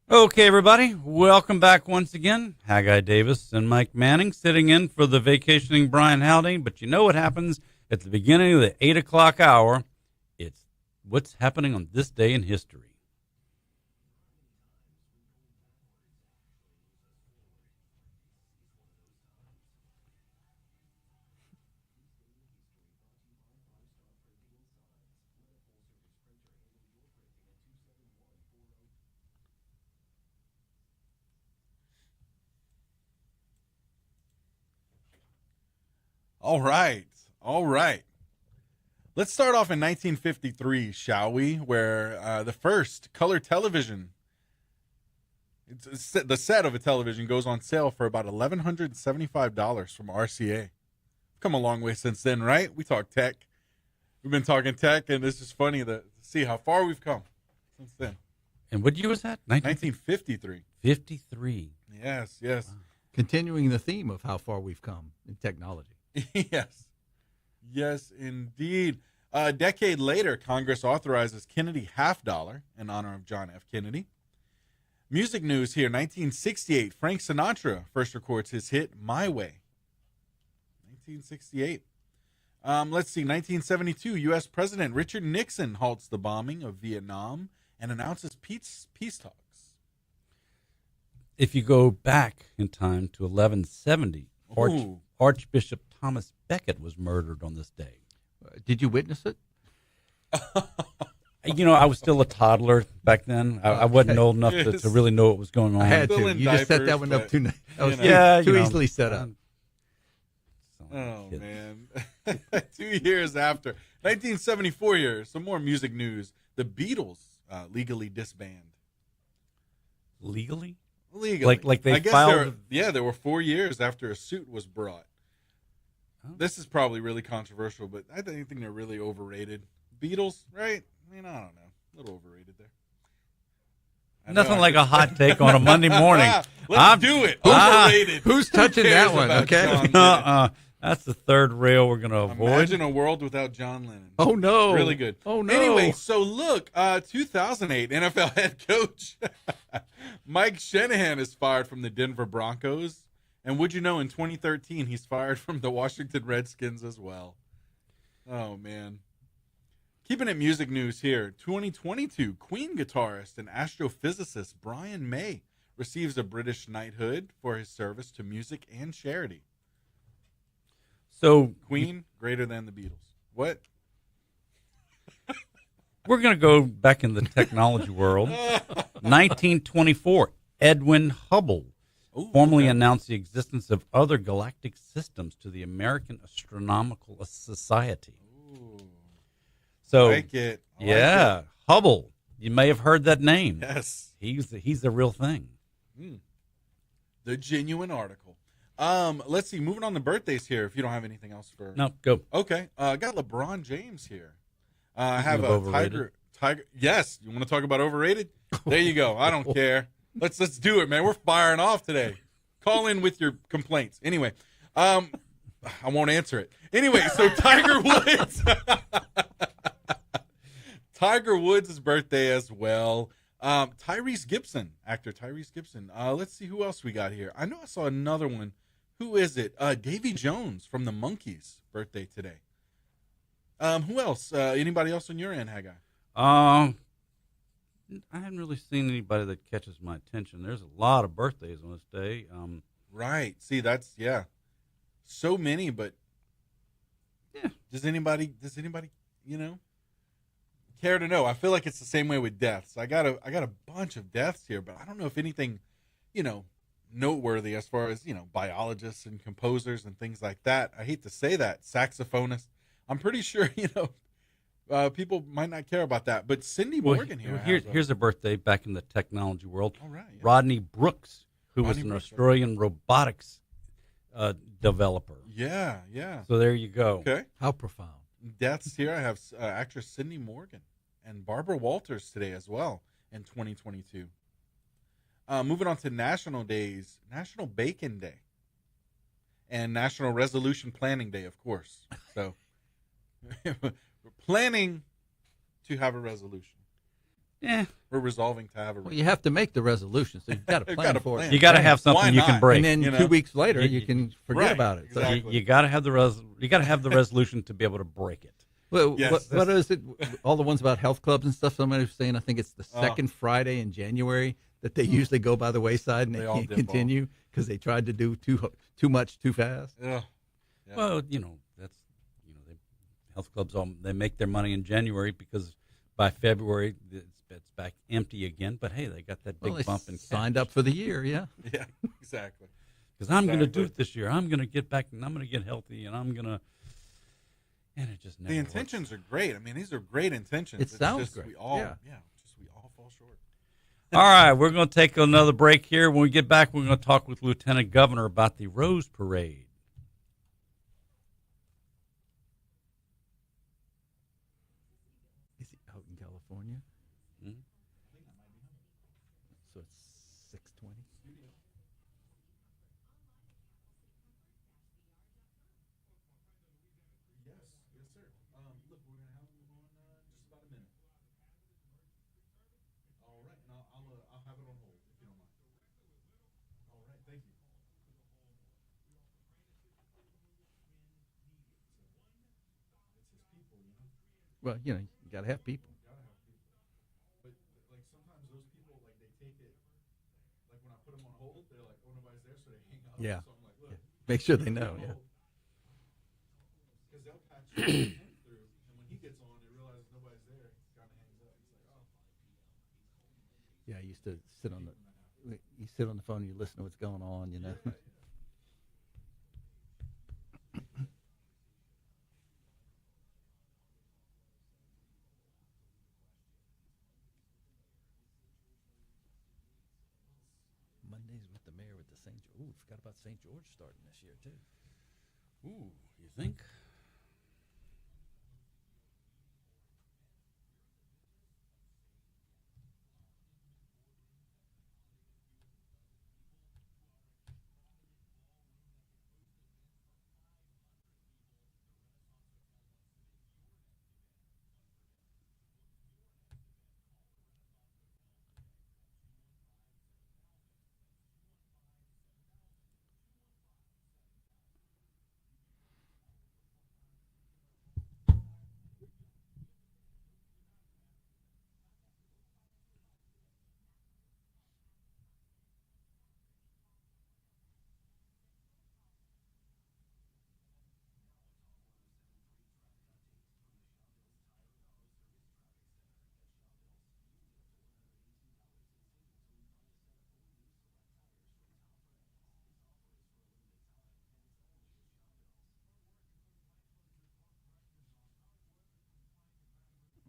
Okay, everybody, welcome back once again. Haggai Davis and Mike Manning sitting in for the vacationing Brian Haldane. But you know what happens at the beginning of the 8 o'clock hour? It's what's happening on this day in history. All right. All right. Let's start off in 1953, shall we? Where the first color television, the set of a television goes on sale for about $1,175 from RCA. Come a long way since then, right? We talk tech. We've been talking tech, and it's just funny to see how far we've come since then. And what year was that? 1953. 53. Yes, yes. Continuing the theme of how far we've come in technology. Yes. Yes, indeed. A decade later, Congress authorizes Kennedy $50 in honor of John F. Kennedy. Music news here. 1968, Frank Sinatra first records his hit, My Way. 1968. Let's see. 1972, U.S. President Richard Nixon halts the bombing of Vietnam and announces peace talks. If you go back in time to 1170, Archbishop Thomas Becket was murdered on this day. Did you witness it? You know, I was still a toddler back then. I wasn't old enough to really know what was going on. I had Still to. in You just set diapers, that one up but, too. That was you too easily set up. Oh, man. 2 years after. 1974 here. Some more music news. The Beatles legally disband. Legally? Legally. Like they I guess filed? there were 4 years after a suit was brought. Oh. This is probably really controversial, but I think they're really overrated. Beatles, right? I mean, I don't know. A little overrated there. Nothing like a hot take on a Monday morning. Let's do it. Overrated. Who's touching Who that cares one? about Okay. John Lennon? That's the third rail we're going to avoid. Imagine a world without John Lennon. Oh no! Really good. Oh no! Anyway, so look, 2008 NFL head coach Mike Shanahan is fired from the Denver Broncos, and would you know, in 2013 he's fired from the Washington Redskins as well. Oh man. Keeping it music news here, 2022 Queen guitarist and astrophysicist Brian May receives a British knighthood for his service to music and charity. So Queen greater than the Beatles. What? we're going to go back in the technology world. 1924, Edwin Hubble formally announced the existence of other galactic systems to the American Astronomical Society. Ooh. So, Like it. I like yeah, it. Hubble. You may have heard that name. Yes. He's the real thing. The genuine article. Let's see. Moving on to birthdays here. If you don't have anything else for No, go. Okay. I got LeBron James here. I have Speaking of a overrated. Tiger. Yes. You want to talk about overrated? There you go. I don't care. Let's do it, man. We're firing off today. Call in with your complaints. Anyway, I won't answer it. Anyway, so Tiger Woods. Tiger Woods' birthday as well. Tyrese Gibson, actor Tyrese Gibson. Let's see who else we got here. I know I saw another one. Who is it? Davy Jones from the Monkees, birthday today. Who else? Anybody else on your end, Haggai? I haven't really seen anybody that catches my attention. There's a lot of birthdays on this day. Right. See, that's so many, but Yeah. Does anybody, care to know? I feel like it's the same way with deaths. I got a bunch of deaths here, but I don't know if anything, noteworthy as far as, biologists and composers and things like that. I hate to say that. Saxophonists. I'm pretty sure, people might not care about that. But Cindy Morgan here. Here's a birthday back in the technology world. All right. Yeah. Rodney Brooks, who was Rodney an Brooks, Australian robotics developer. Yeah, yeah. So there you go. Okay. How profound. Deaths here. I have actress Cindy Morgan and Barbara Walters today as well. in 2022. Moving on to national days, National Bacon Day and National Resolution Planning Day, of course. So we're planning to have a resolution. Yeah. We're resolving to have a Well, resolution. you have to make the resolution, so you've got to You've plan gotta for plan. it. You got to have Why something you can not? break. And then you know? 2 weeks later, You- you can forget Right, about it. So, exactly. You got to have the resolution to be able to break it. well, Yes, what is it? All the ones about health clubs and stuff. Somebody was saying, I think it's the Oh. second Friday in January that they usually go by the wayside and they They all can't dip continue because they tried to do too much too fast. Ugh. Yeah. Well, that's health clubs they make their money in January because by February it's back empty again. But hey, they got that big Well, they bump in signed up for the year, yeah. Yeah, exactly. because I'm going to do Exactly. it this year. I'm going to get back and I'm going to get healthy and I'm going to. And it just never The works. intentions are great. I mean, these are great intentions. It It's sounds just great. We all, Yeah. we all fall short. All right, we're going to take another break here. When we get back, we're going to talk with Lieutenant Governor about the Rose Parade. Is he out in California? Mhm. So it's 6:20. Yes, sir. Look, we're gonna have them on just about a minute. All right, and I'll have it on hold if you don't mind. All right, thank you. It's his people, you know. Well, you got to have people. You gotta have people. But like sometimes those people like they take it. Like when I put them on hold, they're like, "Oh, nobody's there," so they hang up. Yeah. So I'm like, "Look." Make sure they know, yeah. Because they'll patch him through, and when he gets on, they realize nobody's there. He kind of hangs up. He's like, "Oh." Yeah, I used to sit on the phone and you listen to what's going on, you know. Mondays with the mayor with the St. George. Ooh, forgot about St. George starting this year too. Ooh, you think?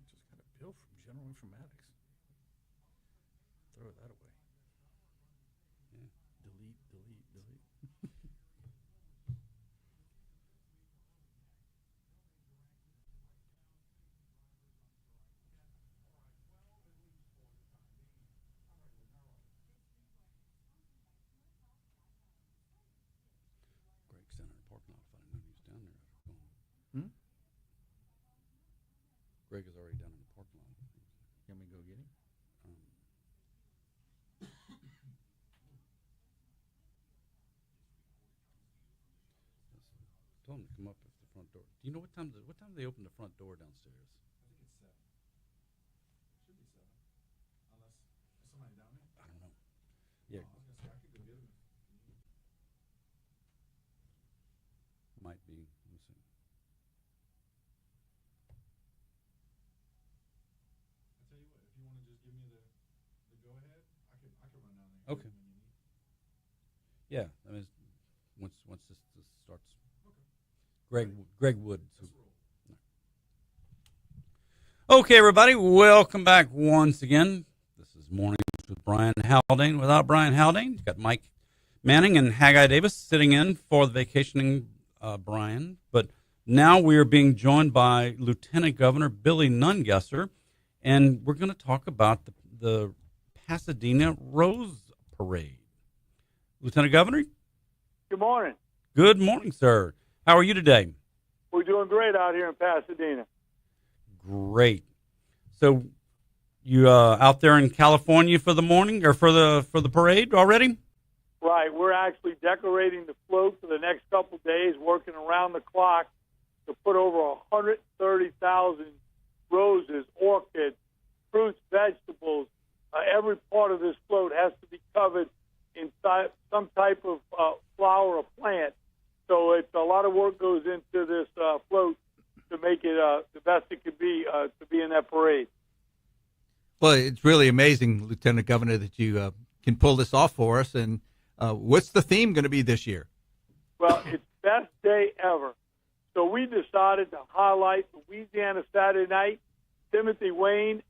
Just got a bill from General Informatics. Throw that away. Yeah. Delete. Greg's down in the parking lot. If I didn't know he was down there, I'd have gone. Hmm? Greg is already down in the parking lot. You want me to go get him? Um, Told him to come up at the front door. Do you know what time they open the front door downstairs? I think it's 7. Should be 7. Unless is somebody down there. I don't know. Yeah, I was gonna say I could go get him. might be. Let me see. I tell you what, if you want to just give me the go ahead, I could run down there. and Okay. get him when you need. Yeah, I mean, once this starts. Okay. Greg Wood. Let's roll. Okay, everybody, welcome back once again. This is Mornings with Brian Haldane. Without Brian Haldane, you've got Mike Manning and Haggai Davis sitting in for the vacationing Brian. But now we are being joined by Lieutenant Governor Billy Nungesser, and we're going to talk about the Pasadena Rose Parade. Lieutenant Governor, Good morning. good morning, sir. How are you today? We're doing great out here in Pasadena. Great. So, you out there in California for the morning or for the parade already? Right. We're actually decorating the float for the next couple of days, working around the clock to put over 130,000 roses, orchids, fruits, vegetables. Every part of this float has to be covered in some type of flower or plant. So it's a lot of work goes into this float to make it the best it could be to be in that parade. Well, it's really amazing, Lieutenant Governor, that you can pull this off for us. And what's the theme going to be this year? Well, it's best day ever. So we decided to highlight Louisiana Saturday night. Timothy Wayne,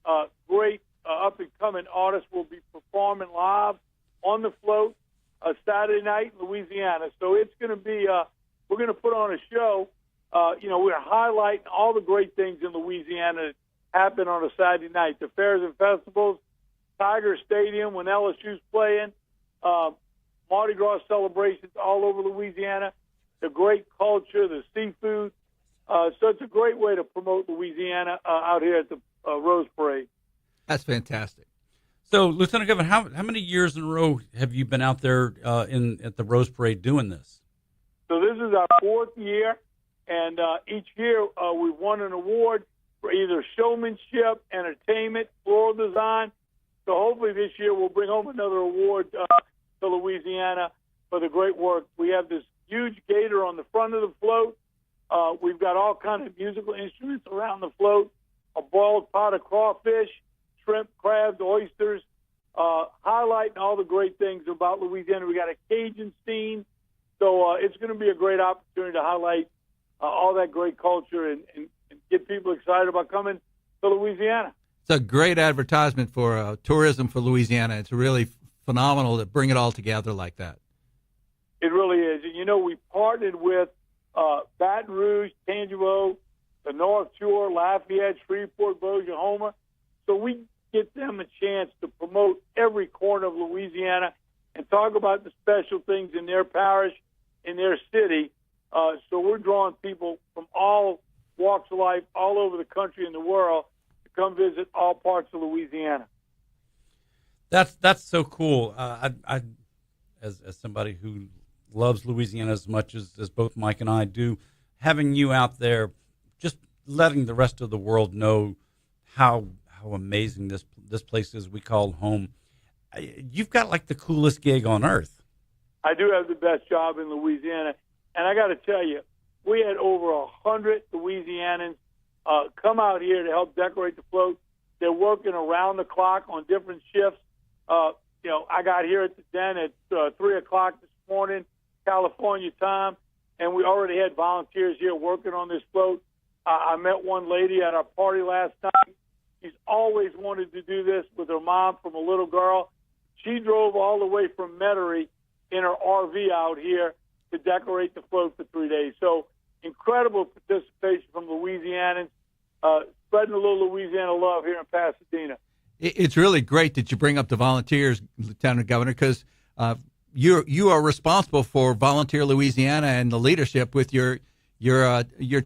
great up-and-coming artist, will be performing live on the float Saturday night in Louisiana. So it's going to be, we're going to put on a show. We're highlighting all the great things in Louisiana that happen on a Saturday night. The fairs and festivals, Tiger Stadium when LSU's playing, Mardi Gras celebrations all over Louisiana, the great culture, the seafood. So it's a great way to promote Louisiana out here at the Rose Parade. That's fantastic. So, Lieutenant Governor, how many years in a row have you been out there at the Rose Parade doing this? So this is our fourth year, and each year we've won an award for either showmanship, entertainment, floral design. So hopefully this year we'll bring home another award to Louisiana for the great work. We have this huge gator on the front of the float. We've got all kinds of musical instruments around the float, a boiled pot of crawfish, shrimp, crabs, oysters, highlighting all the great things about Louisiana. We got a Cajun scene. So it's going to be a great opportunity to highlight all that great culture and get people excited about coming to Louisiana. It's a great advertisement for tourism for Louisiana. It's really phenomenal to bring it all together like that. It really is. And, we partnered with Baton Rouge, Tangier, the North Shore, Lafayette, Shreveport, Bossier, Homer. So we get them a chance to promote every corner of Louisiana and talk about the special things in their parish, in their city. So we're drawing people from all walks of life, all over the country and the world, to come visit all parts of Louisiana. That's so cool. I as somebody who loves Louisiana as much as both Mike and I do, having you out there, just letting the rest of the world know how amazing this place is we call home. You've got like the coolest gig on earth. I do have the best job in Louisiana, and I got to tell you, we had over 100 Louisianans come out here to help decorate the float. They're working around the clock on different shifts. I got here at the den at 3 o'clock this morning, California time, and we already had volunteers here working on this float. I met one lady at our party last night. She's always wanted to do this with her mom from a little girl. She drove all the way from Metairie in her RV out here to decorate the float for 3 days. So incredible participation from Louisianans, spreading a little Louisiana love here in Pasadena. It's really great that you bring up the volunteers, Lieutenant Governor, because you are responsible for Volunteer Louisiana and the leadership with your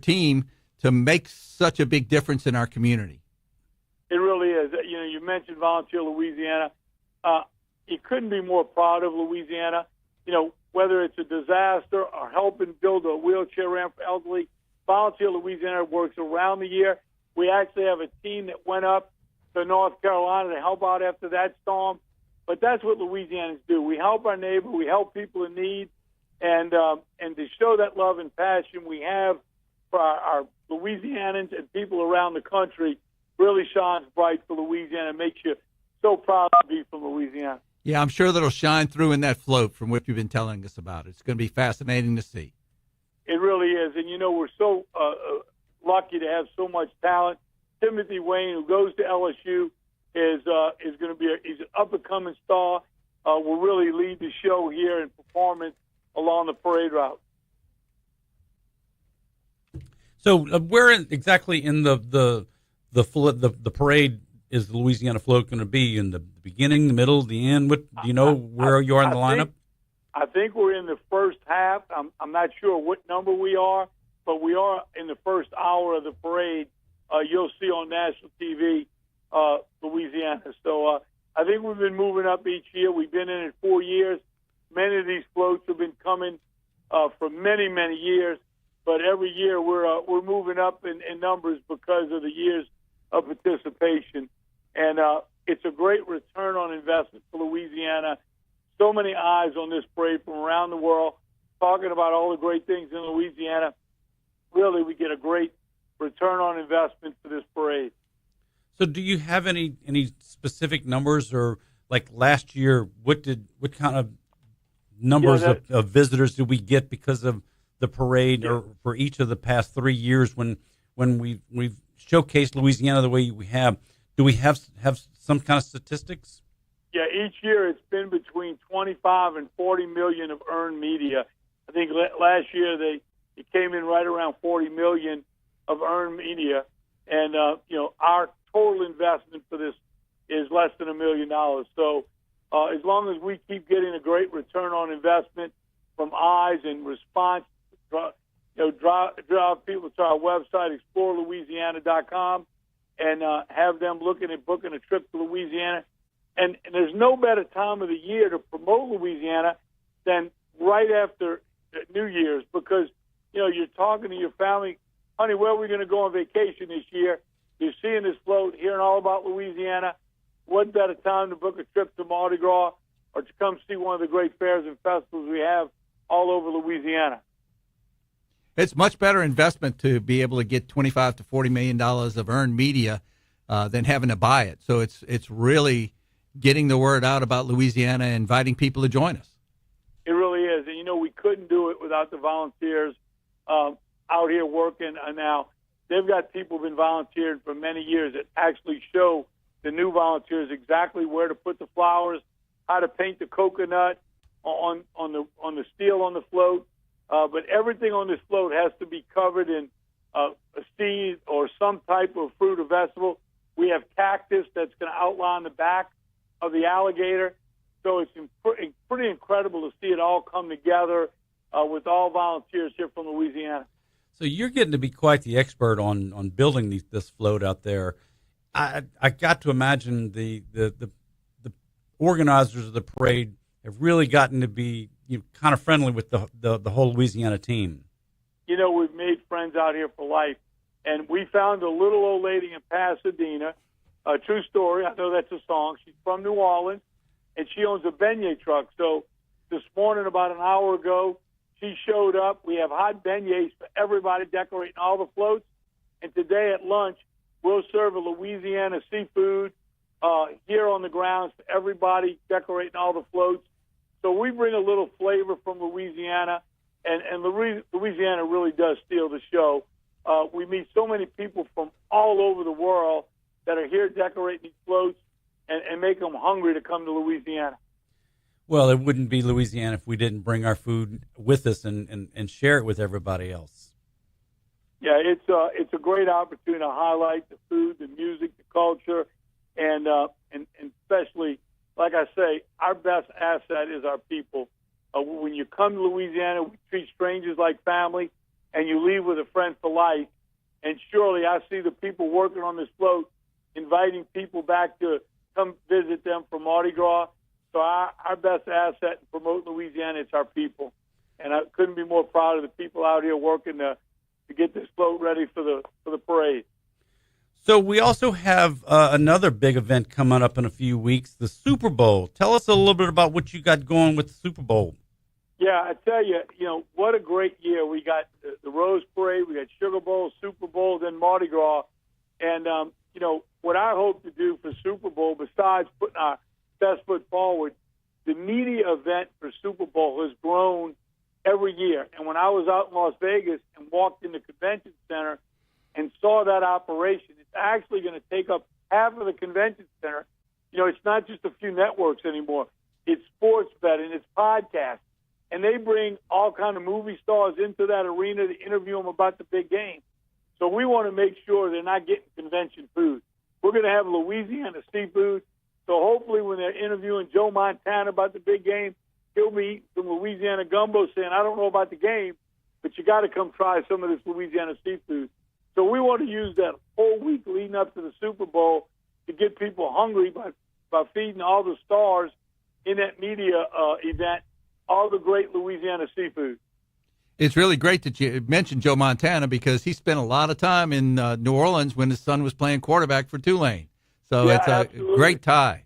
team to make such a big difference in our community. It really is. You mentioned Volunteer Louisiana. You couldn't be more proud of Louisiana. Whether it's a disaster or helping build a wheelchair ramp for elderly, Volunteer Louisiana works around the year. We actually have a team that went up to North Carolina to help out after that storm. But that's what Louisianans do. We help our neighbor. We help people in need. And to show that love and passion we have for our Louisianans and people around the country really shines bright for Louisiana and makes you so proud to be from Louisiana. Yeah, I'm sure that'll shine through in that float from what you've been telling us about. It's going to be fascinating to see. It really is. And, we're so lucky to have so much talent. Timothy Wayne, who goes to LSU, is going to be he's an up-and-coming star. Will really lead the show here in performance along the parade route. So where exactly in the parade is the Louisiana float going to be in the beginning, the middle, the end? What do you know where you are in the lineup? I think we're in the first half. I'm not sure what number we are, but we are in the first hour of the parade. You'll see on national TV, Louisiana. So I think we've been moving up each year. We've been in it 4 years. Many of these floats have been coming for many, many years, but every year we're moving up in numbers because of the years of participation. And it's a great return on investment for Louisiana. So many eyes on this parade from around the world talking about all the great things in Louisiana. Really, we get a great return on investment for this parade. So do you have any specific numbers, or like last year, what kind of numbers of visitors did we get because of the parade, or for each of the past 3 years when we've showcased Louisiana the way we have? Do we have some kind of statistics? Yeah, each year it's been between 25 and 40 million of earned media. I think last year it came in right around 40 million of earned media, and our total investment for this is less than $1 million. So as long as we keep getting a great return on investment from eyes and response, drive people to our website, explorelouisiana.com, and have them looking at booking a trip to Louisiana. And there's no better time of the year to promote Louisiana than right after New Year's, because, you're talking to your family, honey, where are we going to go on vacation this year? You're seeing this float, hearing all about Louisiana. What better time to book a trip to Mardi Gras or to come see one of the great fairs and festivals we have all over Louisiana? It's much better investment to be able to get $25 to $40 million of earned media than having to buy it. So it's really getting the word out about Louisiana, inviting people to join us. It really is. And, we couldn't do it without the volunteers out here working. Now, they've got people who've been volunteering for many years that actually show the new volunteers exactly where to put the flowers, how to paint the coconut on the steel on the float. But everything on this float has to be covered in a seed or some type of fruit or vegetable. We have cactus that's going to outline the back of the alligator. So it's pretty incredible to see it all come together with all volunteers here from Louisiana. So you're getting to be quite the expert on building this float out there. I got to imagine the organizers of the parade have really gotten to be kind of friendly with the whole Louisiana team. We've made friends out here for life. And we found a little old lady in Pasadena, a true story. I know that's a song. She's from New Orleans, and she owns a beignet truck. So this morning, about an hour ago, she showed up. We have hot beignets for everybody decorating all the floats. And today at lunch, we'll serve a Louisiana seafood here on the grounds for everybody decorating all the floats. So we bring a little flavor from Louisiana, and Louisiana really does steal the show. We meet so many people from all over the world that are here decorating these floats and make them hungry to come to Louisiana. Well, it wouldn't be Louisiana if we didn't bring our food with us and share it with everybody else. Yeah, it's a great opportunity to highlight the food, the music, the culture, and especially, like I say, our best asset is our people. When you come to Louisiana, we treat strangers like family, and you leave with a friend for life. And surely I see the people working on this float, inviting people back to come visit them for Mardi Gras. So our best asset in promoting Louisiana is our people. And I couldn't be more proud of the people out here working to get this float ready for the parade. So we also have another big event coming up in a few weeks, the Super Bowl. Tell us a little bit about what you got going with the Super Bowl. Yeah, I tell you, what a great year. We got the Rose Parade, we got Sugar Bowl, Super Bowl, then Mardi Gras. And, what I hope to do for Super Bowl, besides putting our best foot forward, the media event for Super Bowl has grown every year. And when I was out in Las Vegas and walked in the convention center and saw that operation, it's actually going to take up half of the convention center. It's not just a few networks anymore. It's sports betting, it's podcasts. And they bring all kind of movie stars into that arena to interview them about the big game. So we want to make sure they're not getting convention food. We're going to have Louisiana seafood. So hopefully when they're interviewing Joe Montana about the big game, he'll be eating some Louisiana gumbo saying, I don't know about the game, but you got to come try some of this Louisiana seafood. So we want to use that whole week leading up to the Super Bowl to get people hungry by feeding all the stars in that media event all the great Louisiana seafood. It's really great that you mentioned Joe Montana because he spent a lot of time in New Orleans when his son was playing quarterback for Tulane. So Yeah, it's a absolutely. great tie.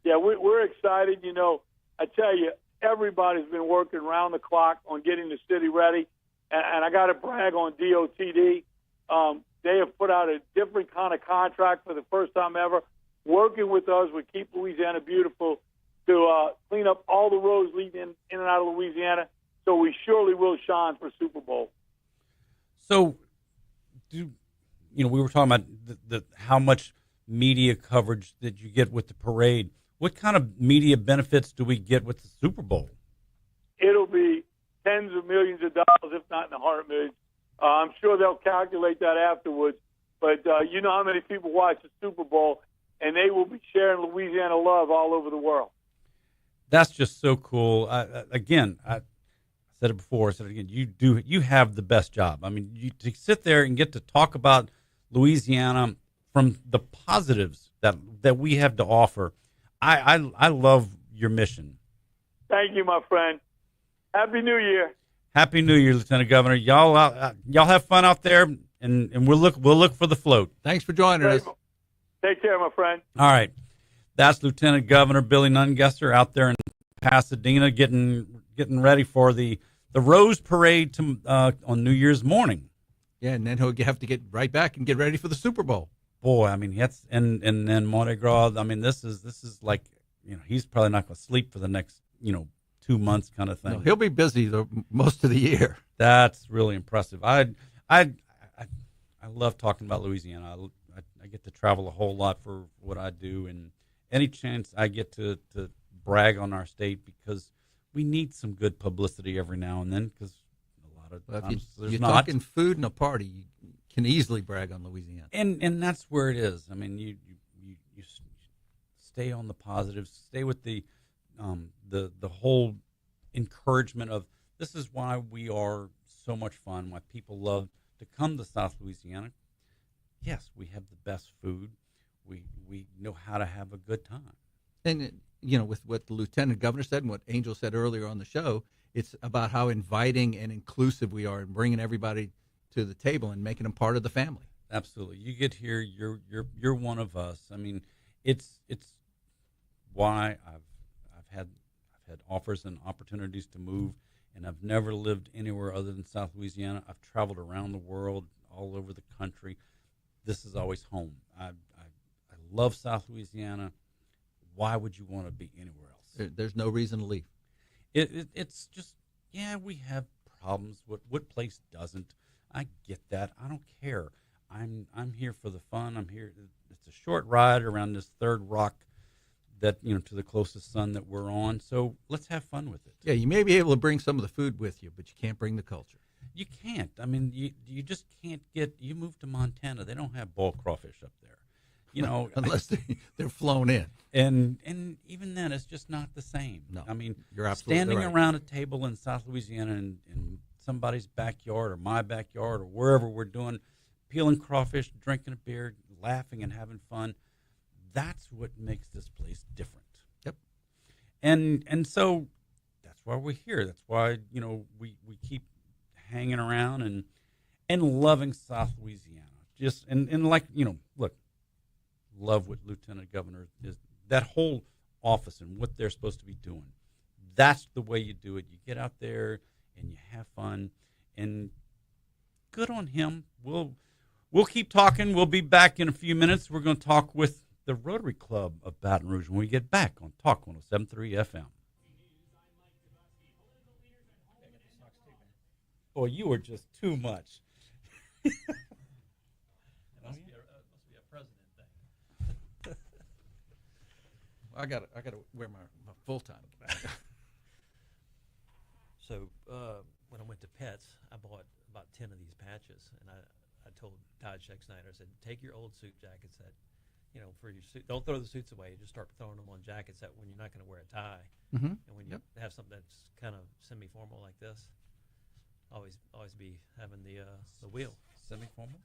Yeah, we're excited. You know, I tell you, everybody's been working around the clock on getting the city ready. And I got to brag on DOTD. They have put out a different kind of contract for the first time ever, working with us with Keep Louisiana Beautiful to clean up all the roads leading in and out of Louisiana. So we surely will shine for Super Bowl. So, we were talking about the how much media coverage that you get with the parade. What kind of media benefits do we get with the Super Bowl? It'll be tens of millions of dollars, if not in the hundred millions. I'm sure they'll calculate that afterwards. But you know how many people watch the Super Bowl, and they will be sharing Louisiana love all over the world. That's just so cool. I said it before. I said it again. You have the best job. I mean, to sit there and get to talk about Louisiana from the positives that we have to offer. I love your mission. Thank you, my friend. Happy New Year. Happy New Year, Lieutenant Governor. Y'all have fun out there, and we'll look for the float. Thanks for joining us. Take care, my friend. All right, that's Lieutenant Governor Billy Nungesser out there in Pasadena, getting ready for the Rose Parade on New Year's morning. Yeah, and then he'll have to get right back and get ready for the Super Bowl. Boy, I mean, that's and then Mardi Gras. I mean, this is like, he's probably not going to sleep for the next 2 months kind of thing. No, he'll be busy most of the year. That's really impressive. I love talking about Louisiana. I get to travel a whole lot for what I do, and any chance I get to brag on our state, because we need some good publicity every now and then, because a lot of times there's you're not. talking food and a party, you can easily brag on Louisiana. And that's where it is. I mean, you stay on the positives, stay with the whole encouragement of this is why we are so much fun, why people love to come to South Louisiana. Yes, we have the best food. We know how to have a good time. And with what the Lieutenant Governor said and what Angel said earlier on the show, it's about how inviting and inclusive we are and bringing everybody to the table and making them part of the family. Absolutely. You get here, you're one of us. I mean, it's why I've had offers and opportunities to move, and I've never lived anywhere other than South Louisiana. I've traveled around the world, all over the country. This is always home. I love South Louisiana. Why would you want to be anywhere else? There's no reason to leave. It's just, we have problems. What place doesn't? I get that. I don't care. I'm here for the fun. I'm here. It's a short ride around this third rock that, to the closest sun that we're on. So let's have fun with it. Yeah, you may be able to bring some of the food with you, but you can't bring the culture. You can't. I mean, you just can't you move to Montana, they don't have ball crawfish up there. Unless they're flown in. And even then, it's just not the same. No, I mean, you're absolutely standing right. around a table in South Louisiana in somebody's backyard or my backyard or wherever we're doing, peeling crawfish, drinking a beer, laughing and having fun, that's what makes this place different. Yep. And so that's why we're here. That's why, we keep hanging around and loving South Louisiana. Just and like, look, love what Lieutenant Governor is, that whole office and what they're supposed to be doing. That's the way you do it. You get out there and you have fun, and good on him. We'll keep talking. We'll be back in a few minutes. We're going to talk with the Rotary Club of Baton Rouge when we get back on Talk 107.3 FM. Boy, you were just too much. Must be a president thing. I got to wear my full time. So when I went to Pets, I bought about 10 of these patches, and I told Todd Scheck Snyder, I said, take your old suit jackets that you know, for your suit, don't throw the suits away. Just start throwing them on jackets that when you're not going to wear a tie, Mm-hmm. and when you have something that's kind of semi-formal like this, always be having the wheel. Semi-formal.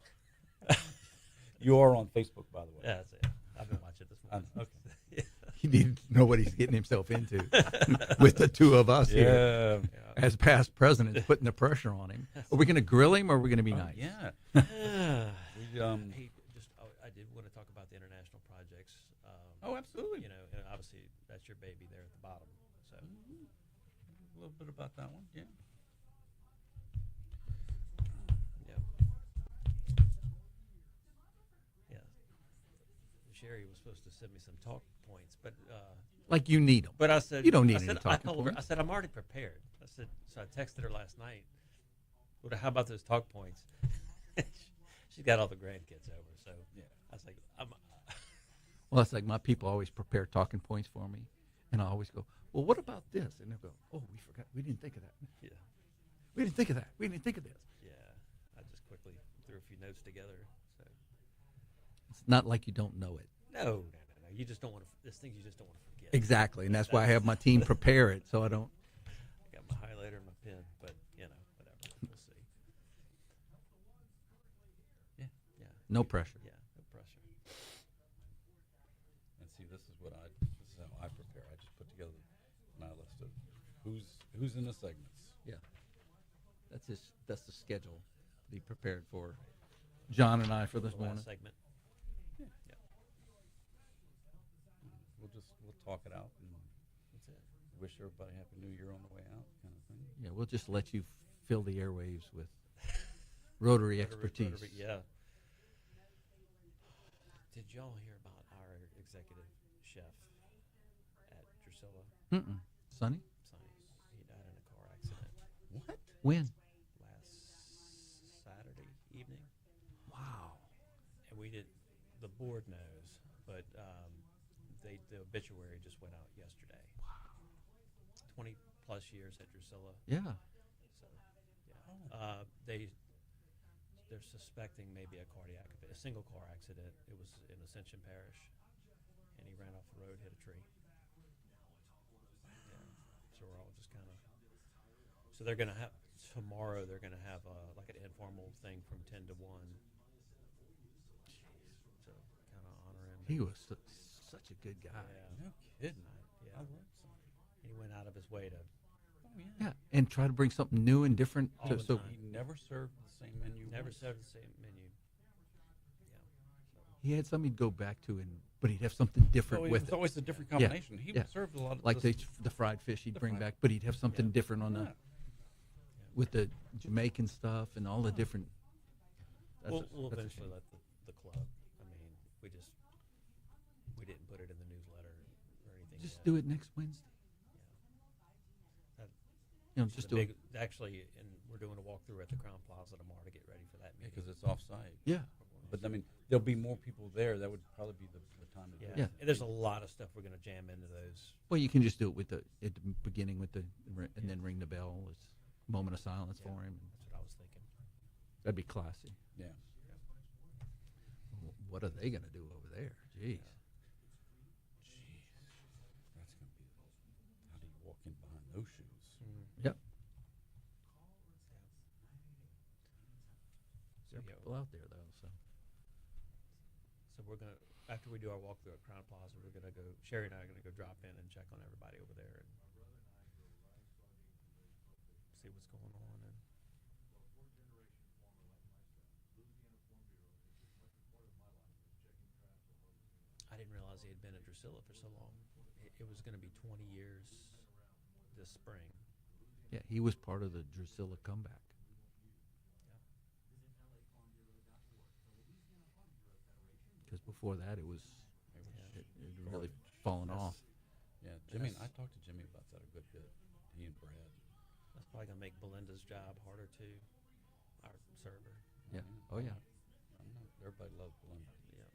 You are on Facebook, by the way. Yeah, that's it. I've been watching this morning. Okay. He needs to know what he's getting himself into with the two of us here Yeah. as past presidents putting the pressure on him. Are we going to grill him or are we going to be nice? Yeah. We, Hey, I did want to talk about the international projects. Oh, absolutely. You know, and obviously that's your baby there at the bottom. So A little bit about that one. Yeah. yeah, yeah. Sherry was supposed to send me some talk points, but Like you need them. but I said You don't need I any said, talking I told her, points. I said I'm already prepared. I said so. I texted her last night. Well, how about those talk points? She's got all the grandkids over, so Yeah. I was like, Well, it's like my people always prepare talking points for me. And I always go, well, what about this? And they'll go, oh, we forgot. We didn't think of that. yeah, We didn't think of that. We didn't think of this. yeah. I just quickly threw a few notes together. So It's not like you don't know it. no. You just don't want to. There's things you just don't want to forget. Exactly. And that's why I have my team prepare it so I don't. I got my highlighter and my pen, but you know, whatever. We'll see. Yeah. Yeah. No pressure. Yeah. No pressure. And see, this is how I prepare. I just put together my list of who's in the segments. Yeah. That's the schedule to be prepared for John and I for this The morning. last segment. Yeah. Yeah. We'll talk it out and That's it. wish everybody happy New Year on the way out, kind of thing. Yeah, we'll just let you fill the airwaves with rotary expertise. Yeah. Did y'all hear about our executive chef at Drusilla? Mm-mm. Sonny? Sonny. He died in a car accident What? When? last Saturday evening. Wow. And we did. The board knows, but the obituary just went out yesterday. Wow. 20+ years at Drusilla. Yeah. So, yeah. They're suspecting maybe a single car accident. It was in Ascension Parish, and he ran off the road, hit a tree. Yeah. So we're all just kind of. So they're gonna have tomorrow. They're gonna have like an informal thing from 10 to 1. So kind of honor him. He was such a good guy. Yeah. No kidding. Yeah. I love some. He went out of his way to. Oh, yeah. Yeah, and try to bring something new and different. All To, the so time. He never served the same menu. Never once. served the same menu. Yeah. So, he had something he'd go back to, but he'd have something different Oh, it with was it. always a different Yeah. combination. He Yeah. served a lot of Like this- the fried fish he'd the bring fried- back, but he'd have something different on the Yeah. with the Jamaican stuff and all the different. we'll that's a eventually shame. let the club. I mean, we didn't put it in the newsletter or anything. Just yet. do it next Wednesday. That- You know, just do it. Actually, and we're doing a walkthrough at the Crown Plaza tomorrow to get ready for that meeting. because it's offsite. Yeah. But I mean, there'll be more people there. That would probably be the time to do Yeah. it. Yeah. And there's a lot of stuff we're going to jam into those. Well, you can just do it with at the beginning with and then ring the bell as a moment of silence for him. That's what I was thinking. That'd be classy. Yeah. What are they going to do over there? Jeez. Jeez. That's going to be. How do you walk in behind those shoes? Yep. So, There are yeah, people out there though. so we're gonna after we do our walkthrough at Crown Plaza, we're gonna go. Sherry and I are gonna go drop in and check on everybody over there and see what's going on. And I didn't realize he had been at Drusilla for so long. It was gonna be 20 years this spring. Yeah, he was part of the Drusilla comeback. Because before that, it had really fallen off. Yeah, Jimmy. I talked to Jimmy about that a good bit. He and Brad. That's probably gonna make Belinda's job harder too. Our server. Yeah. Oh yeah. I know. Everybody loves Belinda. Yeah.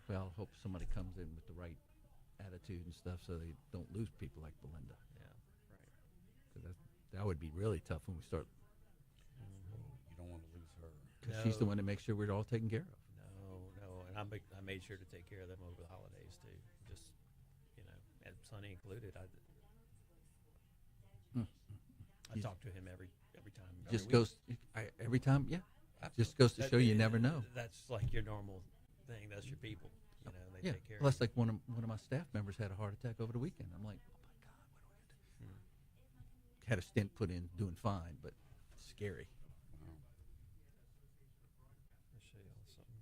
Well, I hope somebody comes in with the right attitude and stuff, so they don't lose people like Belinda. Yeah. Right. Because that would be really tough when we start. You don't want to lose her. Because she's the No. one that makes sure we're all taken care of. I made sure to take care of them over the holidays too. Just and Sonny included. I talk to him every time. Just week. goes every time. Yeah, just goes to show you never know. That's like your normal thing. That's your people. They Yeah, take care well, of that's like one of my staff members had a heart attack over the weekend. I'm like, oh my God, what do I do? Had a stent put in, doing fine, but scary. I'll show you all something.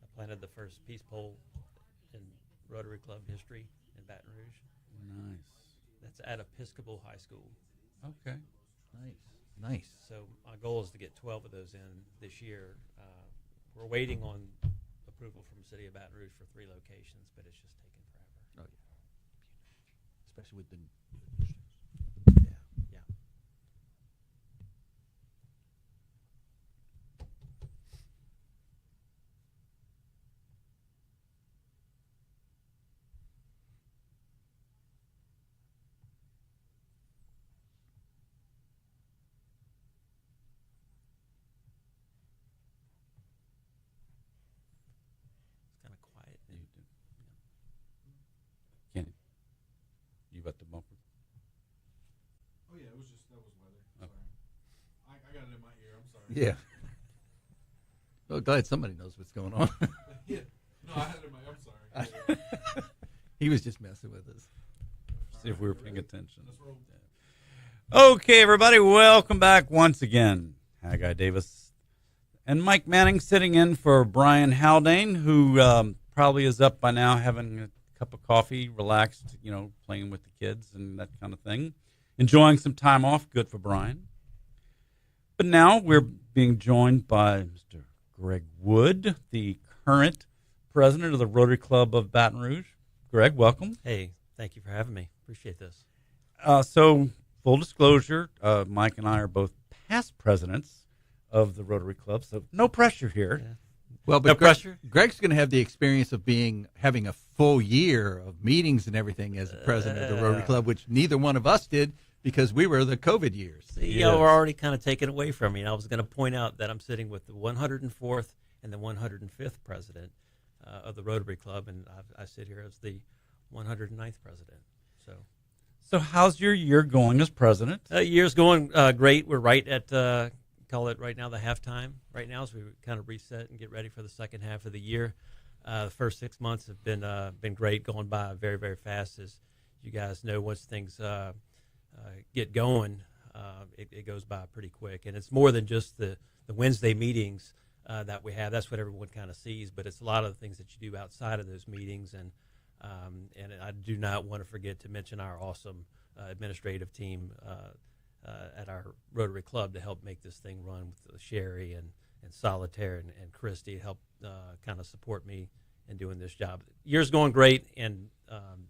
I planted the first peace pole in Rotary Club history in Baton Rouge. Nice. That's at Episcopal High School. Okay. Nice. So my goal is to get 12 of those in this year. We're waiting on approval from the city of Baton Rouge for 3 locations, but it's just taking forever. Oh yeah, especially with the. Yeah. It's kind of quiet. Kenny, you got the bumper? Oh yeah, that was weather. Okay. Sorry. I got it in my ear. I'm sorry. Yeah. Well, glad somebody knows what's going on. Yeah. No, I had it in my. I'm sorry. He was just messing with us. See if we were paying attention. Let's roll. Okay, everybody, welcome back once again. Haggai Davis and Mike Manning sitting in for Brian Haldane, who probably is up by now having a cup of coffee, relaxed, playing with the kids and that kind of thing. Enjoying some time off, good for Brian. But now we're being joined by Mr. Greg Wood, the current president of the Rotary Club of Baton Rouge. Greg, welcome. Hey, thank you for having me. Appreciate this. So, full disclosure, Mike and I are both past presidents of the Rotary Club, so no pressure here. Yeah. Well, but No pressure. Greg's going to have the experience of having a full year of meetings and everything as the president of the Rotary Club, which neither one of us did because we were the COVID years. See, y'all were already kind of taken away from me. And I was going to point out that I'm sitting with the 104th and the 105th president of the Rotary Club, and I sit here as the 109th president. So how's your year going as president? Year's going great. We're right at call it right now the halftime right now, as we kind of reset and get ready for the second half of the year. The first 6 months have been great, going by very, very fast. As you guys know, once things get going, it goes by pretty quick. And it's more than just the Wednesday meetings that we have. That's what everyone kind of sees, but it's a lot of the things that you do outside of those meetings. And I do not want to forget to mention our awesome administrative team at our Rotary Club to help make this thing run, with Sherry and Solitaire and Christy to help kind of support me in doing this job. Year's going great, and I'm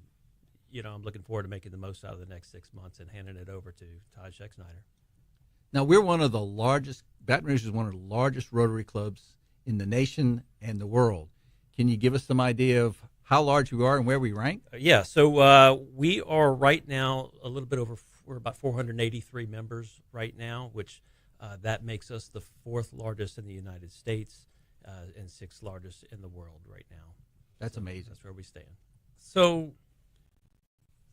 looking forward to making the most out of the next 6 months and handing it over to Todd Schexnayder. Now, we're one of the largest, Baton Rouge is one of the largest Rotary clubs in the nation and the world. Can you give us some idea of how large we are and where we rank? Yeah, so we are right now a little bit over, we're about 483 members right now, which that makes us the 4th largest in the United States and 6th largest in the world right now. That's amazing. That's where we stand. So,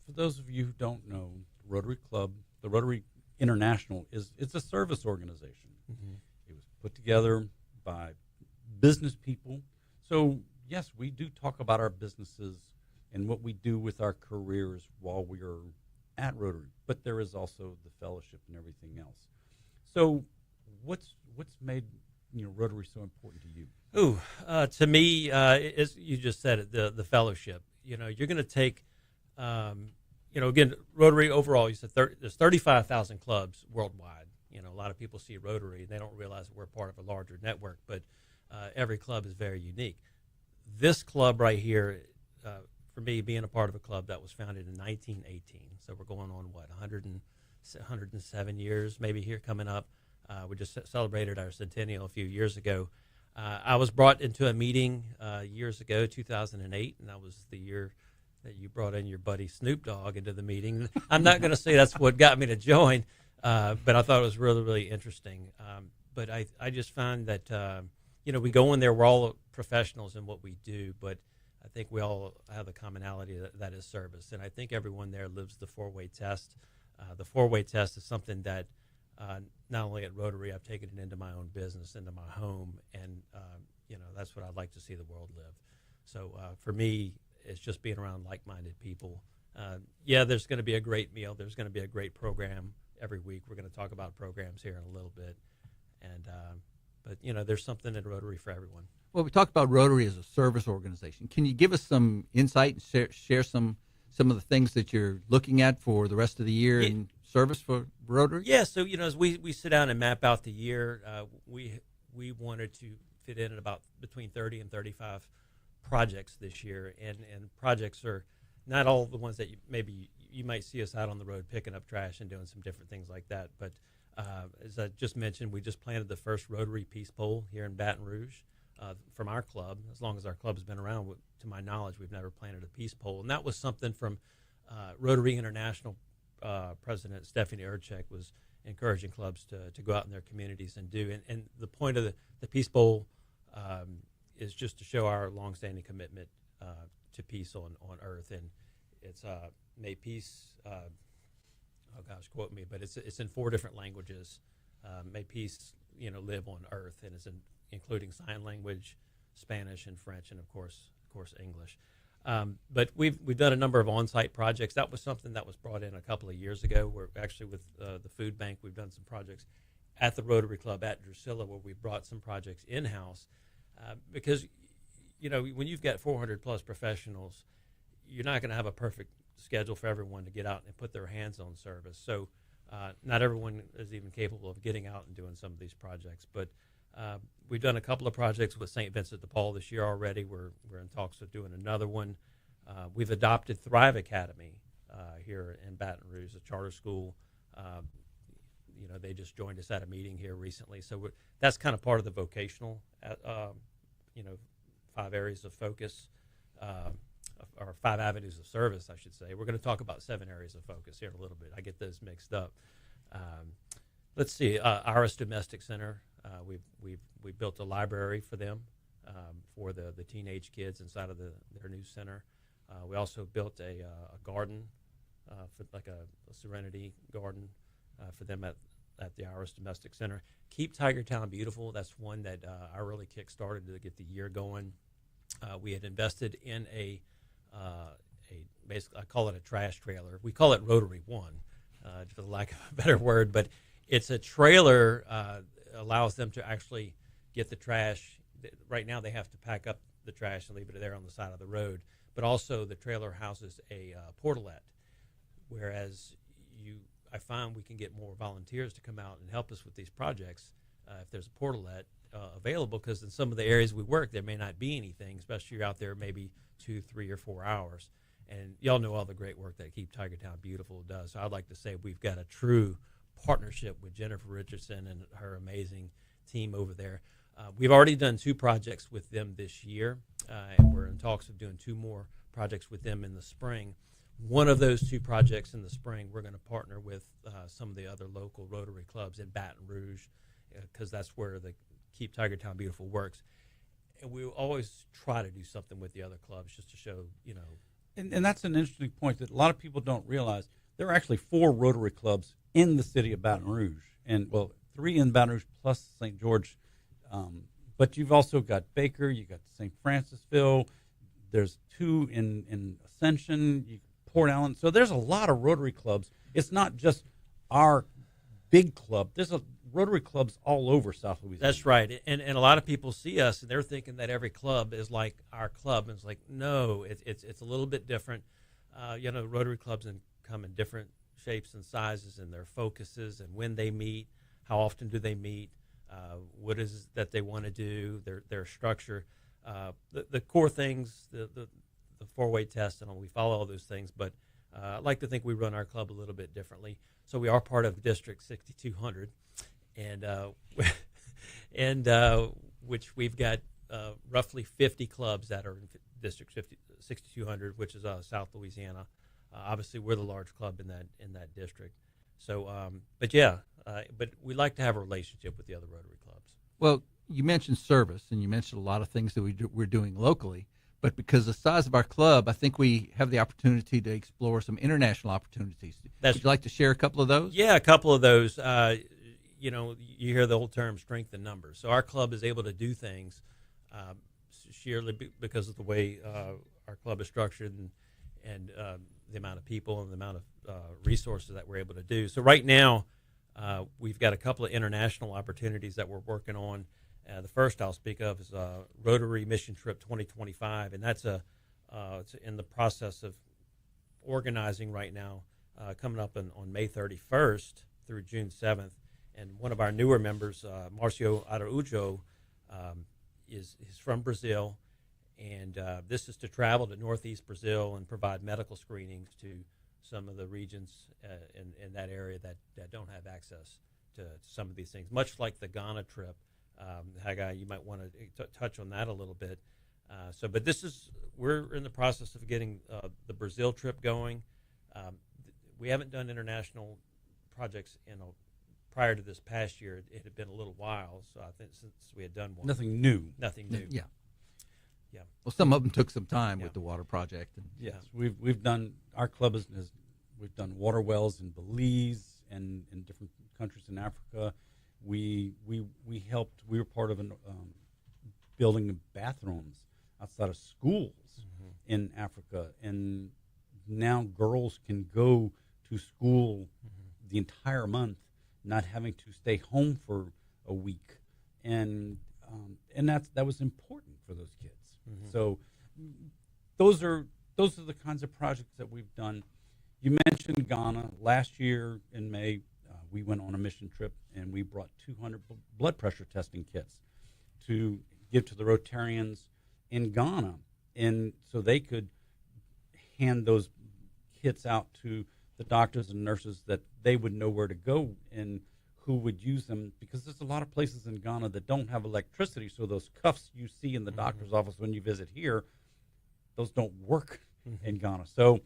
for those of you who don't know, Rotary Club, the Rotary International, it's a service organization. Mm-hmm. It was put together by business people. So, yes, we do talk about our businesses and what we do with our careers while we are at Rotary, but there is also the fellowship and everything else. So, what's made Rotary so important to you? To me, as you just said it, the fellowship. You're going to take, again, Rotary overall. You said there's 35,000 clubs worldwide. A lot of people see Rotary and they don't realize that we're part of a larger network, but every club is very unique. This club right here, for me, being a part of a club that was founded in 1918, so we're going on 107 years maybe here coming up. We just celebrated our centennial a few years ago. I was brought into a meeting years ago, 2008, and that was the year that you brought in your buddy Snoop Dogg into the meeting. I'm not going to say that's what got me to join, but I thought it was really, really interesting. But I just found that, we go in there, we're all professionals in what we do, but I think we all have the commonality that is service. And I think everyone there lives the four-way test. The four-way test is something that not only at Rotary, I've taken it into my own business, into my home, and that's what I'd like to see the world live. So for me, it's just being around like-minded people. There's going to be a great meal. There's going to be a great program every week. We're going to talk about programs here in a little bit, but there's something in Rotary for everyone. Well, we talked about Rotary as a service organization. Can you give us some insight and share some of the things that you're looking at for the rest of the year in service for Rotary? Yeah, so as we sit down and map out the year, we wanted to fit in at about between 30 and 35 projects this year, and projects are not all the ones that you might see us out on the road picking up trash and doing some different things like that. But as I just mentioned, we just planted the first Rotary Peace Pole here in Baton Rouge from our club. As long as our club has been around, to my knowledge, we've never planted a peace pole, and that was something from Rotary International President Stephanie Urchek was encouraging clubs to go out in their communities and do. And the point of the Peace Bowl is just to show our longstanding commitment to peace on Earth. And it's may peace, quote me, but it's in 4 different languages. May peace, live on Earth, and it's including sign language, Spanish, and French, and of course English. But we've done a number of on-site projects. That was something that was brought in a couple of years ago. We're actually with the food bank. We've done some projects at the Rotary Club at Drusilla, where we brought some projects in-house because when you've got 400 plus professionals, you're not going to have a perfect schedule for everyone to get out and put their hands on service. So not everyone is even capable of getting out and doing some of these projects. But we've done a couple of projects with St. Vincent de Paul this year already. We're in talks of doing another one. We've adopted Thrive Academy here in Baton Rouge, a charter school. They just joined us at a meeting here recently. So that's kind of part of the vocational, 5 areas of focus, or 5 avenues of service, I should say. We're going to talk about 7 areas of focus here in a little bit. I get those mixed up. Let's see, Iris Domestic Center. We built a library for them, for the teenage kids inside of their new center. We also built a garden, for like a serenity garden for them at the Iris Domestic Center. Keep Tigertown Beautiful. That's one that I really kick-started to get the year going. We had invested in a basically, I call it a trash trailer. We call it Rotary One, for the lack of a better word, but it's a trailer allows them to actually get the trash. Right now they have to pack up the trash and leave it there on the side of the road, but also the trailer houses a portalette, whereas I find we can get more volunteers to come out and help us with these projects if there's a portalette available, because in some of the areas we work there may not be anything, especially you're out there maybe 2, 3, or 4 hours. And y'all know all the great work that Keep Tigertown Beautiful does. So I'd like to say we've got a true partnership with Jennifer Richardson and her amazing team over there. We've already done 2 projects with them this year, and we're in talks of doing 2 more projects with them in the spring. One of those 2 projects in the spring, we're going to partner with some of the other local Rotary clubs in Baton Rouge, because that's where the Keep Tigertown Beautiful works. And we always try to do something with the other clubs just to show, And that's an interesting point that a lot of people don't realize. There are actually 4 Rotary clubs in the city of Baton Rouge, and 3 in Baton Rouge plus St. George. But you've also got Baker, you got St. Francisville. There's 2 in Ascension, Port Allen. So there's a lot of Rotary clubs. It's not just our big club. There's Rotary clubs all over South Louisiana. That's right. And a lot of people see us, and they're thinking that every club is like our club. And it's like, no, it's a little bit different. Rotary clubs come in different shapes and sizes, and their focuses, and when they meet, how often do they meet, what is it that they want to do, their structure. The core things, the 4-way test, and we follow all those things. But I like to think we run our club a little bit differently. So we are part of District 6200. And which we've got roughly 50 clubs that are in District 6200, which is South Louisiana. Obviously, we're the large club in that district. So, but we like to have a relationship with the other Rotary clubs. Well, you mentioned service, and you mentioned a lot of things that we're doing locally. But because of the size of our club, I think we have the opportunity to explore some international opportunities. Would you like to share a couple of those? Yeah, a couple of those. You know, you hear the old term strength in numbers. So our club is able to do things sheerly because of the way our club is structured and the amount of people and the amount of resources that we're able to do. So right now, we've got a couple of international opportunities that we're working on. The first I'll speak of is Rotary Mission Trip 2025, and that's it's in the process of organizing right now, coming up on May 31st through June 7th. And one of our newer members, Marcio Araujo, is from Brazil, and this is to travel to Northeast Brazil and provide medical screenings to some of the regions in that area that don't have access to some of these things, much like the Ghana trip. Haggai, you might want to touch on that a little bit. But we're in the process of getting the Brazil trip going. We haven't done international projects prior to this past year. It had been a little while, so I think since we had done one. Nothing new. Nothing new. Yeah. Yeah. Well, some of them took some time with the water project. And, Yes, we've done, our club we've done water wells in Belize and in different countries in Africa. We helped. We were part of building bathrooms outside of schools in Africa, and now girls can go to school the entire month, not having to stay home for a week, and that was important for those kids. So those are the kinds of projects that we've done. You mentioned Ghana. Last year in May, we went on a mission trip, and we brought 200 blood pressure testing kits to give to the Rotarians in Ghana, and so they could hand those kits out to the doctors and nurses that they would know where to go and who would use them, because there's a lot of places in Ghana that don't have electricity, so those cuffs you see in the doctor's office when you visit here, those don't work in Ghana. So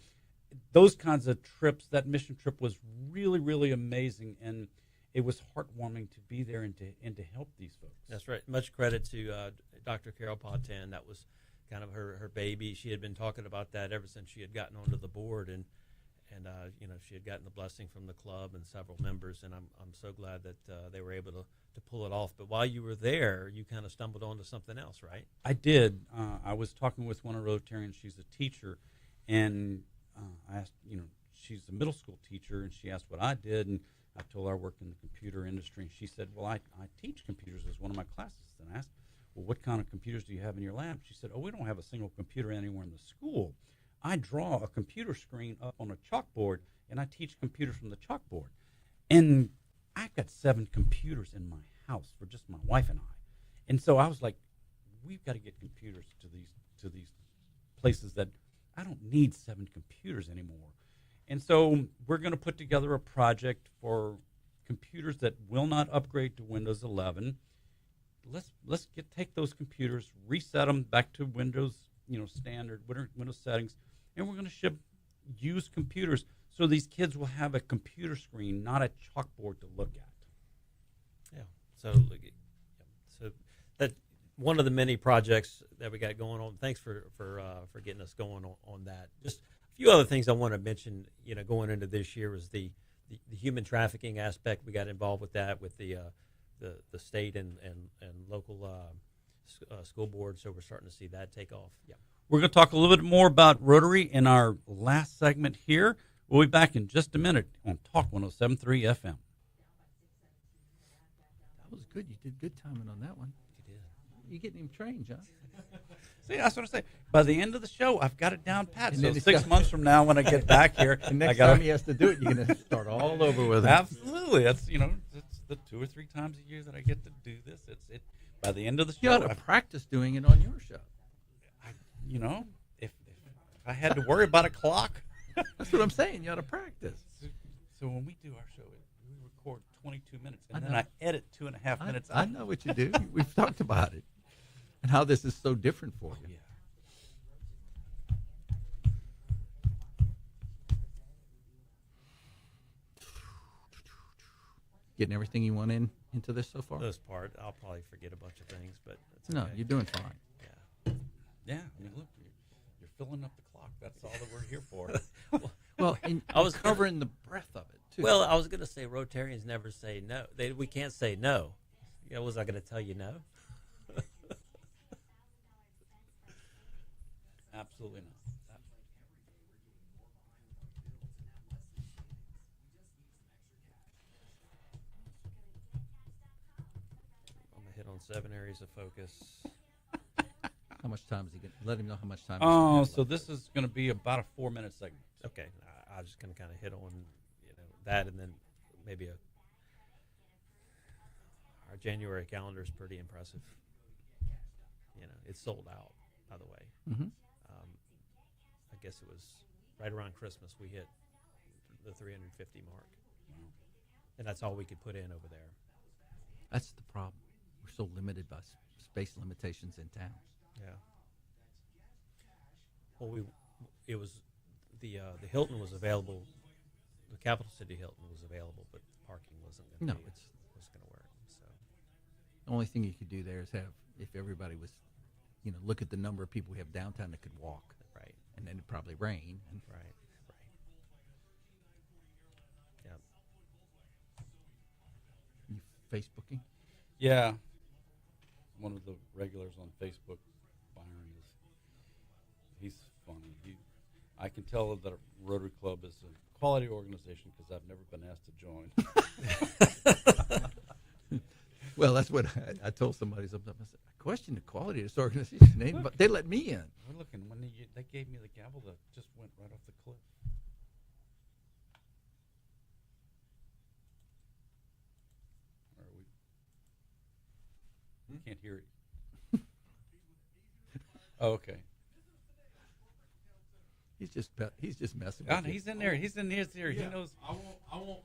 those kinds of trips, that mission trip was really, really amazing, and it was heartwarming to be there and to help these folks. That's right. Much credit to Dr. Carol Pautin. That was kind of her baby. She had been talking about that ever since she had gotten onto the board, and she had gotten the blessing from the club and several members, and I'm so glad that they were able to pull it off. But while you were there, you kind of stumbled onto something else, right? I did. I was talking with one of Rotarians. She's a teacher, and I asked, she's a middle school teacher, and she asked what I did, and I told her I work in the computer industry, and she said, well, I teach computers as one of my classes. And I asked, well, what kind of computers do you have in your lab? She said, oh, we don't have a single computer anywhere in the school. I draw a computer screen up on a chalkboard, and I teach computers from the chalkboard. And I've got 7 computers in my house for just my wife and I. And so I was like, we've got to get computers to these places that I don't need 7 computers anymore. And so we're going to put together a project for computers that will not upgrade to Windows 11. Let's take those computers, reset them back to Windows, standard Windows settings, and we're going to ship used computers so these kids will have a computer screen, not a chalkboard to look at. Yeah. So that one of the many projects that we got going on. Thanks for getting us going on that. Just a few other things I want to mention. Going into this year was the human trafficking aspect. We got involved with that with the state and local school board. So we're starting to see that take off. Yeah. We're going to talk a little bit more about Rotary in our last segment here. We'll be back in just a minute on Talk 107.3 FM. that was good. You did good timing on that one. You did. You're getting him trained, John. See, that's what I say. By the end of the show, I've got it down pat. And So then 6 months from now, when I get back here, And next I gotta, time he has to do it, you're going to start all over with him. Absolutely. That's it's the 2 or 3 times a year that I get to do this. It's by the end of the You show. ought to practice doing it on your show. If I had to worry about a clock. That's what I'm saying. You ought to practice. So when we do our show, we record 22 minutes, and then I edit 2.5 minutes. I know what you do. We've talked about it and how this is so different for you. Getting everything you want into this so far? For this part, I'll probably forget a bunch of things, but it's No, okay. you're doing fine. Yeah. Yeah, I mean, look, you're filling up the clock. That's all that we're here for. Well, and I was covering the breadth of it too. Well, I was going to say Rotarians never say no. We can't say no. Yeah, was I going to tell you no? Absolutely not. I'm going to hit on 7 areas of focus. how much time is he going to let him know how much time? Oh, so this is going to be about a 4-minute segment. Okay, I was just going to kind of hit on that, and then maybe our January calendar is pretty impressive. It's sold out, by the way. Mm-hmm. I guess it was right around Christmas we hit the 350 mark, and that's all we could put in over there. That's the problem. We're so limited by space limitations in town. Yeah. Well, it was the Hilton was available. The Capital City Hilton was available, but parking wasn't going to work. So The only thing you could do there is have, if everybody was, look at the number of people we have downtown that could walk. Right. And then it'd probably rain. And Right. Yeah. you Facebooking? Yeah. One of the regulars on Facebook, Byron, he's funny. I can tell that Rotary Club is a quality organization because I've never been asked to join. Well, that's what I told somebody. I said, I question the quality of this organization. They let me in. We're looking, when they gave me the gavel that just went right off the cliff. Are we? Can't hear it. Oh, okay. He's just messing Oh, with you. he's in there. He's in his ear. Yeah, He knows. I won't.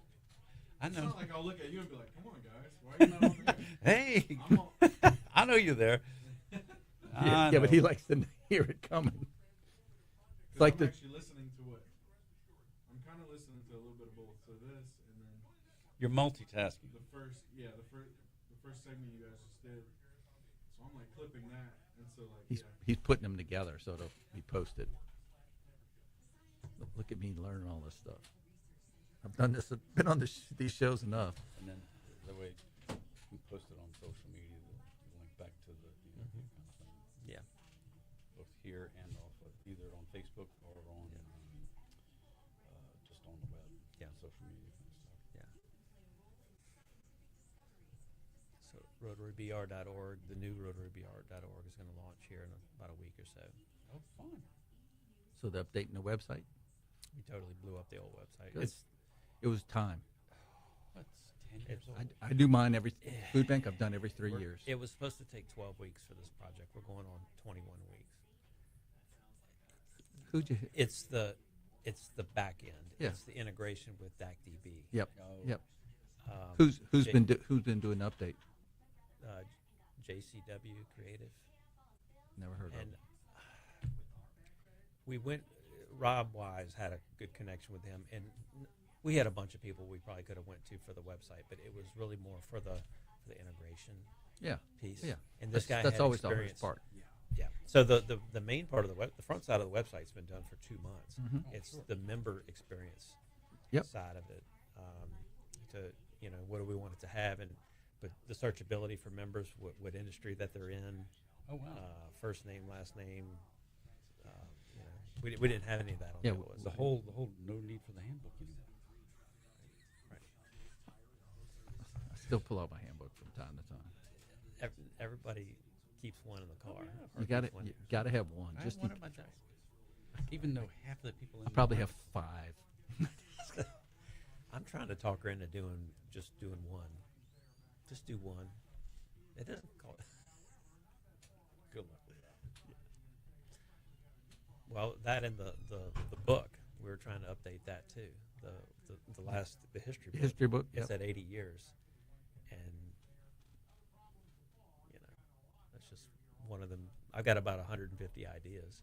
I It's know. not like I'll look at you and be like, "Come on, guys, why are you not on there?" Hey, I'm on. I know you there. I Yeah, but know. he likes to hear it coming. It's like I'm the actually listening to what. I'm kind of listening to a little bit of both. So this and then You're multitasking. the first segment you guys just did. So I'm like clipping that, and so like he's putting them together so it'll be posted. Look at me learning all this stuff. I've done this. Been on these shows enough. And then that way you can post it on social media, the link back to the kind of thing, Yeah. both here and also either on Facebook or on just on the web, social media kind of stuff. Yeah. So RotaryBR.org, the new RotaryBR.org is going to launch here in about a week or so. Oh, fun. So they're updating the website. We totally blew up the old website. Good. It was time. That's 10 years old. I do mine every food bank. I've done every 3 years. It was supposed to take 12 weeks for this project. We're going on 21 weeks. Who'd you hit? It's the back end. Yeah. It's the integration with DACDB. Yep. Oh. Yep. Um, Who's J- been doing an update? JCW Creative. Never heard of And it. we went. Rob Wise had a good connection with him, and we had a bunch of people we probably could have went to for the website, but it was really more for the integration Yeah. piece. Yeah. And this guy That's had always experience. the hardest part. Yeah. So the main part of the front side of the website's been done for 2 months. Mhm. It's the member experience Yep. side of it. What do we want it to have, but the searchability for members, what industry that they're in, Oh, wow. first name, last name. We didn't have any of that on Yeah, the The whole no need for the handbook anymore. I still pull out my handbook from time to time. Everybody keeps one in the car. or You got keeps one. You got to have one. I Just have one in, at my desk. Even though half the people in I probably the have 5. I'm trying to talk her into doing one. Just do one. It doesn't call it. Good luck with that. Well, that and the book, we were trying to update that too. The history book. History book. It's Yep. at 80 years, and that's just one of them. I've got about 150 ideas.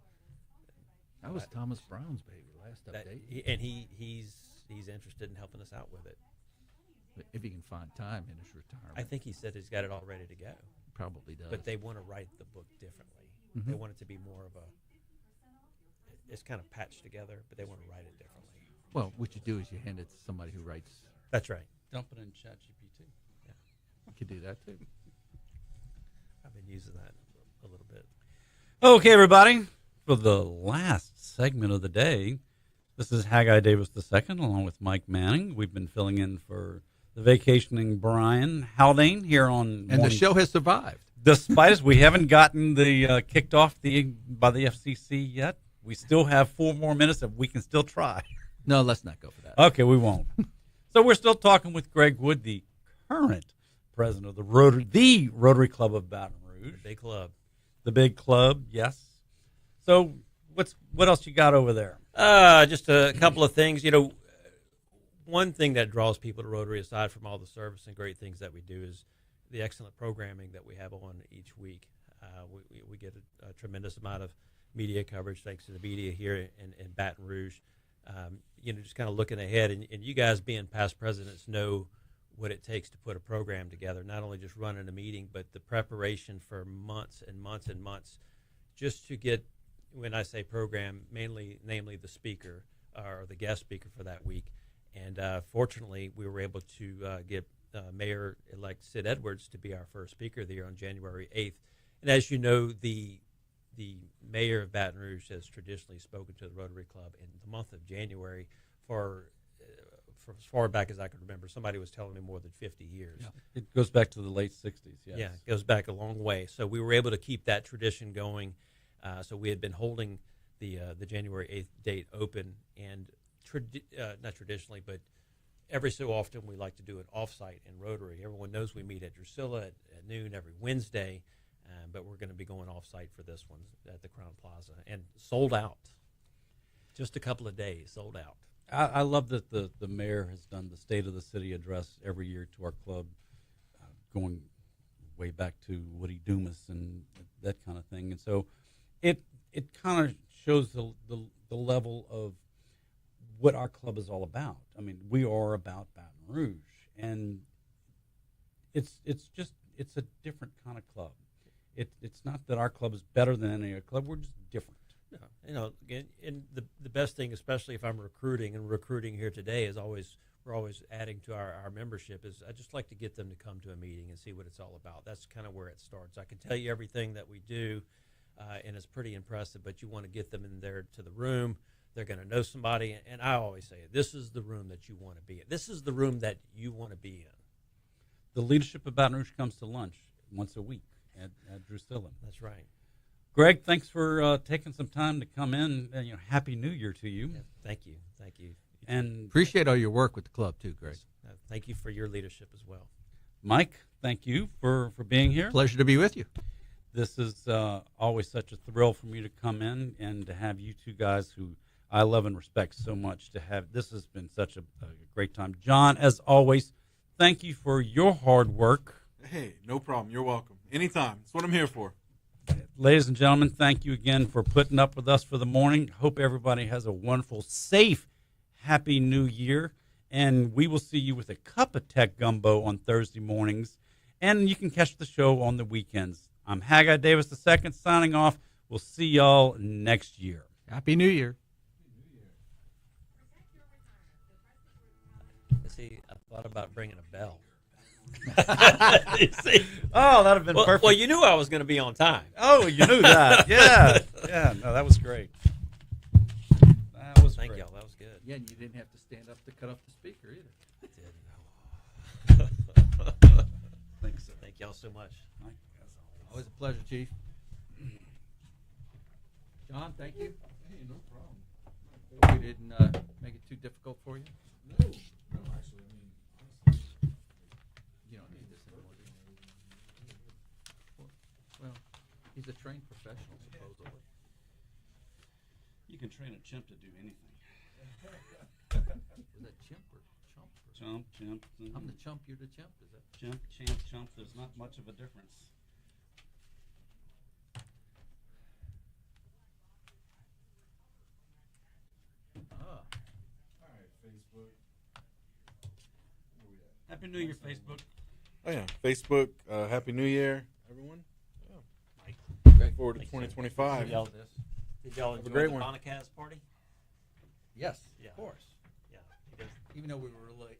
That was Thomas Brown's baby last That update. he's interested in helping us out with it. if he can find time in his retirement. I think he said he's got it all ready to go. Probably does. But they want to write the book differently. Mhm. They want it to be more of a. It's kind of patched together, but they want to write it differently. Well, what you do is you hand it to somebody who writes. That's right. Dump it in ChatGPT. You could do that too. I've been using that a little bit. Okay, everybody, for the last segment of the day, this is Haggai Davis II, along with Mike Manning. We've been filling in for the vacationing Brian Haldane here on. And the show has survived. Despite us, we haven't gotten the kicked off by the FCC yet. We still have 4 more minutes that we can still try. No, let's not go for that. Okay, we won't. So we're still talking with Greg Wood, the current president of the Rotary Club of Baton Rouge. The big club. The big club, yes. So what else you got over there? Just a couple of things. You know, one thing that draws people to Rotary, aside from all the service and great things that we do, is the excellent programming that we have on each week. We get a tremendous amount of media coverage thanks to the media here in Baton Rouge. Just kind of looking ahead, and you guys being past presidents know what it takes to put a program together, not only just running a meeting, but the preparation for months and months and months just to get, when I say program, namely the speaker or the guest speaker for that week. And fortunately, we were able to get Mayor-elect Sid Edwards to be our first speaker of the year on January 8th. And as you know, the mayor of Baton Rouge has traditionally spoken to the Rotary Club in the month of January for as far back as I can remember. Somebody was telling me more than 50 years. Yeah. It goes back to the late 60s, yes. Yeah, it goes back a long way. So we were able to keep that tradition going. So we had been holding the January 8th date open, and not traditionally, but every so often we like to do an off-site in Rotary. Everyone knows we meet at Drusilla at noon every Wednesday, but we're going to be going off-site for this one at the Crown Plaza. And sold out. Just a couple of days, sold out. I love that the mayor has done the State of the City address every year to our club, going way back to Woody Dumas and that kind of thing. And so it kind of shows the level of what our club is all about. I mean, we are about Baton Rouge, and it's a different kind of club. It's not that our club is better than any other club. We're just different. Yeah, and the best thing, especially if I'm recruiting here today, is we're always adding to our membership. Is I just like to get them to come to a meeting and see what it's all about. That's kind of where it starts. I can tell you everything that we do, and it's pretty impressive. But you want to get them in there to the room. They're going to know somebody, and I always say, this is the room that you want to be in. This is the room that you want to be in. The leadership of Baton Rouge comes to lunch once a week at Drusilla. That's right. Greg, thanks for taking some time to come in. And, Happy New Year to you. Yeah, thank you. And appreciate all your work with the club too, Greg. Thank you for your leadership as well. Mike, thank you for being here. Pleasure to be with you. This is always such a thrill for me to come in and to have you two guys who I love and respect so much to have. This has been such a great time. John, as always, thank you for your hard work. Hey, no problem. You're welcome. Anytime. That's what I'm here for. Ladies and gentlemen, thank you again for putting up with us for the morning. Hope everybody has a wonderful, safe, happy New Year. And we will see you with a cup of tech gumbo on Thursday mornings. And you can catch the show on the weekends. I'm Haggai Davis II signing off. We'll see y'all next year. Happy New Year. See, I thought about bringing a bell. See? Oh, that'd have been perfect. Well, you knew I was going to be on time. Oh, you knew that. Yeah. No, that was great. That was Thank great. y'all. That was good. Yeah, and you didn't have to stand up to cut off the speaker either. Thanks, sir. Thank y'all so much. Always a pleasure, Chief. John, thank you. Hey, no problem. Hope we didn't make it too difficult for you. No, actually, I mean, honestly. You don't need this anymore, do you? Well, he's a trained professional, supposedly. You can train a chimp to do anything. Is that chimp or chump? Chimp. I'm the chump, you're the chimp. Is that? Chimp. There's not much of a difference. All right, Facebook. Where we at? Happy New Year, Facebook. Oh yeah, Facebook. Happy New Year, everyone. Mike. Look forward to Thanks, 2025. Did y'all Have a enjoy great the one. Bonacast party? Yes, Yeah. of course. Yeah. You guys Even though we were real late.